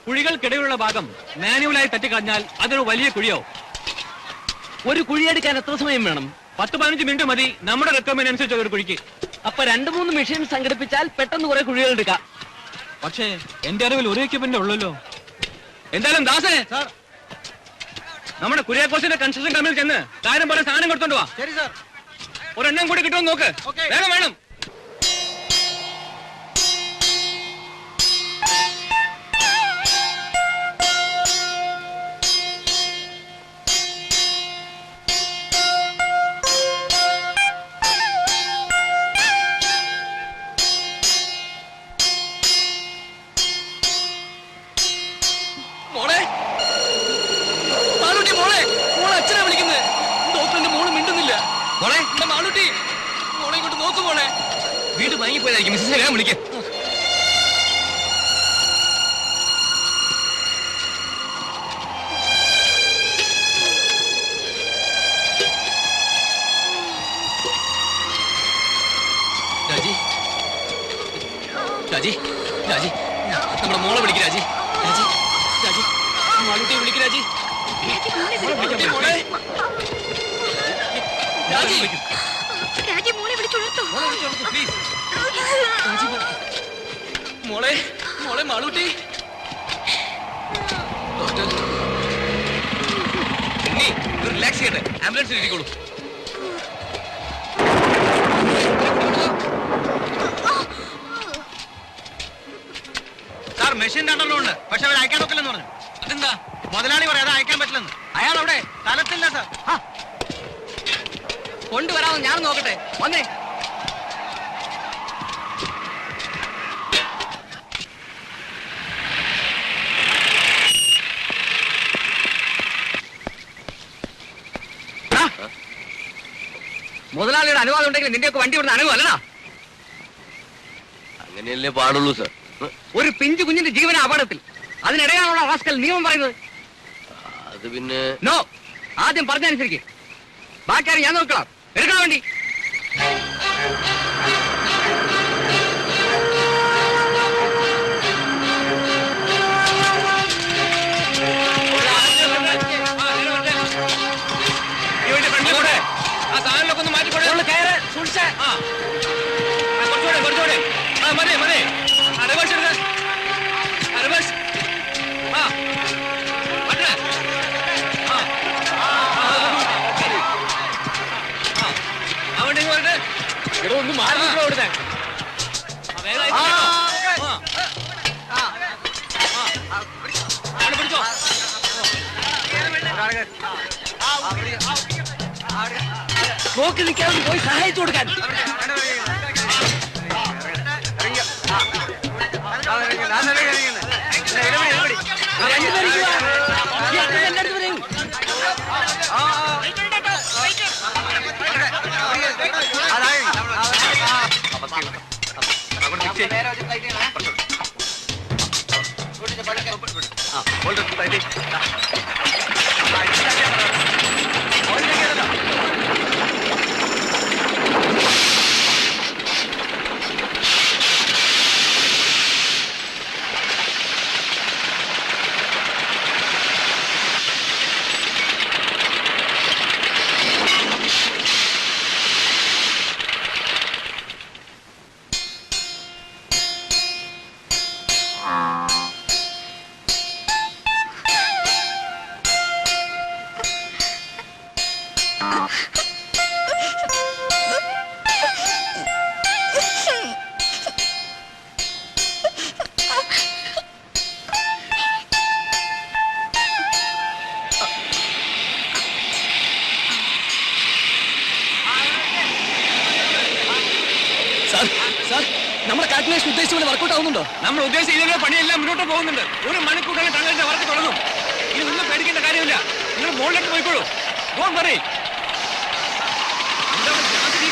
Speaker 11: കുഴികൾക്കിടയിലുള്ള ഭാഗം മാനുവലായി തട്ടിക്കളഞ്ഞാൽ അതൊരു വലിയ കുഴിയാവും.
Speaker 9: ഒരു കുഴിയെടുക്കാൻ എത്ര സമയം വേണം?
Speaker 11: 10-15 മിനിറ്റ് മതി നമ്മുടെ റിക്വയർമെന്റ് അനുസരിച്ച് ഒരു കുഴിക്ക്.
Speaker 9: അപ്പൊ 2-3 മെഷീൻ സംഘടിപ്പിച്ചാൽ പെട്ടെന്ന് കുറെ കുഴികൾ എടുക്കാം.
Speaker 11: പക്ഷേ എന്റെ അറിവിൽ ഒരു എക്യുപ്മെന്റ് ഉള്ളല്ലോ. എന്തായാലും ദാസേ സാർ, നമ്മുടെ കുര്യാക്കോസിന്റെ കൺസ്ട്രക്ഷൻ കമ്പനിയിൽ ചെന്ന് കാര്യം പോലെ സാധനം കൊടുത്തോണ്ട് വാ. ശരി സാർ. ഒരെണ്ണം കൂടി കിട്ടുമെന്ന് നോക്ക്. വേണം വേണം.
Speaker 9: മോളെ മാളൂട്ടി, മോളെ മോളെ അച്ഛനാ വിളിക്കുന്നത്. ഡോക്ടറിന്റെ മോള് മിണ്ടുന്നില്ല. മോളെ എന്റെ മാളൂട്ടി, മോളെ ഇങ്ങോട്ട് നോക്കു. മോളെ വീട് വാങ്ങിപ്പോയതായിരിക്കും. മിസ്സിനെ വേഗം വിളിക്കാം. രാജി, രാജി, രാജി, നമ്മുടെ മോളെ വിളിക്ക്. രാജി, രാജി, രാജി, മാളൂട്ടിയെ വിളിക്ക്. രാജി, മോളെ, രാജി,
Speaker 1: രാജി മോളെ വിളിച്ചുണർത്തോ.
Speaker 9: പ്ലീസ്. രാജി, മോളെ, മോളെ മാളൂട്ടി. ഡോക്ടർ ഉണ്ണി, റിലാക്സ് ചെയ്യട്ടെ. ആംബുലൻസിൽ ഇരിക്കോളൂ.
Speaker 11: സാർ, മെഷീൻ രണ്ടെണ്ണം ഉണ്ട്. പക്ഷെ അവർ അയക്കാൻ ഒക്കില്ലെന്ന് പറഞ്ഞു.
Speaker 9: അതെന്താ?
Speaker 11: മുതലാളി പറയാതെ അയക്കാൻ പറ്റില്ലെന്ന്. അയാൾ അവിടെ സ്ഥലത്തില്ല സാർ.
Speaker 9: കൊണ്ടുവരാമെന്ന് ഞാൻ നോക്കട്ടെ. വന്നേ. മുതലാളിയുടെ അനുവാദം ഉണ്ടെങ്കിൽ നിന്റെയൊക്കെ വണ്ടി ഇവിടുന്ന് അനുവല്ലടാ.
Speaker 3: അങ്ങനെയല്ലേ പാടുള്ളൂ സാർ.
Speaker 9: ഒരു പിഞ്ചു കുഞ്ഞിന്റെ ജീവന അപകടത്തിൽ അതിനിടയാണുള്ള റാസ്കൽ നിയമം പറയുന്നത്.
Speaker 3: അത് പിന്നെ
Speaker 9: നോ, ആദ്യം പറഞ്ഞനുസരിക്ക്. ബാക്കിയാരും ഞാൻ നോക്കണം. എടുക്കാൻ വേണ്ടി
Speaker 11: ആ സാധനങ്ങളൊക്കെ ഒന്ന് മാറ്റിക്കൊടേ. കുറച്ചുകൂടെ. ആ മതി മതി. റിവേഴ്സ് എടുക്ക. റിവേഴ്സ്. ആ മറ്റേ അവിടെ വരട്ടെ. ഒന്ന് മാറി അവിടുത്തെ. പിടിച്ചോ.
Speaker 9: നോക്കി നിൽക്കാതെ പോയി സഹായിച്ചു കൊടുക്കാൻ. നമ്മുടെ കാൽക്കുലേഷൻ ഉദ്ദേശിച്ച പോലെ വർക്കൗട്ട് ആവുന്നുണ്ടോ?
Speaker 11: നമ്മൾ ഉദ്ദേശിച്ച പണിയെല്ലാം മുന്നോട്ട് പോകുന്നുണ്ട്. 1 മണിക്കൂറിൽ തങ്ങളുടെ വർക്ക് തുടങ്ങും. ഇനി ഒന്നും പേടിക്കേണ്ട കാര്യമില്ല. നിങ്ങൾ മുകളിലേക്ക് പോയിക്കോളൂ. Don't worry.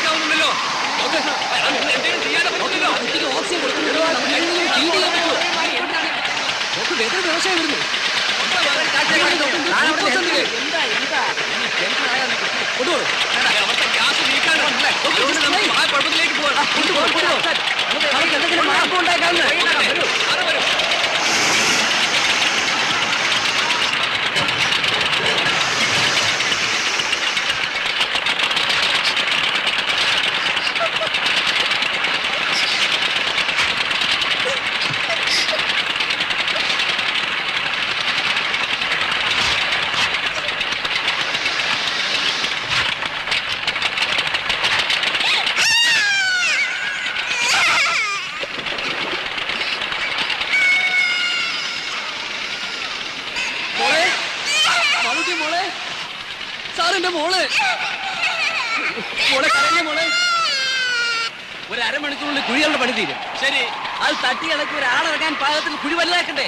Speaker 11: ാവുന്നുണ്ടല്ലോ. എന്തെങ്കിലും ചെയ്യാതെ പറ്റില്ലല്ലോ.
Speaker 9: ഓക്സിജൻ കൊടുക്കുന്നുണ്ടോ? വ്യവസായം വരുന്നു.
Speaker 11: അവിടുത്തെ ഗ്യാസ് നീക്കാനുണ്ടല്ലേ? ആ കുഴപ്പത്തിലേക്ക് പോകാം.
Speaker 9: എന്തെങ്കിലും മാർഗം ഉണ്ടാക്കാവുന്ന എന്റെ മോള് മോളെ കരഞ്ഞ മോളെ. ഒരു അരമണിക്കൂറിൽ കുഴികളുടെ പണി തീരും. ശരി, അത് തട്ടി ഇളക്കി ഒരാളിറക്കാൻ പാകത്തിൽ കുഴി വലുതാക്കണ്ടേ?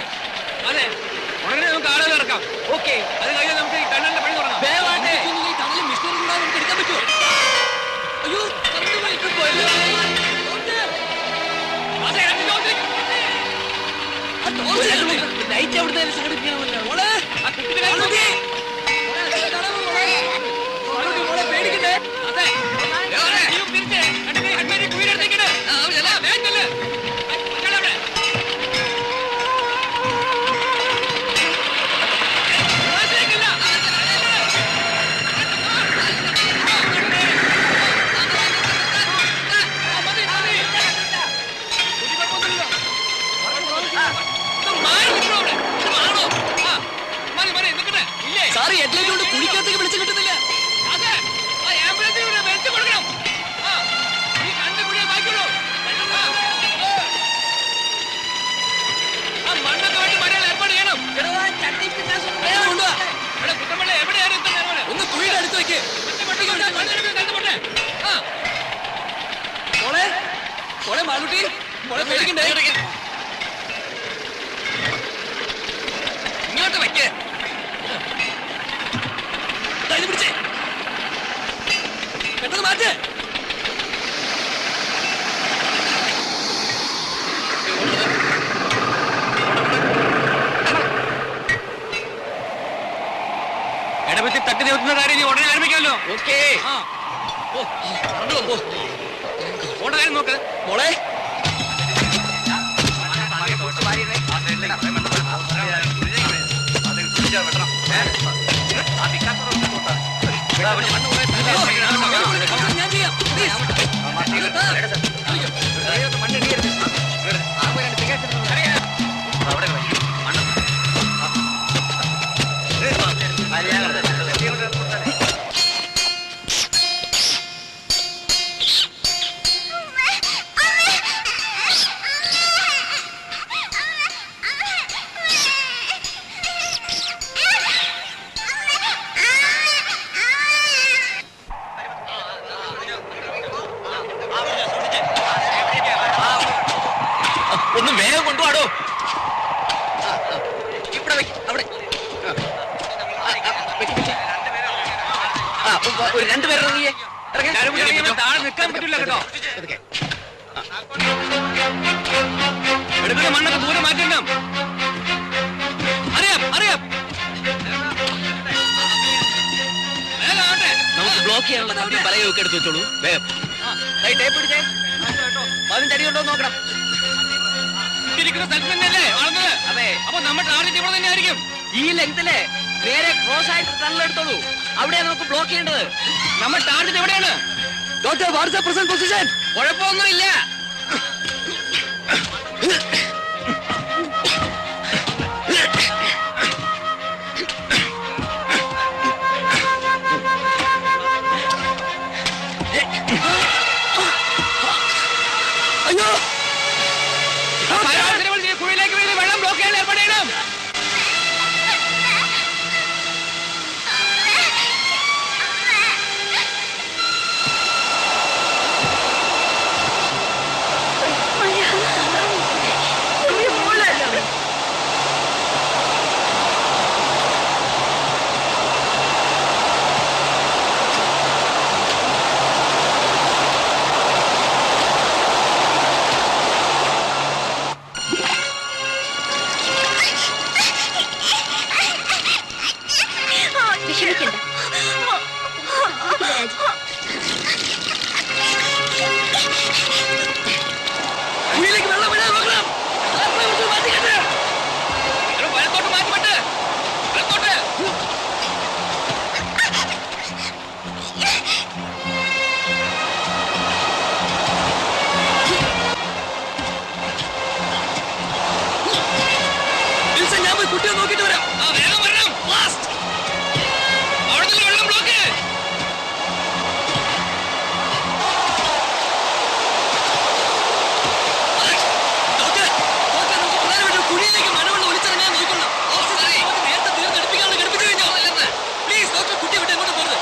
Speaker 9: അതെ, ഉടനെ നമുക്ക് ആളുകൾ ഇറക്കാം. ഓക്കെ, അത് കഴിഞ്ഞാൽ നമുക്ക് ഈ ടണലിന്റെ പണി തുടങ്ങാം. വേവാട്ടെ ടണലിൽ മിസ്റ്റർ കൂടാതെ നമുക്ക് എടുക്കാൻ പറ്റുമോ? അയ്യോ, ലൈറ്റ് അവിടുത്തെ സംഘടിപ്പിക്കണമല്ലോ. മോളെ പേടിക്കണ്ടേ? അതെ, സാറ് ഹെഡ്ലൈറ്റ് കൊണ്ട് കുഴിക്കകത്തേക്ക് വിളിച്ചു കിട്ടുന്നില്ല. ഒന്ന് കുഴിയുടെ അടുത്ത് വെക്ക്. മോളെ മോളെ മാളൂട്ടി, മോളെ പേടിക്കണ്ടേ? ഇങ്ങോട്ട് വെക്കേ. പിടിച്ചേ, പെട്ടെന്ന് മാറ്റേ.
Speaker 11: ഇടപെത്തി തട്ടി നിൽക്കുന്ന കാര്യം നീ ഉടനെ ആരംഭിക്കാമല്ലോ.
Speaker 9: ഓക്കേ,
Speaker 11: ഓട കാര്യം നോക്ക്.
Speaker 9: മോളെ ഞാൻ ചെയ്യാം.
Speaker 3: ഒന്ന് വേഗം കൊണ്ടുപോടോ. ഇവിടെ അവിടെ ഒരു രണ്ടുപേരെ ഇറങ്ങിയേ.
Speaker 11: താഴെ നിൽക്കാൻ പറ്റില്ല കേട്ടോ. എടുക്കുന്ന മണ്ണൊക്കെ ദൂരെ മാറ്റണം. അറിയാം അറിയാം.
Speaker 3: നമുക്ക് ബ്ലോക്ക് ചെയ്യാനുള്ള കമ്പി പലയൊക്കെ എടുത്ത് വെച്ചോളൂ. വേഗം ടേപ്പ് പിടിച്ചേ. 15 അടി ഉണ്ടോ നോക്കണം.
Speaker 11: ഇരിക്കുന്ന സ്ഥലത്ത് തന്നെയല്ലേ വളർന്നത്?
Speaker 3: അതെ,
Speaker 11: അപ്പൊ നമ്മുടെ ടാർഗറ്റ് ഇവിടെ തന്നെ ആയിരിക്കും.
Speaker 3: ഈ ലെങ്തിലെ നേരെ ക്രോസ് ആയിട്ട് ടണലെടുത്തോളൂ. അവിടെയാണ് നമുക്ക് ബ്ലോക്ക് ചെയ്യേണ്ടത്.
Speaker 11: നമ്മുടെ ടാർഗറ്റ് എവിടെയാണ്?
Speaker 3: Doctor, what's present position?
Speaker 11: കുഴപ്പമൊന്നുമില്ല.
Speaker 3: അയ്യോ,
Speaker 11: കുഴിയിലേക്ക് വീണ് വെള്ളം ബ്ലോക്ക് ചെയ്യാൻ ഏർപ്പെടണം.
Speaker 3: കുഴിയിലേക്ക് വെള്ളം വീഴാൻ നോക്കണം.
Speaker 11: വലത്തോട്ട് മാറ്റിപ്പെട്ട് വലത്തോട്ട്.
Speaker 3: ഞാൻ പോയി കുട്ടിയെ നോക്കിട്ട് വരാം.
Speaker 11: വേഗം വരണം. അവിടെ നിന്ന് വെള്ളം ബ്ലോക്ക്.
Speaker 3: കുഴിയിലേക്ക് മഴവെള്ളം ഒലിച്ചിറങ്ങാൻ നോക്കണം. നേരത്തെ തീർന്നെടുപ്പിക്കാനുള്ള ഘടിപ്പിച്ചു കഴിഞ്ഞോ? പ്ലീസ് ഡോക്ടർ, കുട്ടിയെ വിട്ട് എങ്ങോട്ട് പോകരുത്.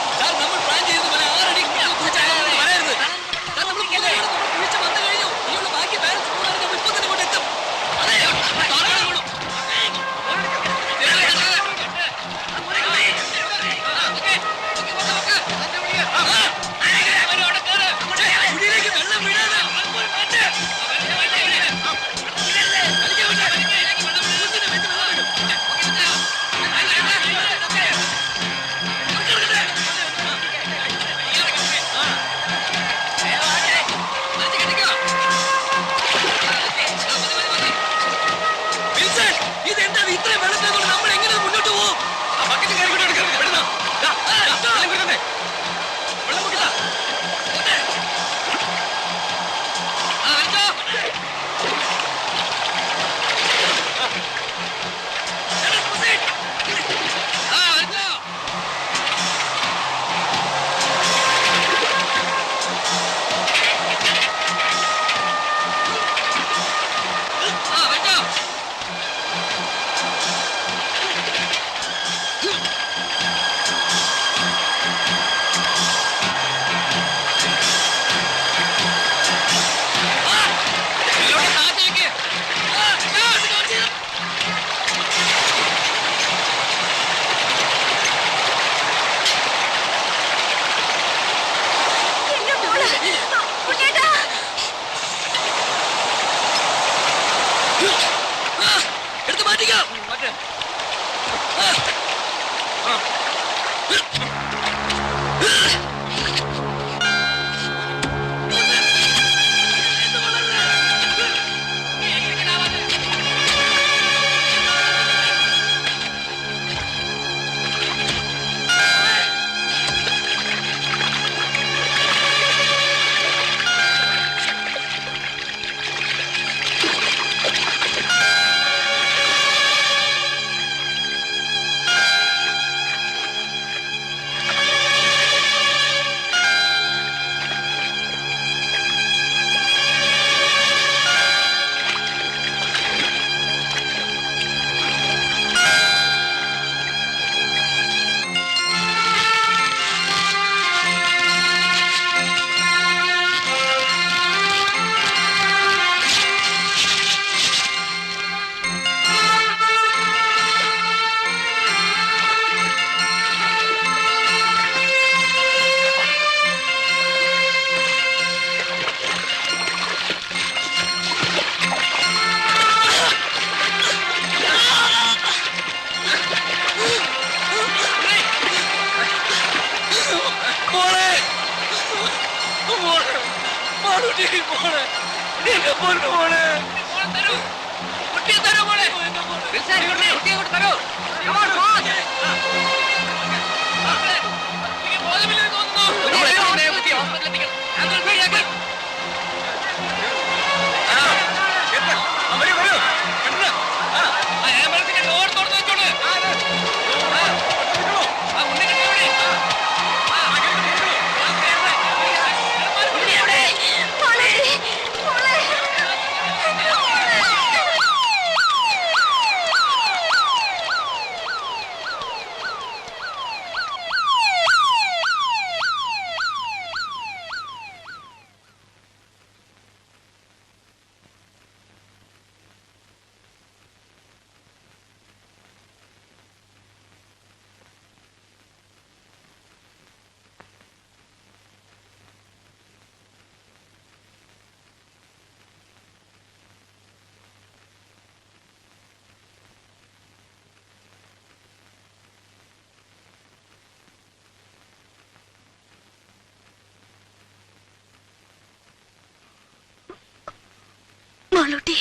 Speaker 7: എടുത്ത് മാറ്റിക്കോ.
Speaker 2: മാളൂട്ടി